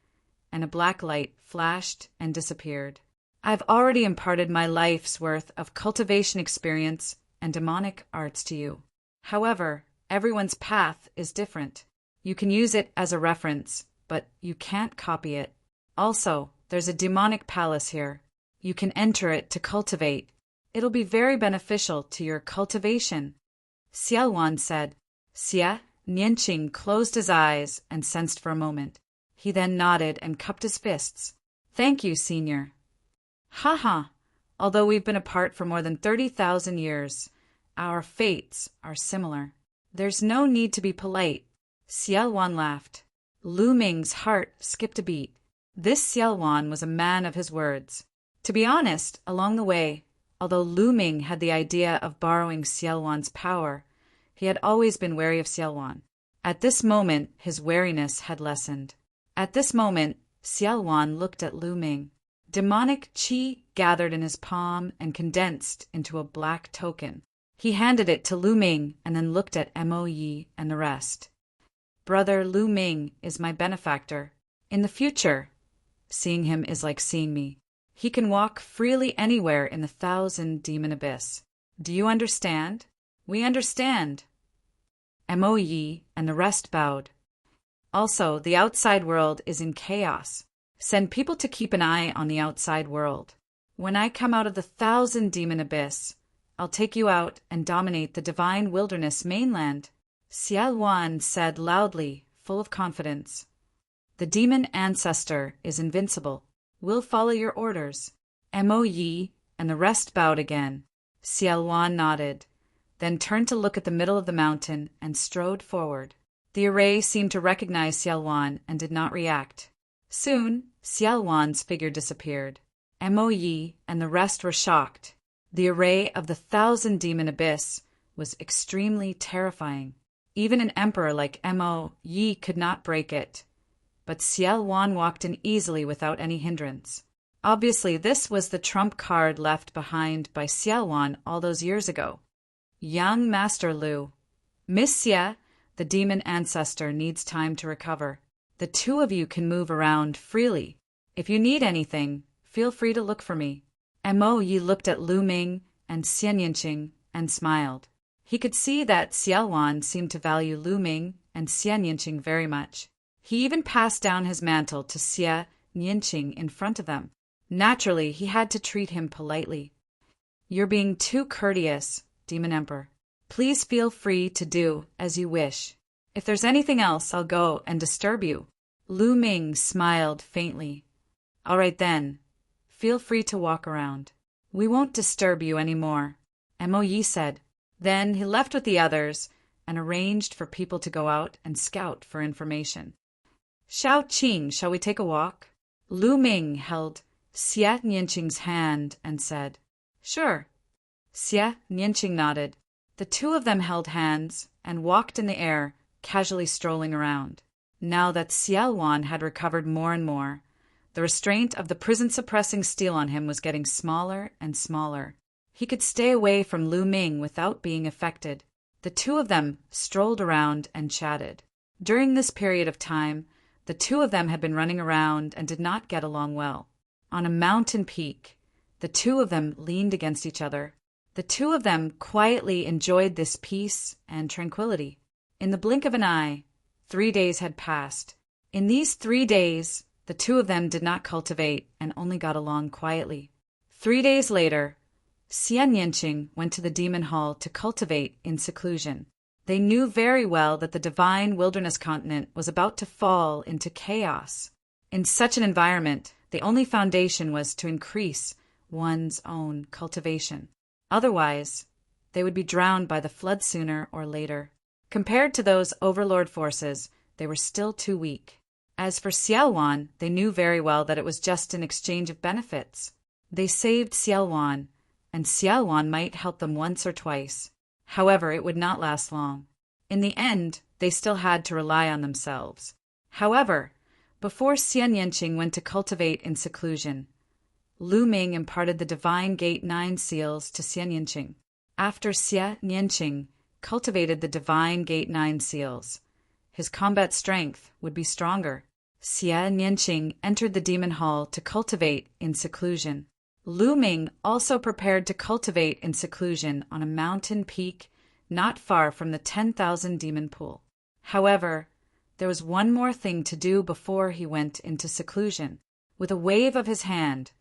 and a black light flashed and disappeared. I've already imparted my life's worth of cultivation experience and demonic arts to you. However, everyone's path is different. You can use it as a reference, but you can't copy it. Also, there's a demonic palace here. You can enter it to cultivate. It'll be very beneficial to your cultivation. Xiaowan said. Xia Nianqing closed his eyes and sensed for a moment. He then nodded and cupped his fists. Thank you, senior. Haha. Although we've been apart for more than 30,000 years, our fates are similar. There's no need to be polite. Xiaowan laughed. Lu Ming's heart skipped a beat. This Xiaowan was a man of his words. To be honest, along the way, although Lu Ming had the idea of borrowing Xiaowan's power, he had always been wary of Xiaowan. At this moment, his wariness had lessened. At this moment, Xiaowan looked at Lu Ming. Demonic chi gathered in his palm and condensed into a black token. He handed it to Lu Ming and then looked at Mo Yi and the rest. Brother Lu Ming is my benefactor. In the future, seeing him is like seeing me. He can walk freely anywhere in the 1,000 demon abyss. Do you understand? We understand. Mo Yi and the rest bowed. Also, the outside world is in chaos. Send people to keep an eye on the outside world. When I come out of the 1,000 demon abyss, I'll take you out and dominate the divine wilderness mainland. Xiaowan said loudly, full of confidence. The demon ancestor is invincible. We'll follow your orders. Mo Yi and the rest bowed again. Xiaowan nodded, then turned to look at the middle of the mountain and strode forward. The array seemed to recognize Xiaowan and did not react. Soon, Xiaowan's figure disappeared. Mo Yi and the rest were shocked. The array of the 1,000 demon abyss was extremely terrifying. Even an emperor like Mo Yi could not break it. But Xiaowan walked in easily without any hindrance. Obviously, this was the trump card left behind by Xiaowan all those years ago. Young Master Lu. Miss Xia, The demon ancestor needs time to recover. The two of you can move around freely. If you need anything, feel free to look for me." Mo Yi looked at Lu Ming and Xian Yinqing and smiled. He could see that Xiaowan seemed to value Lu Ming and Xian Yinqing very much. He even passed down his mantle to Xian Yinqing in front of them. Naturally, he had to treat him politely. "You're being too courteous, Demon Emperor. Please feel free to do as you wish. If there's anything else, I'll go and disturb you." Lu Ming smiled faintly. "All right then. Feel free to walk around. We won't disturb you any more," Mo Yi said. Then he left with the others and arranged for people to go out and scout for information. "Shao Qing, shall we take a walk?" Lu Ming held Xia Nianqing's hand and said, "Sure." Xia Nianqing nodded. The two of them held hands and walked in the air, casually strolling around. Now that Xiaowan had recovered more and more, the restraint of the prison-suppressing steel on him was getting smaller and smaller. He could stay away from Lu Ming without being affected. The two of them strolled around and chatted. During this period of time, the two of them had been running around and did not get along well. On a mountain peak, the two of them leaned against each other. The two of them quietly enjoyed this peace and tranquility. In the blink of an eye, 3 days had passed. In these 3 days, the two of them did not cultivate and only got along quietly. 3 days later, Xian Yinqing went to the demon hall to cultivate in seclusion. They knew very well that the divine wilderness continent was about to fall into chaos. In such an environment, the only foundation was to increase one's own cultivation. Otherwise, they would be drowned by the flood sooner or later. Compared to those overlord forces, they were still too weak. As for Xiaowan, they knew very well that it was just an exchange of benefits. They saved Xiaowan, and Xiaowan might help them once or twice. However, it would not last long. In the end, they still had to rely on themselves. However, before Xian Yinqing went to cultivate in seclusion, Lu Ming imparted the Divine Gate 9 seals to Xian Yinqing. After Xian Yinqing cultivated the Divine Gate 9 seals, his combat strength would be stronger. Xian Yinqing entered the demon hall to cultivate in seclusion. Lu Ming also prepared to cultivate in seclusion on a mountain peak not far from the 10,000 demon pool. However, there was one more thing to do before he went into seclusion. With a wave of his hand,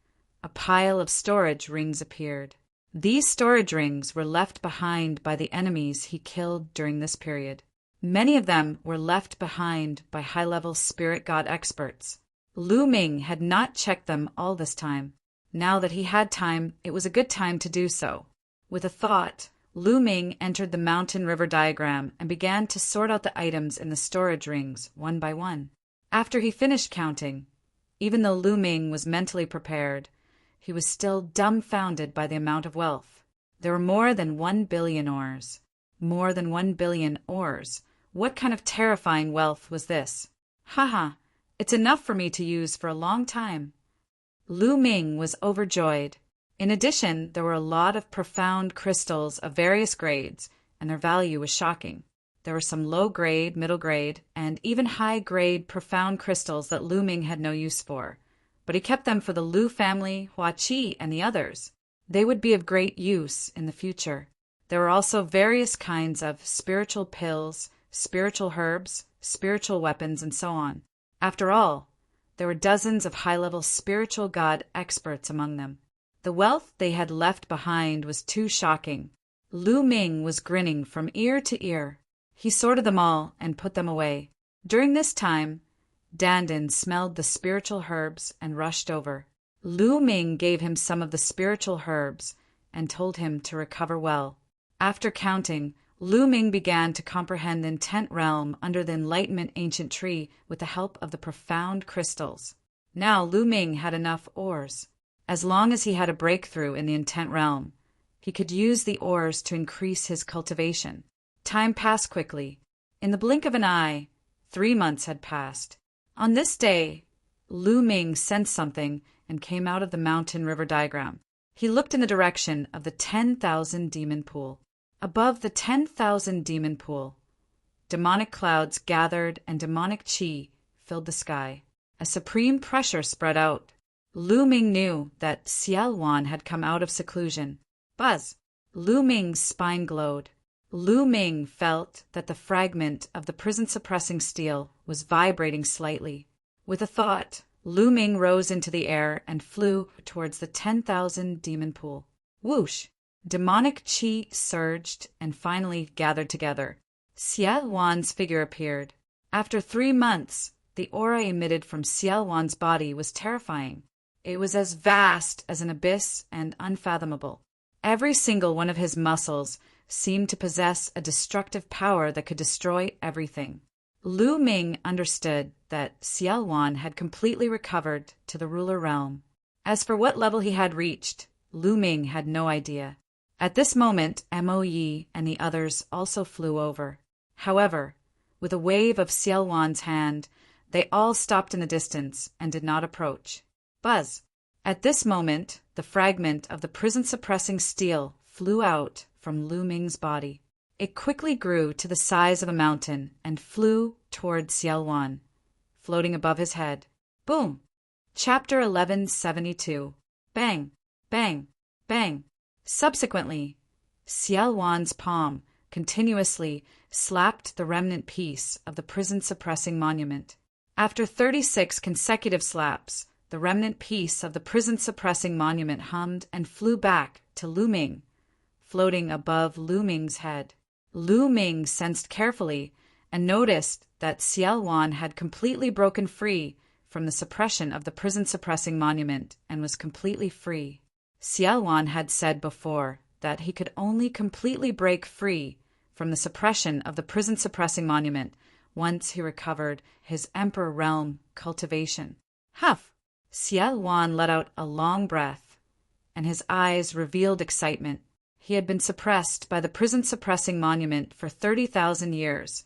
a pile of storage rings appeared. These storage rings were left behind by the enemies he killed during this period. Many of them were left behind by high-level spirit god experts. Lu Ming had not checked them all this time. Now that he had time, it was a good time to do so. With a thought, Lu Ming entered the mountain river diagram and began to sort out the items in the storage rings one by one. After he finished counting, even though Lu Ming was mentally prepared, he was still dumbfounded by the amount of wealth. There were more than 1 billion ores. More than 1 billion ores. What kind of terrifying wealth was this? Haha, it's enough for me to use for a long time. Lu Ming was overjoyed. In addition, there were a lot of profound crystals of various grades, and their value was shocking. There were some low-grade, middle-grade, and even high-grade profound crystals that Lu Ming had no use for. But he kept them for the Lu family, Hua Qi, and the others. They would be of great use in the future. There were also various kinds of spiritual pills, spiritual herbs, spiritual weapons, and so on. After all, there were dozens of high-level spiritual god experts among them. The wealth they had left behind was too shocking. Lu Ming was grinning from ear to ear. He sorted them all and put them away. During this time, Dandan smelled the spiritual herbs and rushed over. Lu Ming gave him some of the spiritual herbs and told him to recover well. After counting, Lu Ming began to comprehend the intent realm under the Enlightenment ancient tree with the help of the profound crystals. Now Lu Ming had enough ores. As long as he had a breakthrough in the intent realm, he could use the ores to increase his cultivation. Time passed quickly. In the blink of an eye, 3 months had passed. On this day, Lu Ming sensed something and came out of the mountain river diagram. He looked in the direction of the 10,000 demon pool. Above the 10,000 demon pool, demonic clouds gathered and demonic chi filled the sky. A supreme pressure spread out. Lu Ming knew that Xiao Wan had come out of seclusion. Buzz! Lu Ming's spine glowed. Lu Ming felt that the fragment of the prison-suppressing steel was vibrating slightly. With a thought, Lu Ming rose into the air and flew towards the 10,000 demon pool. Whoosh! Demonic chi surged and finally gathered together. Xiao Wan's figure appeared. After 3 months, the aura emitted from Xiao Wan's body was terrifying. It was as vast as an abyss and unfathomable. Every single one of his muscles seemed to possess a destructive power that could destroy everything. Lu Ming understood that Xiao Wan had completely recovered to the ruler realm. As for what level he had reached, Lu Ming had no idea. At this moment, Mo Yi and the others also flew over. However, with a wave of Xiao Wan's hand, they all stopped in the distance and did not approach. Buzz! At this moment, the fragment of the prison-suppressing steel flew out from Lu Ming's body. It quickly grew to the size of a mountain and flew toward Xiao Wan, floating above his head. Boom! Chapter 1172. Bang! Bang! Bang! Subsequently, Xiao Wan's palm continuously slapped the remnant piece of the prison-suppressing monument. After 36 consecutive slaps, the remnant piece of the prison-suppressing monument hummed and flew back to Lu Ming, floating above Lu Ming's head. Lu Ming sensed carefully and noticed that Xiao Wan had completely broken free from the suppression of the prison-suppressing monument and was completely free. Xiao Wan had said before that he could only completely break free from the suppression of the prison-suppressing monument once he recovered his Emperor Realm cultivation. Huff! Xiao Wan let out a long breath, and his eyes revealed excitement. He had been suppressed by the prison-suppressing monument for 30,000 years,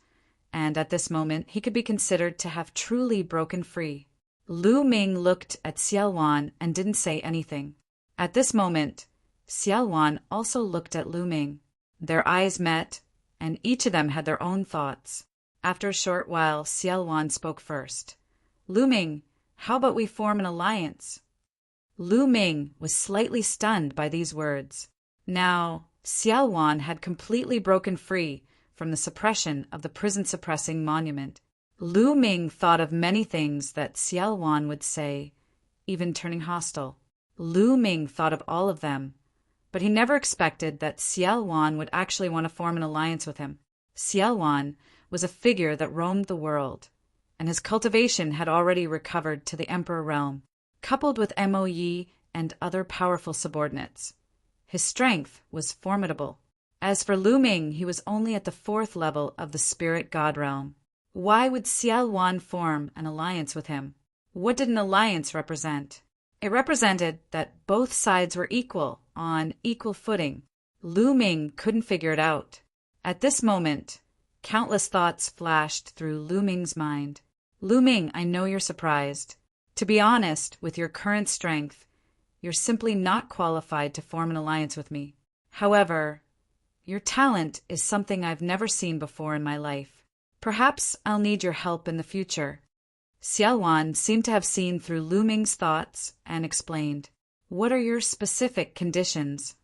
and at this moment he could be considered to have truly broken free. Lu Ming looked at Xiao Wan and didn't say anything. At this moment, Xiao Wan also looked at Lu Ming. Their eyes met, and each of them had their own thoughts. After a short while, Xiao Wan spoke first. Lu Ming, how about we form an alliance? Lu Ming was slightly stunned by these words. Now, Xiao Wan had completely broken free from the suppression of the prison-suppressing monument. Lu Ming thought of many things that Xiao Wan would say, even turning hostile. Lu Ming thought of all of them, but he never expected that Xiao Wan would actually want to form an alliance with him. Xiao Wan was a figure that roamed the world, and his cultivation had already recovered to the Emperor Realm, coupled with Mo Yi and other powerful subordinates. His strength was formidable. As for Lu Ming, he was only at the 4th level of the Spirit God Realm. Why would Xiao Wan form an alliance with him? What did an alliance represent? It represented that both sides were equal, on equal footing. Lu Ming couldn't figure it out. At this moment, countless thoughts flashed through Lu Ming's mind. Lu Ming, I know you're surprised. To be honest, with your current strength, you're simply not qualified to form an alliance with me. However, your talent is something I've never seen before in my life. Perhaps I'll need your help in the future. Xiao Wan seemed to have seen through Lu Ming's thoughts and explained, What are your specific conditions?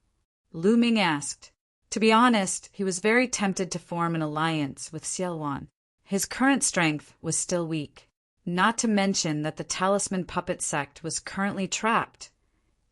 Lu Ming asked. To be honest, he was very tempted to form an alliance with Xiao Wan. His current strength was still weak, not to mention that the Talisman Puppet sect was currently trapped.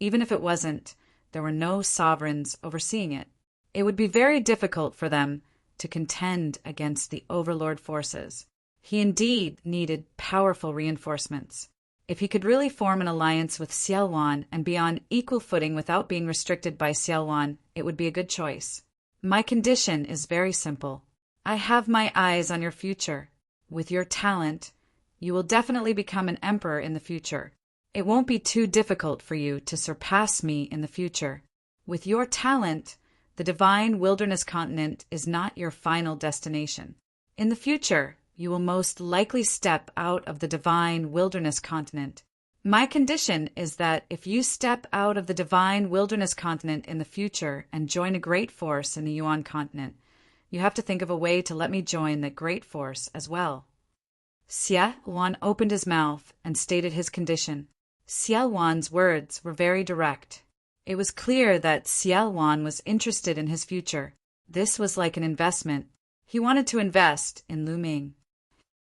Even if it wasn't, there were no sovereigns overseeing it. It would be very difficult for them to contend against the overlord forces. He indeed needed powerful reinforcements. If he could really form an alliance with Xiao Wan and be on equal footing without being restricted by Xiao Wan, it would be a good choice. My condition is very simple. I have my eyes on your future. With your talent, you will definitely become an emperor in the future. It won't be too difficult for you to surpass me in the future. With your talent, the divine wilderness continent is not your final destination. In the future, you will most likely step out of the divine wilderness continent. My condition is that if you step out of the divine wilderness continent in the future and join a great force in the Yuan continent, You have to think of a way to let me join that great force as well. Xia Wan opened his mouth and stated his condition. Xia Wan's words were very direct. It was clear that Xia Wan was interested in his future. This was like an investment. He wanted to invest in Lu Ming.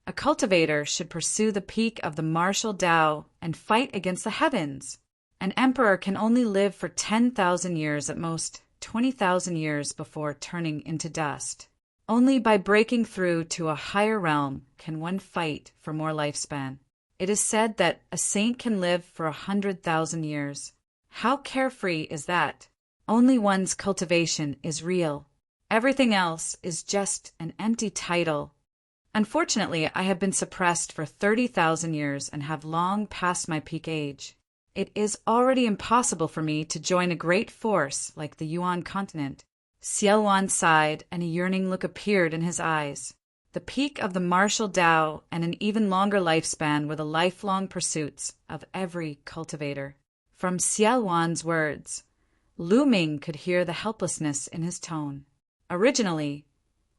A cultivator should pursue the peak of the martial Tao and fight against the heavens. An emperor can only live for 10,000 years, at most 20,000 years, before turning into dust. Only by breaking through to a higher realm can one fight for more lifespan. It is said that a saint can live for 100,000 years. How carefree is that? Only one's cultivation is real. Everything else is just an empty title. Unfortunately, I have been suppressed for 30,000 years and have long passed my peak age. It is already impossible for me to join a great force like the Yuan continent. Xia Wan sighed, and a yearning look appeared in his eyes. The peak of the martial Tao and an even longer lifespan were the lifelong pursuits of every cultivator. From Xia Wan's words, Lu Ming could hear the helplessness in his tone. Originally,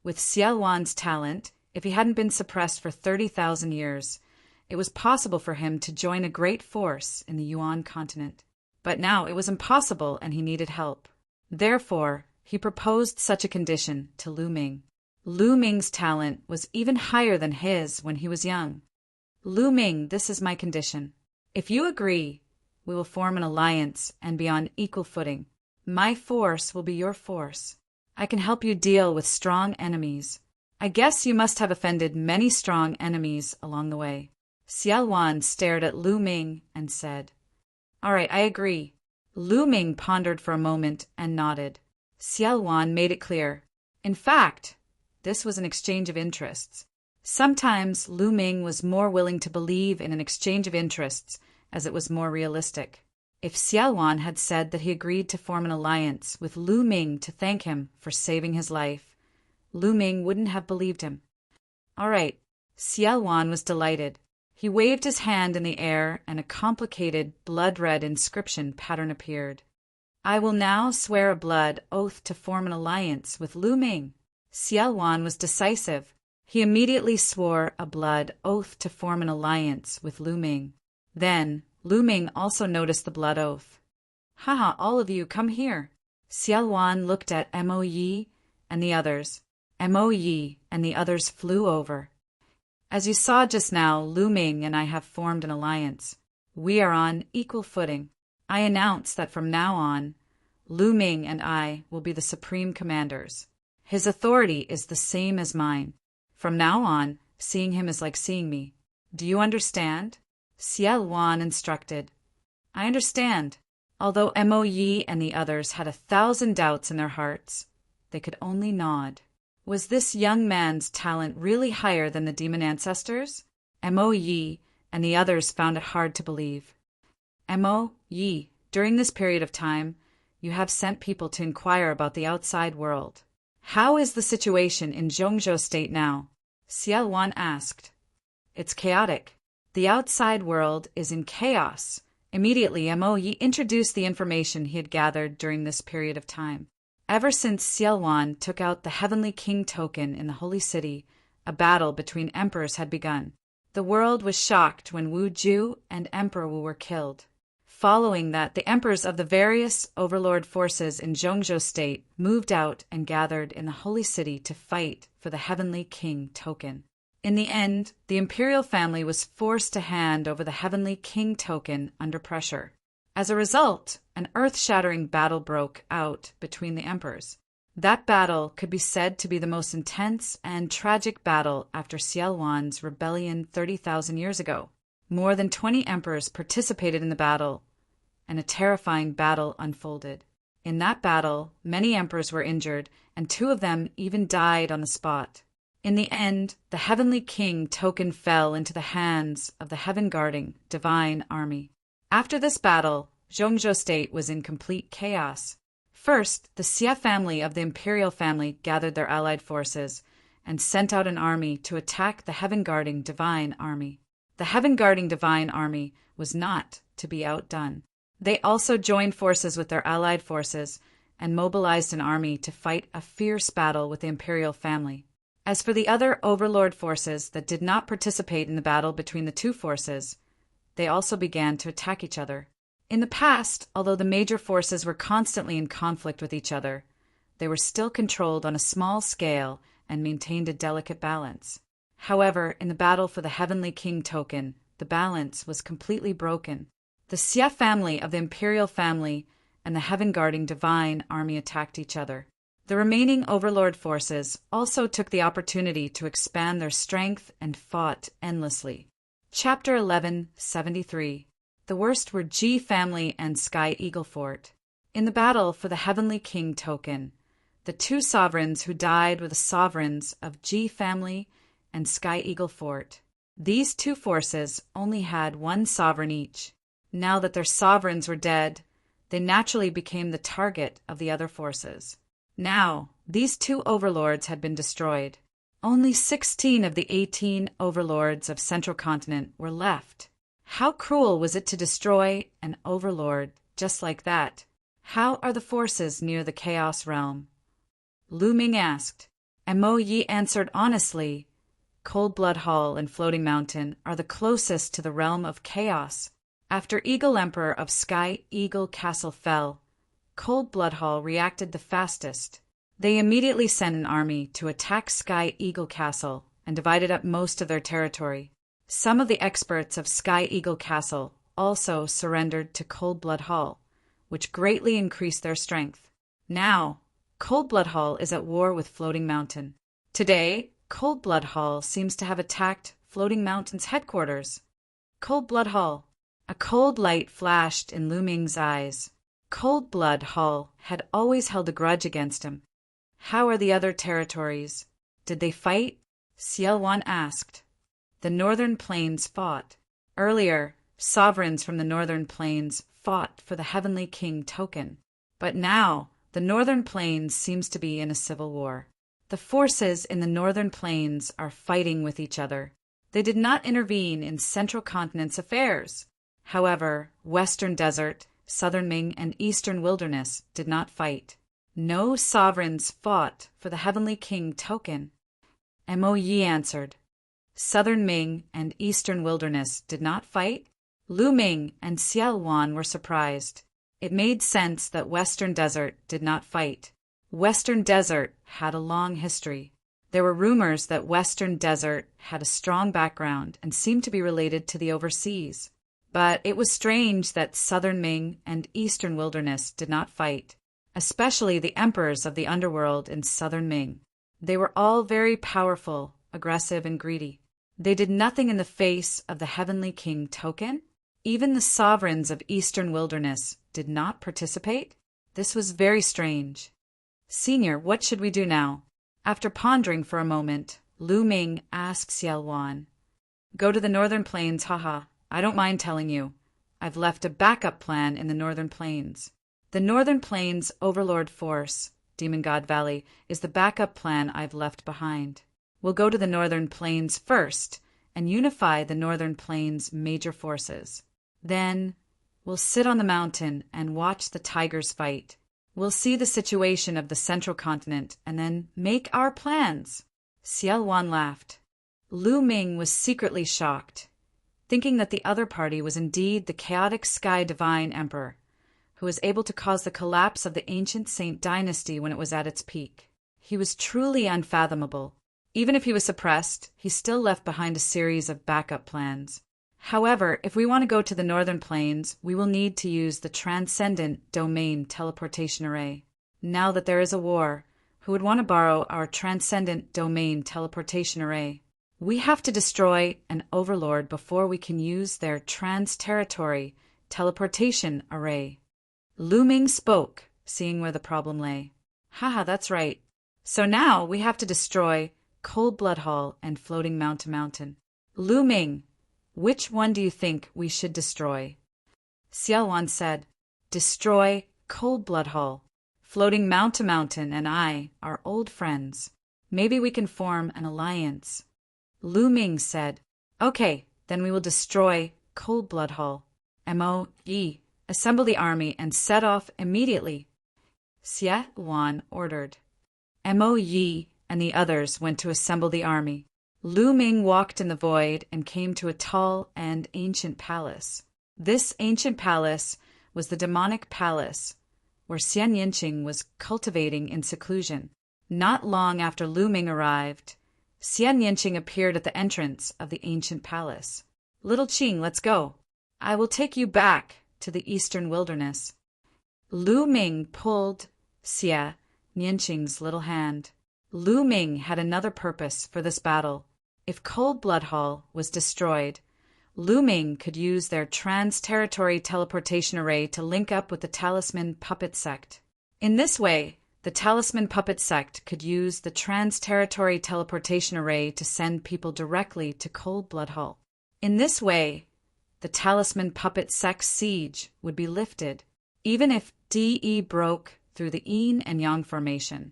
with Xia Wan's talent, if he hadn't been suppressed for 30,000 years, it was possible for him to join a great force in the Yuan continent. But now it was impossible, and he needed help. Therefore, he proposed such a condition to Lu Ming. Lu Ming's talent was even higher than his when he was young. Lu Ming, this is my condition. If you agree, we will form an alliance and be on equal footing. My force will be your force. I can help you deal with strong enemies. I guess you must have offended many strong enemies along the way. Xia Wan stared at Lu Ming and said, "All right, I agree." Lu Ming pondered for a moment and nodded. Xia Wan made it clear. In fact, this was an exchange of interests. Sometimes Lu Ming was more willing to believe in an exchange of interests as it was more realistic. If Xia Wan had said that he agreed to form an alliance with Lu Ming to thank him for saving his life, Lu Ming wouldn't have believed him. All right, Xia Wan was delighted. He waved his hand in the air, and a complicated blood-red inscription pattern appeared. I will now swear a blood oath to form an alliance with Lu Ming. Xia Wan was decisive. He immediately swore a blood oath to form an alliance with Lu Ming. Then, Lu Ming also noticed the blood oath. Haha, all of you, come here. Xia Wan looked at Mo Yi and the others. Mo Yi and the others flew over. As you saw just now, Lu Ming and I have formed an alliance. We are on equal footing. I announce that from now on, Lu Ming and I will be the supreme commanders. His authority is the same as mine. From now on, seeing him is like seeing me. Do you understand? Xia Wan instructed. I understand. Although Mo Yi and the others had 1,000 doubts in their hearts, they could only nod. Was this young man's talent really higher than the demon ancestors? Mo Yi and the others found it hard to believe. Mo Yi, during this period of time, you have sent people to inquire about the outside world. How is the situation in Zhongzhou State now? Xia Wan asked. It's chaotic. The outside world is in chaos. Immediately, Mo Yi introduced the information he had gathered during this period of time. Ever since Xia Wan took out the Heavenly King token in the Holy City, a battle between emperors had begun. The world was shocked when Wu Ju and Emperor Wu were killed. Following that, the emperors of the various overlord forces in Zhongzhou State moved out and gathered in the Holy City to fight for the Heavenly King token. In the end, the imperial family was forced to hand over the Heavenly King token under pressure. As a result, an earth-shattering battle broke out between the emperors. That battle could be said to be the most intense and tragic battle after Xia Wan's rebellion 30,000 years ago. More than 20 emperors participated in the battle, and a terrifying battle unfolded. In that battle, many emperors were injured, and 2 of them even died on the spot. In the end, the Heavenly King token fell into the hands of the heaven-guarding divine army. After this battle, Zhongzhou State was in complete chaos. First, the Xia family of the imperial family gathered their allied forces and sent out an army to attack the heaven-guarding divine army. The heaven-guarding divine army was not to be outdone. They also joined forces with their allied forces and mobilized an army to fight a fierce battle with the imperial family. As for the other overlord forces that did not participate in the battle between the two forces, they also began to attack each other. In the past, although the major forces were constantly in conflict with each other, they were still controlled on a small scale and maintained a delicate balance. However, in the battle for the Heavenly King token, the balance was completely broken. The Xia family of the imperial family and the heaven-guarding divine army attacked each other. The remaining overlord forces also took the opportunity to expand their strength and fought endlessly. Chapter 1173. The worst were Ji family and Sky Eagle Fort. In the battle for the Heavenly King token, the two sovereigns who died were the sovereigns of Ji family and Sky Eagle Fort. These two forces only had one sovereign each. Now that their sovereigns were dead, they naturally became the target of the other forces. Now, these two overlords had been destroyed. Only 16 of the 18 overlords of Central Continent were left. How cruel was it to destroy an overlord just like that? How are the forces near the Chaos Realm? Lu Ming asked. And Mo Yi answered honestly. Cold Blood Hall and Floating Mountain are the closest to the realm of chaos. After Eagle Emperor of Sky Eagle Castle fell, Cold Blood Hall reacted the fastest. They immediately sent an army to attack Sky Eagle Castle and divided up most of their territory. Some of the experts of Sky Eagle Castle also surrendered to Cold Blood Hall, which greatly increased their strength. Now, Cold Blood Hall is at war with Floating Mountain. Today, Cold Blood Hall seems to have attacked Floating Mountain's headquarters. Cold Blood Hall. A cold light flashed in Lu Ming's eyes. Cold Blood Hall had always held a grudge against him. How are the other territories? Did they fight? Ciel Wan asked. The Northern Plains fought. Earlier, sovereigns from the Northern Plains fought for the Heavenly King token. But now, the Northern Plains seems to be in a civil war. The forces in the Northern Plains are fighting with each other. They did not intervene in Central Continent's affairs. However, Western Desert, Southern Ming, and Eastern Wilderness did not fight. No sovereigns fought for the Heavenly King token. Mo Yi answered. Southern Ming and Eastern Wilderness did not fight? Lu Ming and Ciel Wan were surprised. It made sense that Western Desert did not fight. Western Desert had a long history. There were rumors that Western Desert had a strong background and seemed to be related to the overseas. But it was strange that Southern Ming and Eastern Wilderness did not fight, especially the emperors of the underworld in Southern Ming. They were all very powerful, aggressive, and greedy. They did nothing in the face of the Heavenly King token. Even the sovereigns of Eastern Wilderness did not participate. This was very strange. Senior, what should we do now? After pondering for a moment, Lu Ming asked Ciel Wan. Go to the Northern Plains, haha. I don't mind telling you. I've left a backup plan in the Northern Plains. The Northern Plains Overlord Force, Demon God Valley, is the backup plan I've left behind. We'll go to the Northern Plains first and unify the Northern Plains major forces. Then, we'll sit on the mountain and watch the tigers fight. We'll see the situation of the Central Continent and then make our plans. Ciel Wan laughed. Lu Ming was secretly shocked, thinking that the other party was indeed the chaotic Sky Divine Emperor, who was able to cause the collapse of the ancient Saint dynasty when it was at its peak. He was truly unfathomable. Even if he was suppressed, he still left behind a series of backup plans. However, if we want to go to the Northern Plains, we will need to use the Transcendent Domain Teleportation Array. Now that there is a war, who would want to borrow our Transcendent Domain Teleportation Array? We have to destroy an overlord before we can use their Trans-Territory Teleportation Array. Lu Ming spoke, seeing where the problem lay. Haha, that's right. So now we have to destroy Cold Blood Hall and Floating Mountain. Lu Ming, which one do you think we should destroy? Ciel Wan said, destroy Cold Blood Hall. Floating Mountain and I are old friends. Maybe we can form an alliance. Lu Ming said, okay, then we will destroy Cold Blood Hall. Mo Yi, assemble the army and set off immediately. Xie Wan ordered. Mo Yi and the others went to assemble the army. Lu Ming walked in the void and came to a tall and ancient palace. This ancient palace was the demonic palace, where Xian Yinqing was cultivating in seclusion. Not long after Lu Ming arrived, Xian Yinqing appeared at the entrance of the ancient palace. "Little Qing, let's go. I will take you back to the eastern wilderness." Lu Ming pulled Xian Yinqing's little hand. Lu Ming had another purpose for this battle. If Cold Blood Hall was destroyed, Lu Ming could use their trans-territory teleportation array to link up with the Talisman Puppet Sect. In this way, the Talisman Puppet Sect could use the trans-territory teleportation array to send people directly to Cold Blood Hall. In this way, the Talisman Puppet Sect's siege would be lifted. Even if DE broke through the Yin and Yang formation,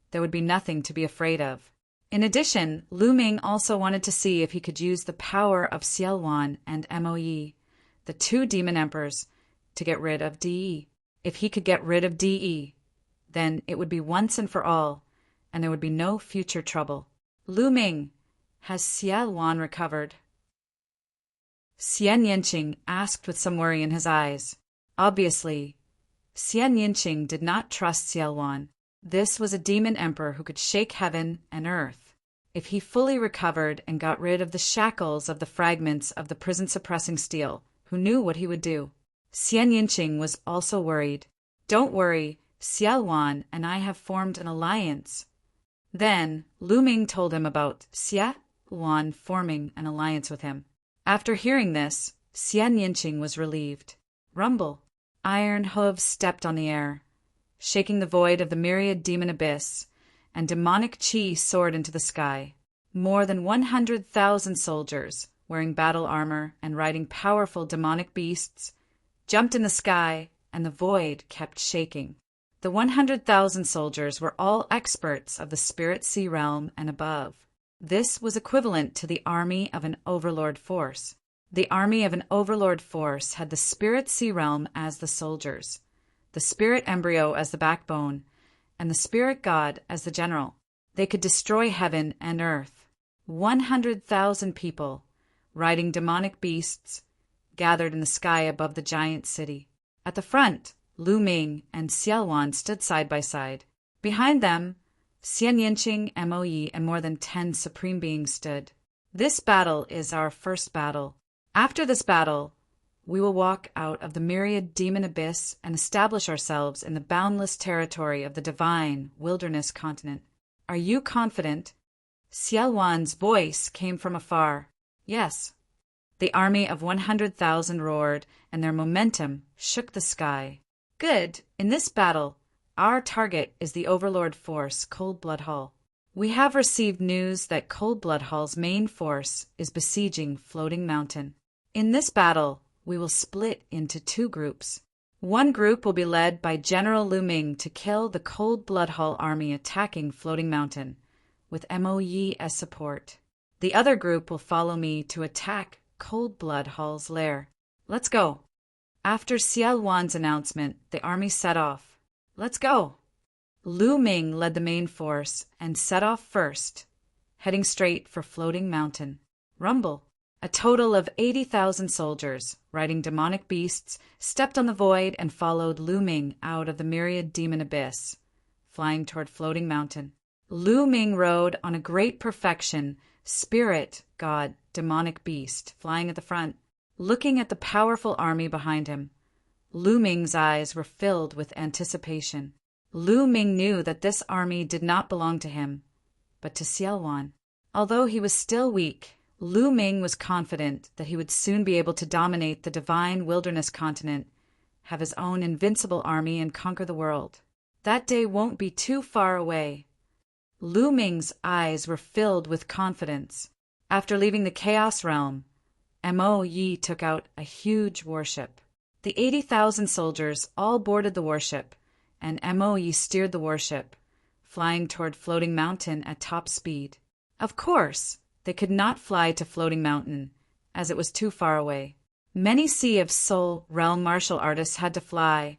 there would be nothing to be afraid of. In addition, Lu Ming also wanted to see if he could use the power of Xiao Wan and Mo Yi, the two demon emperors, to get rid of DE. If he could get rid of DE, then it would be once and for all, and there would be no future trouble. Lu Ming, has Xiao Wan recovered? Xian Yinqing asked with some worry in his eyes. Obviously, Xian Yinqing did not trust Xiao Wan. This was a demon emperor who could shake heaven and earth. If he fully recovered and got rid of the shackles of the fragments of the prison-suppressing steel, who knew what he would do? Xian Yinqing was also worried. "Don't worry, Xiao Wan and I have formed an alliance." Then Lu Ming told him about Xiao Wan forming an alliance with him. After hearing this, Xian Yinqing was relieved. Rumble. Iron hooves stepped on the air, shaking the void of the myriad demon abyss, and demonic chi soared into the sky. More than 100,000 soldiers, wearing battle armor and riding powerful demonic beasts, jumped in the sky, and the void kept shaking. The 100,000 soldiers were all experts of the Spirit Sea realm and above. This was equivalent to the army of an overlord force. The army of an overlord force had the Spirit Sea realm as the soldiers, the spirit embryo as the backbone, and the spirit god as the general. They could destroy heaven and earth. 100,000 people, riding demonic beasts, gathered in the sky above the giant city. At the front, Lu Ming and Xiao Wan stood side by side. Behind them, Xian Yinqing, Mo Yi, and more than 10 supreme beings stood. This battle is our first battle. After this battle, we will walk out of the myriad demon abyss and establish ourselves in the boundless territory of the divine wilderness continent. Are you confident? Xiao Wan's voice came from afar. Yes. The army of 100,000 roared, and their momentum shook the sky. Good. In this battle, our target is the Overlord force, Cold Blood Hall. We have received news that Cold Blood Hall's main force is besieging Floating Mountain. In this battle, we will split into 2 groups. One group will be led by General Lu Ming to kill the Cold Blood Hall army attacking Floating Mountain, with Mo Yi as support. The other group will follow me to attack Cold Blood Hall's lair. Let's go. After Xiao Wan's announcement, the army set off. Let's go. Lu Ming led the main force and set off first, heading straight for Floating Mountain. Rumble. A total of 80,000 soldiers, riding demonic beasts, stepped on the void and followed Lu Ming out of the myriad demon abyss, flying toward Floating Mountain. Lu Ming rode on a great perfection, spirit, god, demonic beast, flying at the front. Looking at the powerful army behind him, Lu Ming's eyes were filled with anticipation. Lu Ming knew that this army did not belong to him, but to Xiao Wan. Although he was still weak, Lu Ming was confident that he would soon be able to dominate the divine wilderness continent, have his own invincible army, and conquer the world. That day won't be too far away. Lu Ming's eyes were filled with confidence. After leaving the Chaos Realm, Mo Yi took out a huge warship. The 80,000 soldiers all boarded the warship, and Mo Yi steered the warship, flying toward Floating Mountain at top speed. Of course, they could not fly to Floating Mountain, as it was too far away. Many Sea of Soul realm martial artists had to fly,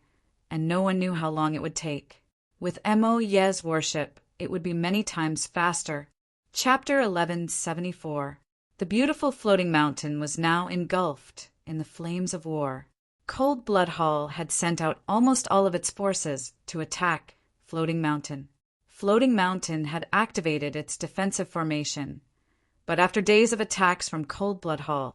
and no one knew how long it would take. With Mo Ye's worship, it would be many times faster. Chapter 1174. The beautiful floating mountain was now engulfed in the flames of war. Cold Blood Hall had sent out almost all of its forces to attack Floating Mountain. Floating Mountain had activated its defensive formation, but after days of attacks from Cold Blood Hall,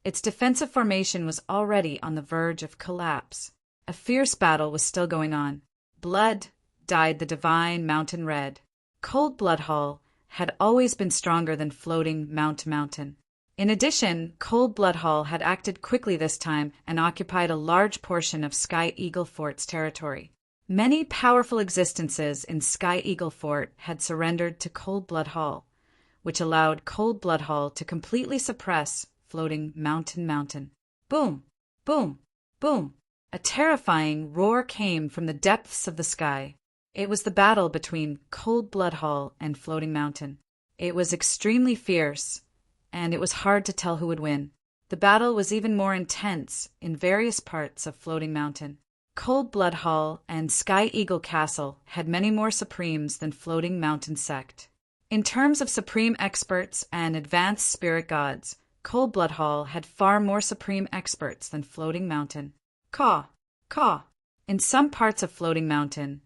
its defensive formation was already on the verge of collapse. A fierce battle was still going on. Blood dyed the divine mountain red. Cold Blood Hall had always been stronger than Floating Mountain. In addition, Cold Blood Hall had acted quickly this time and occupied a large portion of Sky Eagle Fort's territory. Many powerful existences in Sky Eagle Fort had surrendered to Cold Blood Hall, which allowed Cold Blood Hall to completely suppress Floating Mountain. Boom! Boom! Boom! A terrifying roar came from the depths of the sky. It was the battle between Cold Blood Hall and Floating Mountain. It was extremely fierce, and it was hard to tell who would win. The battle was even more intense in various parts of Floating Mountain. Cold Blood Hall and Sky Eagle Castle had many more Supremes than Floating Mountain Sect. In terms of Supreme Experts and Advanced Spirit Gods, Cold Blood Hall had far more Supreme Experts than Floating Mountain. Caw! Caw! In some parts of Floating Mountain,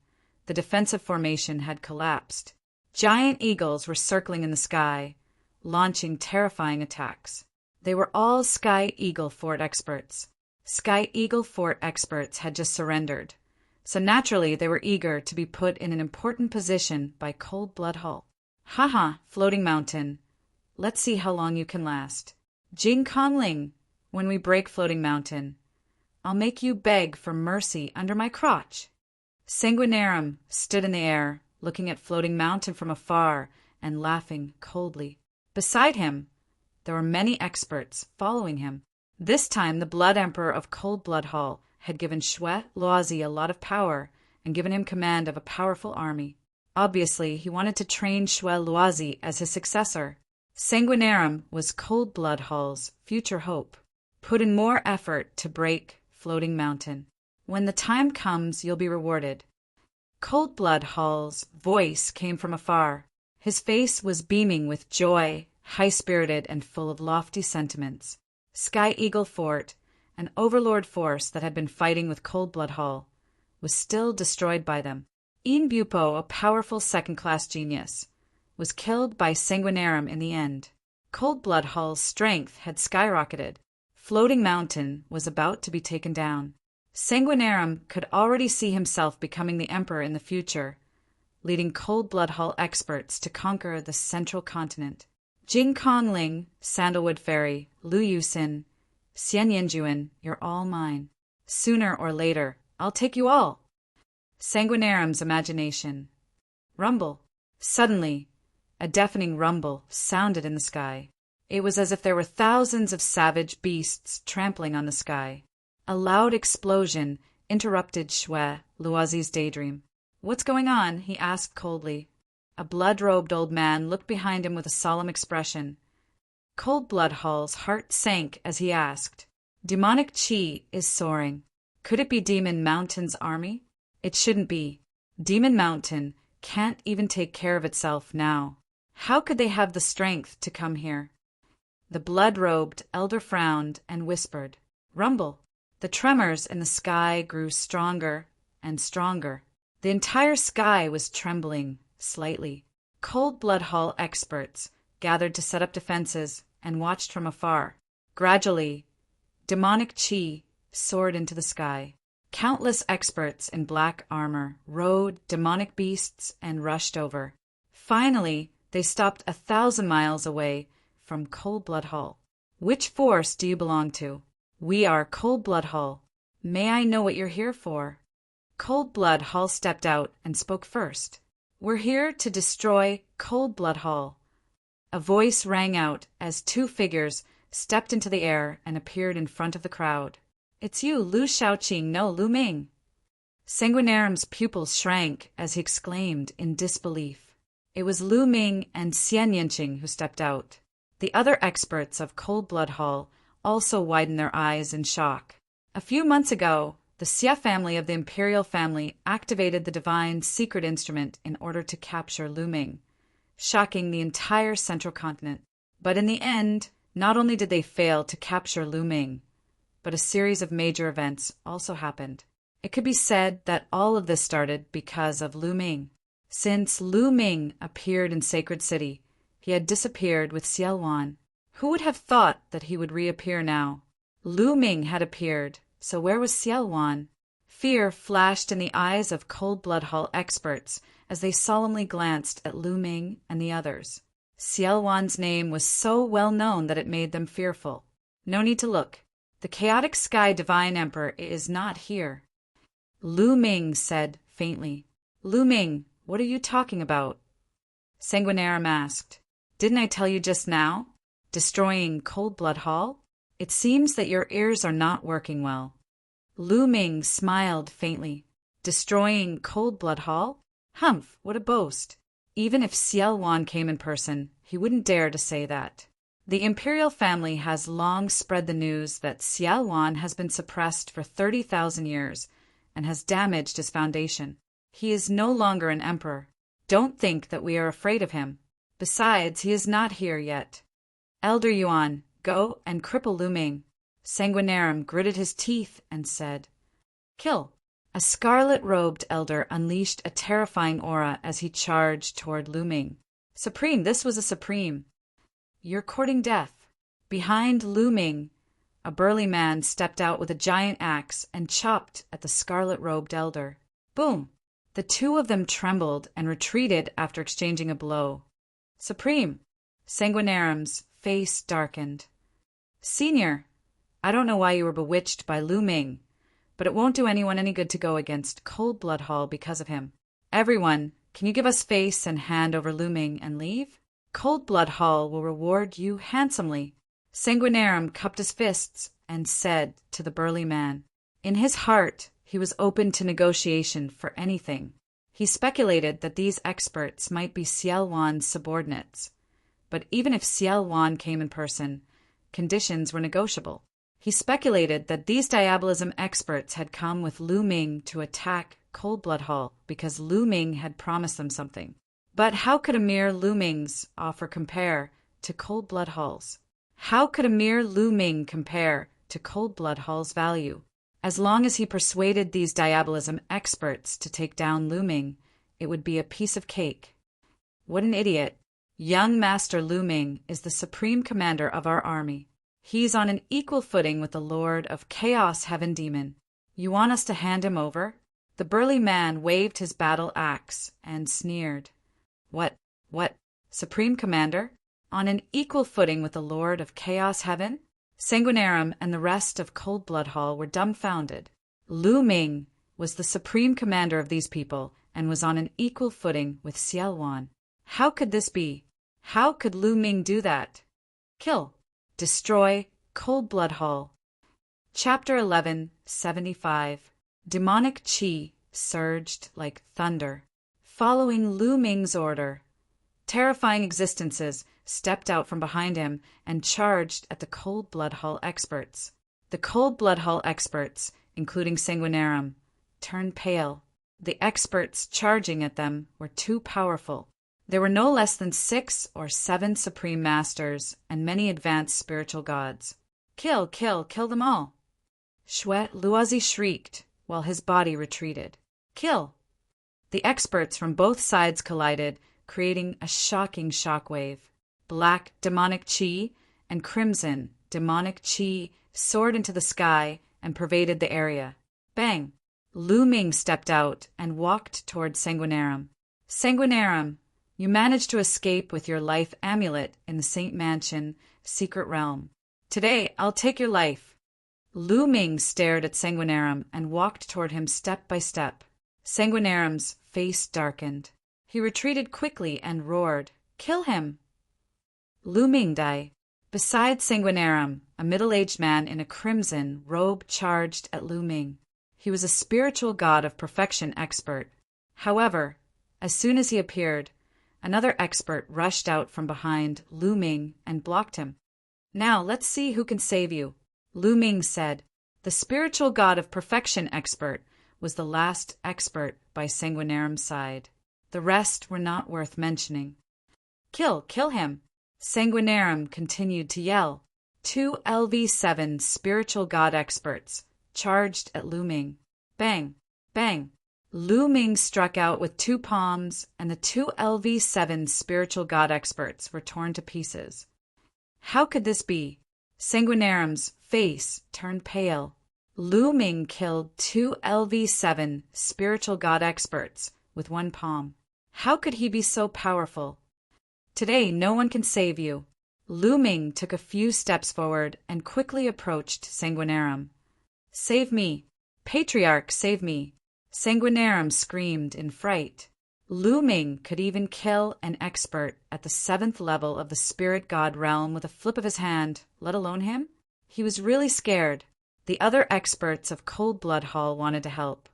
the defensive formation had collapsed. Giant eagles were circling in the sky, launching terrifying attacks. They were all Sky Eagle Fort experts. Sky Eagle Fort experts had just surrendered, so naturally they were eager to be put in an important position by Cold Blood Hall. Haha, Floating Mountain, let's see how long you can last. Jing Kongling, when we break Floating Mountain, I'll make you beg for mercy under my crotch. Sanguinarum stood in the air, looking at Floating Mountain from afar and laughing coldly. Beside him, there were many experts following him. This time the Blood Emperor of Cold Blood Hall had given Shui Luozi a lot of power and given him command of a powerful army. Obviously, he wanted to train Shui Luozi as his successor. Sanguinarum was Cold Blood Hall's future hope. Put in more effort to break Floating Mountain. When the time comes, you'll be rewarded. Cold Blood Hall's voice came from afar. His face was beaming with joy, high-spirited and full of lofty sentiments. Sky Eagle Fort, an overlord force that had been fighting with Cold Blood Hall, was still destroyed by them. Ian Bupo, a powerful second-class genius, was killed by Sanguinarum in the end. Cold Blood Hall's strength had skyrocketed. Floating Mountain was about to be taken down. Sanguinarum could already see himself becoming the emperor in the future, leading Cold Blood Hall experts to conquer the central continent. Jing Kongling, Sandalwood Fairy, Lu Yusin, Xian Yinjuan, you're all mine. Sooner or later, I'll take you all. Sanguinarum's imagination. Rumble. Suddenly, a deafening rumble sounded in the sky. It was as if there were thousands of savage beasts trampling on the sky. A loud explosion interrupted Shui Luozi's daydream. What's going on? He asked coldly. A blood-robed old man looked behind him with a solemn expression. Cold Blood Hall's heart sank as he asked. Demonic chi is soaring. Could it be Demon Mountain's army? It shouldn't be. Demon Mountain can't even take care of itself now. How could they have the strength to come here? The blood-robed elder frowned and whispered, Rumble. The tremors in the sky grew stronger and stronger. The entire sky was trembling slightly. Cold Blood Hall experts gathered to set up defenses and watched from afar. Gradually, demonic chi soared into the sky. Countless experts in black armor rode demonic beasts and rushed over. Finally, they stopped 1,000 miles away from Cold Blood Hall. Which force do you belong to? We are Cold Blood Hall. May I know what you're here for? Cold Blood Hall stepped out and spoke first. We're here to destroy Cold Blood Hall. A voice rang out as two figures stepped into the air and appeared in front of the crowd. It's you, Lu Shaoqing, no, Lu Ming. Sanguinarum's pupils shrank as he exclaimed in disbelief. It was Lu Ming and Xian Yinqing who stepped out. The other experts of Cold Blood Hall also widened their eyes in shock. A few months ago, The Xia family of the imperial family activated the divine secret instrument in order to capture Lu Ming, shocking the entire central continent. But in the end, not only did they fail to capture Lu Ming, but a series of major events also happened. It could be said that all of this started because of Lu Ming. Since Lu Ming appeared in Sacred City, he had disappeared with Xiao Wan. Who would have thought that he would reappear now? Lu Ming had appeared, so where was Xiao Wan? Fear flashed in the eyes of Cold Blood Hall experts as they solemnly glanced at Lu Ming and the others. Xiao Wan's name was so well known that it made them fearful. No need to look. The chaotic sky divine emperor is not here. Lu Ming said faintly. Lu Ming, what are you talking about? Sanguinarum asked. Didn't I tell you just now? Destroying Cold Blood Hall? It seems that your ears are not working well. Lu Ming smiled faintly. Destroying Cold Blood Hall? Humph, what a boast. Even if Xiao Wan came in person, he wouldn't dare to say that. The imperial family has long spread the news that Xiao Wan has been suppressed for 30,000 years and has damaged his foundation. He is no longer an emperor. Don't think that we are afraid of him. Besides, he is not here yet. Elder Yuan, go and cripple Lu Ming. Sanguinarum gritted his teeth and said, Kill. A scarlet-robed elder unleashed a terrifying aura as he charged toward Lu Ming. Supreme, this was a supreme. You're courting death. Behind Lu Ming, a burly man stepped out with a giant axe and chopped at the scarlet-robed elder. Boom! The two of them trembled and retreated after exchanging a blow. Supreme! Sanguinarum's face darkened. Senior, I don't know why you were bewitched by Lu Ming, but it won't do anyone any good to go against Cold Blood Hall because of him. Everyone, can you give us face and hand over Lu Ming and leave? Cold Blood Hall will reward you handsomely. Sanguinarum cupped his fists and said to the burly man. In his heart, he was open to negotiation for anything. He speculated that these experts might be Xiao Wan's subordinates. But even if Xiao Wan came in person, conditions were negotiable. He speculated that these diabolism experts had come with Lu Ming to attack Cold Blood Hall because Lu Ming had promised them something. But how could a mere Lu Ming's offer compare to Cold Blood Hall's? How could a mere Lu Ming compare to Cold Blood Hall's value? As long as he persuaded these diabolism experts to take down Lu Ming, it would be a piece of cake. What an idiot. Young Master Lu Ming is the supreme commander of our army. He's on an equal footing with the Lord of Chaos Heaven Demon. You want us to hand him over? The burly man waved his battle axe and sneered. What, Supreme Commander? On an equal footing with the Lord of Chaos Heaven? Sanguinarum and the rest of Cold Blood Hall were dumbfounded. Lu Ming was the supreme commander of these people and was on an equal footing with Xiao Wan. How could this be? How could Lu Ming do that? Kill. Destroy Cold Blood Hall. Chapter 1175. Demonic Qi surged like thunder, following Lu Ming's order. Terrifying existences stepped out from behind him and charged at the Cold Blood Hall experts. The Cold Blood Hall experts, including Sanguinarum, turned pale. The experts charging at them were too powerful. There were no less than 6 or 7 supreme masters and many advanced spiritual gods. Kill them all! Chouette Luozi shrieked while his body retreated. Kill! The experts from both sides collided, creating a shocking shockwave. Black demonic qi and crimson demonic qi soared into the sky and pervaded the area. Bang! Lu Ming stepped out and walked toward Sanguinarum. Sanguinarum, you managed to escape with your life amulet in the Saint Mansion secret realm. Today, I'll take your life. Lu Ming stared at Sanguinarum and walked toward him step by step. Sanguinarum's face darkened. He retreated quickly and roared, Kill him! Lu Ming died. Beside Sanguinarum, a middle-aged man in a crimson robe charged at Lu Ming. He was a spiritual god of perfection expert. However, as soon as he appeared, another expert rushed out from behind Lu Ming and blocked him. Now let's see who can save you, Lu Ming said. The The spiritual god of perfection expert was the last expert by Sanguinarum's side. The rest were not worth mentioning. Kill him! Sanguinarum continued to yell. 2 LV7 spiritual god experts charged at Lu Ming. Bang! Bang! Lu Ming struck out with 2 palms, and the 2 LV7 spiritual god experts were torn to pieces. How could this be? Sanguinarum's face turned pale. Lu Ming killed 2 LV7 spiritual god experts with 1 palm. How could he be so powerful? Today no one can save you. Lu Ming took a few steps forward and quickly approached Sanguinarum. Save me! Patriarch, save me! Sanguinarum screamed in fright. Lu Ming could even kill an expert at the 7th level of the spirit god realm with a flip of his hand, let alone him. He was really scared. The other experts of Cold Blood Hall wanted to help,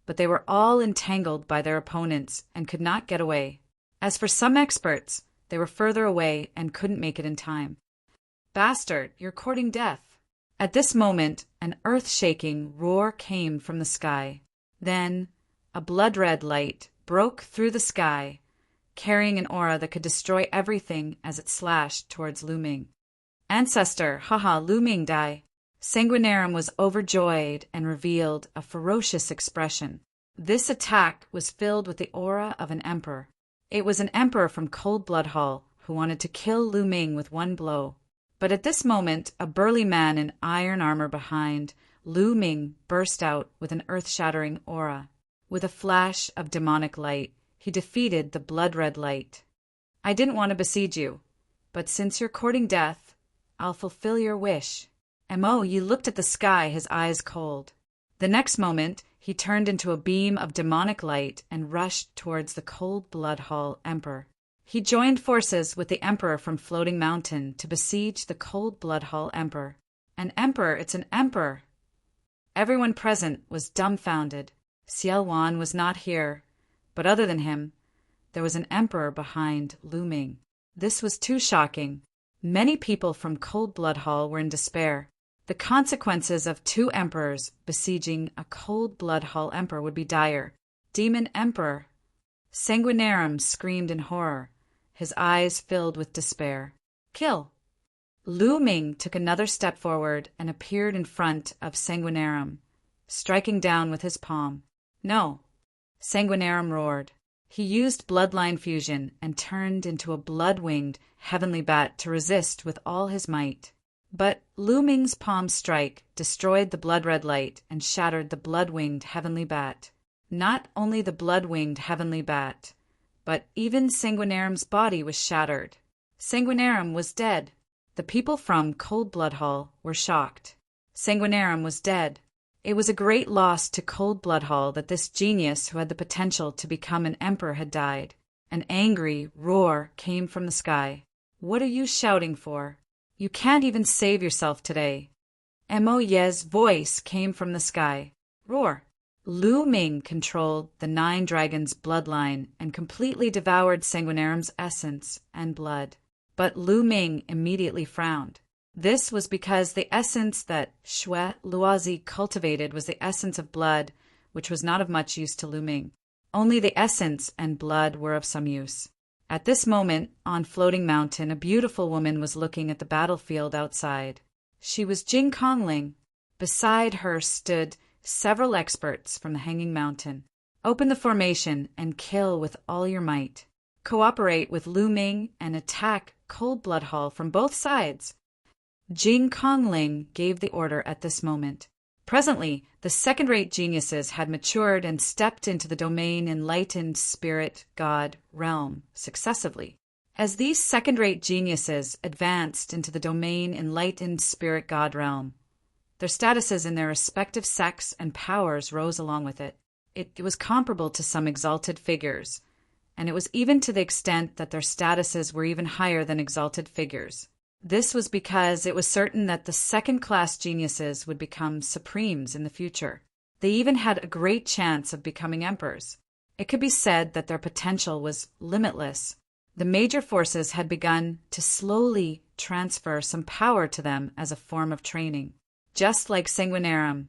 but they were all entangled by their opponents and could not get away. As for some experts, they were further away and couldn't make it in time. Bastard, you're courting death. At this moment, an earth-shaking roar came from the sky. Then, a blood-red light broke through the sky, carrying an aura that could destroy everything as it slashed towards Lu Ming. Ancestor, haha, Lu Ming die. Sanguinarum was overjoyed and revealed a ferocious expression. This attack was filled with the aura of an emperor. It was an emperor from Cold Blood Hall who wanted to kill Lu Ming with 1 blow. But at this moment, a burly man in iron armor behind Lu Ming burst out with an earth-shattering aura. With a flash of demonic light, he defeated the blood-red light. I didn't want to besiege you, but since you're courting death, I'll fulfill your wish. Mo, you looked at the sky, his eyes cold. The next moment, he turned into a beam of demonic light and rushed towards the Cold Blood Hall Emperor. He joined forces with the Emperor from Floating Mountain to besiege the Cold Blood Hall Emperor. An emperor, it's an emperor! Everyone present was dumbfounded. Xiao Wan was not here, but other than him, there was an emperor behind Lu Ming. This was too shocking. Many people from Cold Blood Hall were in despair. The consequences of 2 emperors besieging a Cold Blood Hall emperor would be dire. Demon Emperor! Sanguinarum screamed in horror, his eyes filled with despair. Kill! Lu Ming took another step forward and appeared in front of Sanguinarum, striking down with his palm. No! Sanguinarum roared. He used bloodline fusion and turned into a blood-winged heavenly bat to resist with all his might. But Lu Ming's palm strike destroyed the blood-red light and shattered the blood-winged heavenly bat. Not only the blood-winged heavenly bat, but even Sanguinarum's body was shattered. Sanguinarum was dead. The people from Cold Blood Hall were shocked. Sanguinarum was dead. It was a great loss to Cold Blood Hall that this genius who had the potential to become an emperor had died. An angry roar came from the sky. What are you shouting for? You can't even save yourself today. Mo Ye's voice came from the sky. Roar! Lu Ming controlled the 9 dragons' bloodline and completely devoured Sanguinarum's essence and blood. But Lu Ming immediately frowned. This was because the essence that Xue Luozi cultivated was the essence of blood, which was not of much use to Lu Ming. Only the essence and blood were of some use. At this moment, on Floating Mountain, a beautiful woman was looking at the battlefield outside. She was Jing Kongling. Beside her stood several experts from the Hanging Mountain. Open the formation and kill with all your might. Cooperate with Lu Ming and attack Cold Blood Hall from both sides. Jing Kongling gave the order at this moment. Presently, the second-rate geniuses had matured and stepped into the domain enlightened spirit god realm successively. As these second-rate geniuses advanced into the domain enlightened spirit god realm, their statuses in their respective sects and powers rose along with it. It was comparable to some exalted figures, and it was even to the extent that their statuses were even higher than exalted figures. This was because it was certain that the second-class geniuses would become supremes in the future. They even had a great chance of becoming emperors. It could be said that their potential was limitless. The major forces had begun to slowly transfer some power to them as a form of training. Just like Sanguinarum,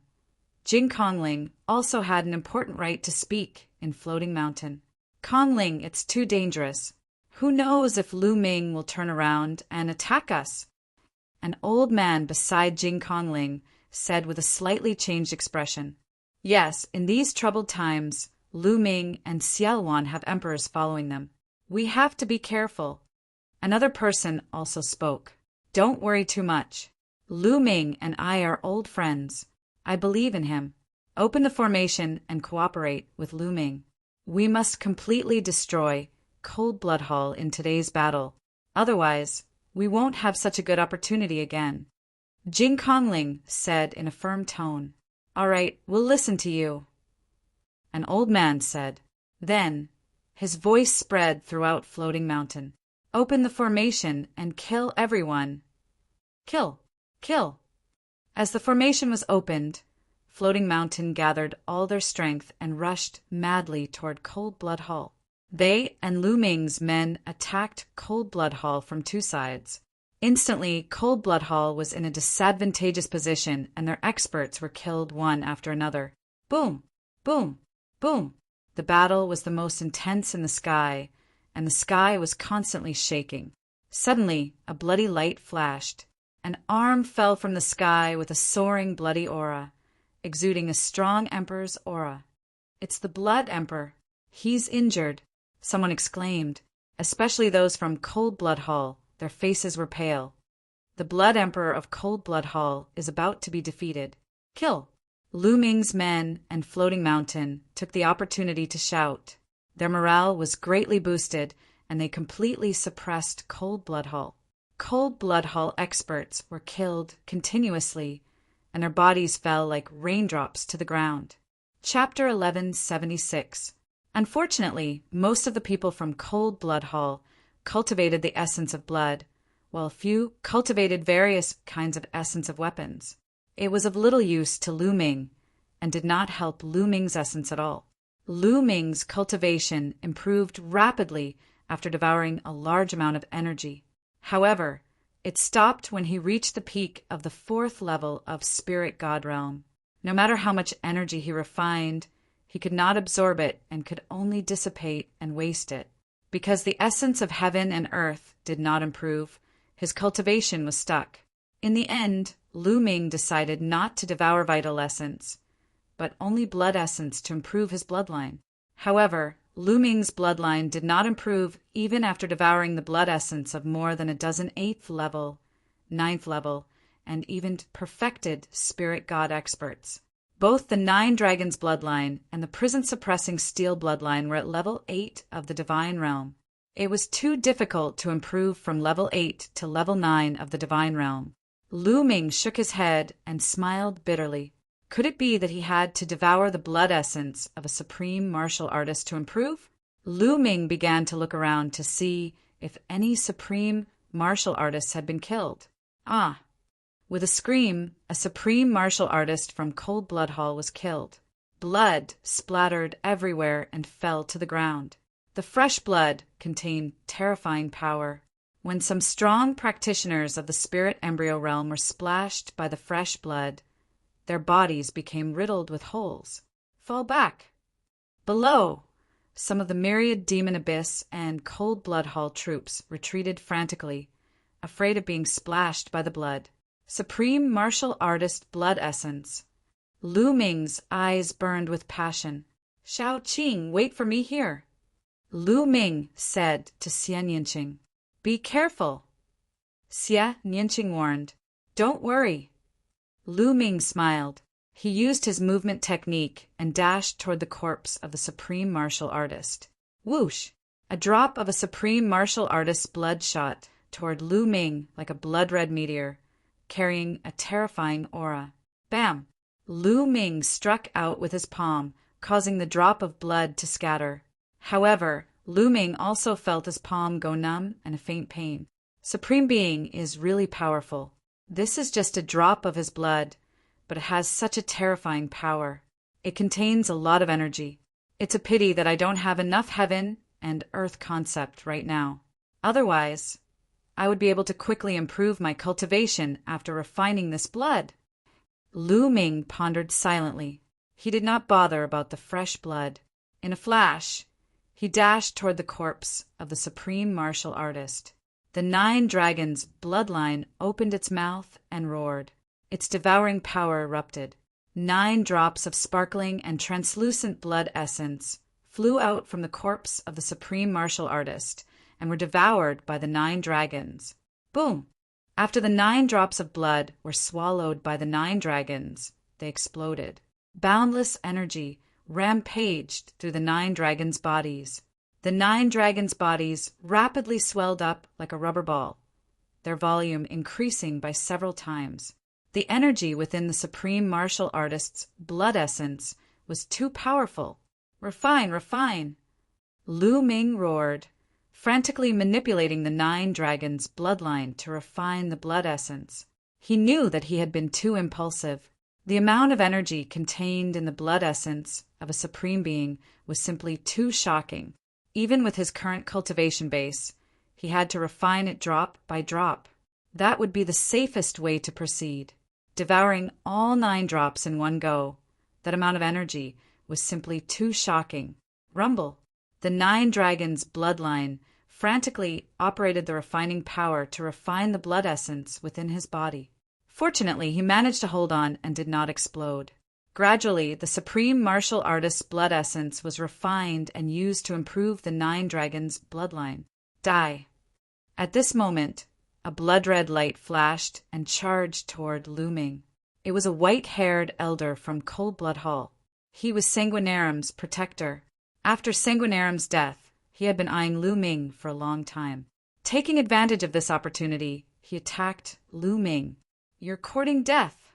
Jing Kongling also had an important right to speak in Floating Mountain. Kongling, it's too dangerous. Who knows if Lu Ming will turn around and attack us? An old man beside Jing Kongling said with a slightly changed expression. Yes, in these troubled times, Lu Ming and Xiaowan have emperors following them. We have to be careful. Another person also spoke. Don't worry too much. Lu Ming and I are old friends. I believe in him. Open the formation and cooperate with Lu Ming. We must completely destroy Cold Blood Hall in today's battle. Otherwise, we won't have such a good opportunity again. Jing Kongling said in a firm tone. All right, we'll listen to you. An old man said. Then, his voice spread throughout Floating Mountain. Open the formation and kill everyone. Kill! Kill! As the formation was opened, Floating Mountain gathered all their strength and rushed madly toward Cold Blood Hall. They and Lu Ming's men attacked Cold Blood Hall from two sides. Instantly, Cold Blood Hall was in a disadvantageous position and their experts were killed one after another. Boom! Boom! Boom! The battle was the most intense in the sky, and the sky was constantly shaking. Suddenly, a bloody light flashed. An arm fell from the sky with a soaring bloody aura, exuding a strong emperor's aura. It's the Blood Emperor. He's injured, someone exclaimed, especially those from Cold Blood Hall. Their faces were pale. The Blood Emperor of Cold Blood Hall is about to be defeated. Kill! Lu Ming's men and Floating Mountain took the opportunity to shout. Their morale was greatly boosted, and they completely suppressed Cold Blood Hall. Cold Blood Hall experts were killed continuously, and their bodies fell like raindrops to the ground. Chapter 1176. Unfortunately, most of the people from Cold Blood Hall cultivated the essence of blood, while a few cultivated various kinds of essence of weapons. It was of little use to Lu Ming, and did not help Lu Ming's essence at all. Lu Ming's cultivation improved rapidly after devouring a large amount of energy. However, it stopped when he reached the peak of the 4th level of Spirit God Realm. No matter how much energy he refined, he could not absorb it and could only dissipate and waste it. Because the essence of heaven and earth did not improve, his cultivation was stuck. In the end, Lu Ming decided not to devour vital essence, but only blood essence to improve his bloodline. However, Lu Ming's bloodline did not improve even after devouring the blood essence of more than a dozen 8th level, 9th level, and even perfected spirit god experts. Both the 9 Dragons bloodline and the prison-suppressing Steel bloodline were at level 8 of the Divine Realm. It was too difficult to improve from level 8 to level 9 of the Divine Realm. Lu Ming shook his head and smiled bitterly. Could it be that he had to devour the blood essence of a supreme martial artist to improve? Lu Ming began to look around to see if any supreme martial artists had been killed. Ah! With a scream, a supreme martial artist from Cold Blood Hall was killed. Blood splattered everywhere and fell to the ground. The fresh blood contained terrifying power. When some strong practitioners of the spirit embryo realm were splashed by the fresh blood, their bodies became riddled with holes. Fall back! Below, some of the myriad demon abyss and Cold Blood Hall troops retreated frantically, afraid of being splashed by the blood. Supreme martial artist blood essence. Lu Ming's eyes burned with passion. Shao Qing, wait for me here. Lu Ming said to Xie Nianqing. Be careful. Xie Nianqing warned. Don't worry. Lu Ming smiled. He used his movement technique and dashed toward the corpse of the supreme martial artist. Whoosh! A drop of a supreme martial artist's blood shot toward Lu Ming like a blood-red meteor, carrying a terrifying aura. Bam! Lu Ming struck out with his palm, causing the drop of blood to scatter. However, Lu Ming also felt his palm go numb and a faint pain. Supreme Being is really powerful. This is just a drop of his blood, but it has such a terrifying power. It contains a lot of energy. It's a pity that I don't have enough heaven and earth concept right now. Otherwise, I would be able to quickly improve my cultivation after refining this blood. Lu Ming pondered silently. He did not bother about the fresh blood. In a flash, he dashed toward the corpse of the supreme martial artist. The 9 dragons' bloodline opened its mouth and roared. Its devouring power erupted. 9 drops of sparkling and translucent blood essence flew out from the corpse of the supreme martial artist and were devoured by the 9 dragons. Boom! After the 9 drops of blood were swallowed by the 9 dragons, they exploded. Boundless energy rampaged through the 9 dragons' bodies. The 9 dragons' bodies rapidly swelled up like a rubber ball, their volume increasing by several times. The energy within the supreme martial artist's blood essence was too powerful. Refine, refine! Lu Ming roared, frantically manipulating the 9 dragons' bloodline to refine the blood essence. He knew that he had been too impulsive. The amount of energy contained in the blood essence of a supreme being was simply too shocking. Even with his current cultivation base, he had to refine it drop by drop. That would be the safest way to proceed. Devouring all 9 drops in one go, that amount of energy was simply too shocking. Rumble! The 9 dragons' bloodline frantically operated the refining power to refine the blood essence within his body. Fortunately, he managed to hold on and did not explode. Gradually, the supreme martial artist's blood essence was refined and used to improve the 9 dragons' bloodline. Die! At this moment, a blood-red light flashed and charged toward Lu Ming. It was a white-haired elder from Cold Blood Hall. He was Sanguinarum's protector. After Sanguinarum's death, he had been eyeing Lu Ming for a long time. Taking advantage of this opportunity, he attacked Lu Ming. "You're courting death."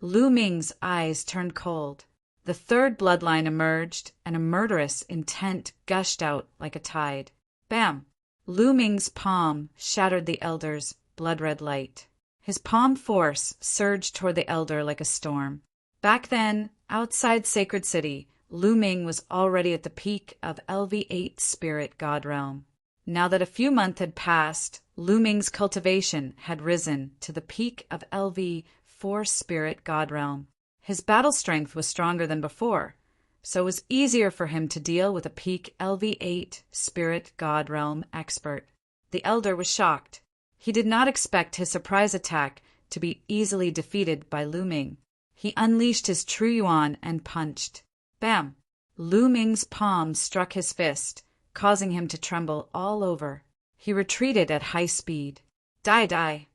Lu Ming's eyes turned cold. The 3rd bloodline emerged, and a murderous intent gushed out like a tide. Bam! Lu Ming's palm shattered the elder's blood-red light. His palm force surged toward the elder like a storm. Back then, outside Sacred City, Lu Ming was already at the peak of LV8 Spirit God Realm. Now that a few months had passed, Lu Ming's cultivation had risen to the peak of LV4 Spirit God Realm. His battle strength was stronger than before, so it was easier for him to deal with a peak LV8 Spirit God Realm expert. The elder was shocked. He did not expect his surprise attack to be easily defeated by Lu Ming. He unleashed his true yuan and punched. Bam! Lu Ming's palm struck his fist, causing him to tremble all over. He retreated at high speed. Die, die!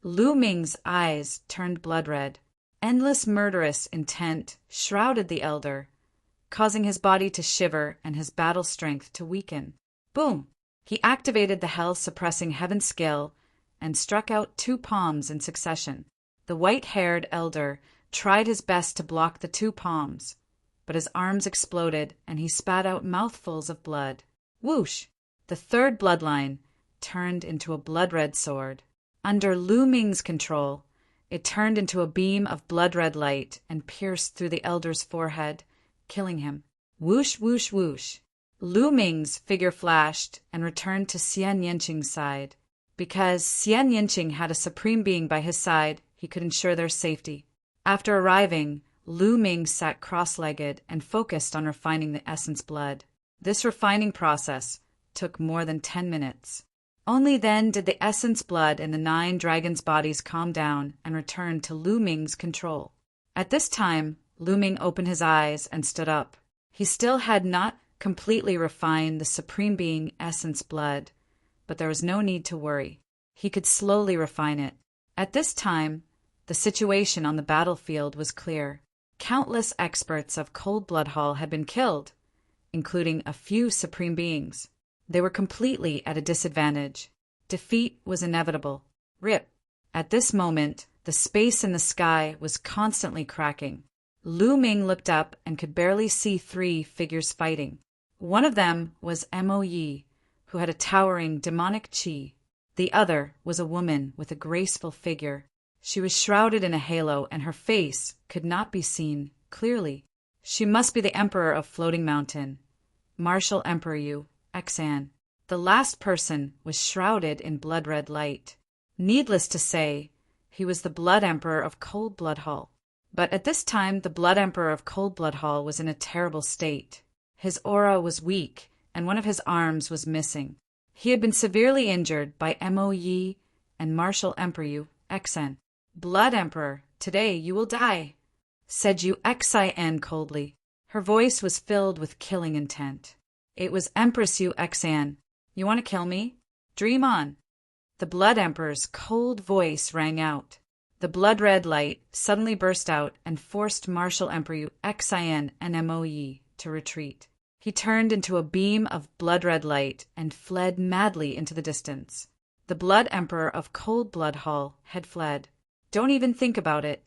Lu Ming's eyes turned blood-red. Endless murderous intent shrouded the elder, causing his body to shiver and his battle strength to weaken. Boom! He activated the hell-suppressing heaven skill and struck out 2 palms in succession. The white-haired elder tried his best to block the 2 palms, but his arms exploded and he spat out mouthfuls of blood. Whoosh! The 3rd bloodline turned into a blood-red sword. Under Lu Ming's control, it turned into a beam of blood-red light and pierced through the elder's forehead, killing him. Whoosh, whoosh, whoosh. Lu Ming's figure flashed and returned to Xian Yanqing's side. Because Xian Yanqing had a supreme being by his side, he could ensure their safety. After arriving, Lu Ming sat cross-legged and focused on refining the essence blood. This refining process took more than 10 minutes. Only then did the essence blood in the 9 dragons' bodies calm down and return to Lu Ming's control. At this time, Lu Ming opened his eyes and stood up. He still had not completely refined the supreme being essence blood, but there was no need to worry. He could slowly refine it. At this time, the situation on the battlefield was clear. Countless experts of Cold Blood Hall had been killed, including a few supreme beings. They were completely at a disadvantage. Defeat was inevitable. Rip. At this moment, the space in the sky was constantly cracking. Lu Ming looked up and could barely see 3 figures fighting. One of them was Mo Yi, who had a towering demonic qi. The other was a woman with a graceful figure. She was shrouded in a halo and her face could not be seen clearly. She must be the Emperor of Floating Mountain, Martial Emperor Yu, Xan. The last person was shrouded in blood-red light. Needless to say, He was the Blood Emperor of Cold Blood Hall. But at this time, the Blood Emperor of Cold Blood Hall was in a terrible state. His aura was weak, and one of his arms was missing. He had been severely injured by Mo Yi and Martial Emperor Xen. "Blood Emperor, today you will die," said Yu Xen coldly. Her voice was filled with killing intent. It was Empress Yu Xen. "You want to kill me? Dream on." The Blood Emperor's cold voice rang out. The blood-red light suddenly burst out and forced Martial Emperor Xen and Mo Yi to retreat. He turned into a beam of blood-red light and fled madly into the distance. The Blood Emperor of Cold Blood Hall had fled. "Don't even think about it."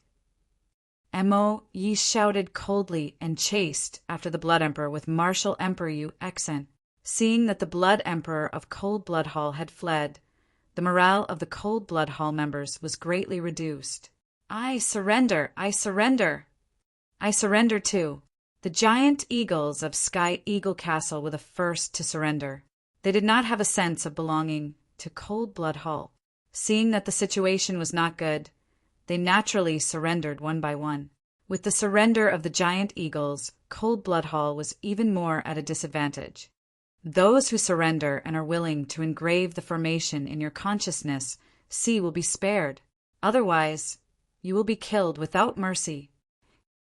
Mo Yi shouted coldly and chased after the Blood Emperor with Martial Emperor Xen. Seeing that the Blood Emperor of Cold Blood Hall had fled, the morale of the Cold Blood Hall members was greatly reduced. "I surrender! I surrender!" "I surrender too." The giant eagles of Sky Eagle Castle were the first to surrender. They did not have a sense of belonging to Cold Blood Hall. Seeing that the situation was not good, they naturally surrendered one by one. With the surrender of the giant eagles, Cold Blood Hall was even more at a disadvantage. Those who surrender and are willing to engrave the formation in your consciousness will be spared. Otherwise, you will be killed without mercy.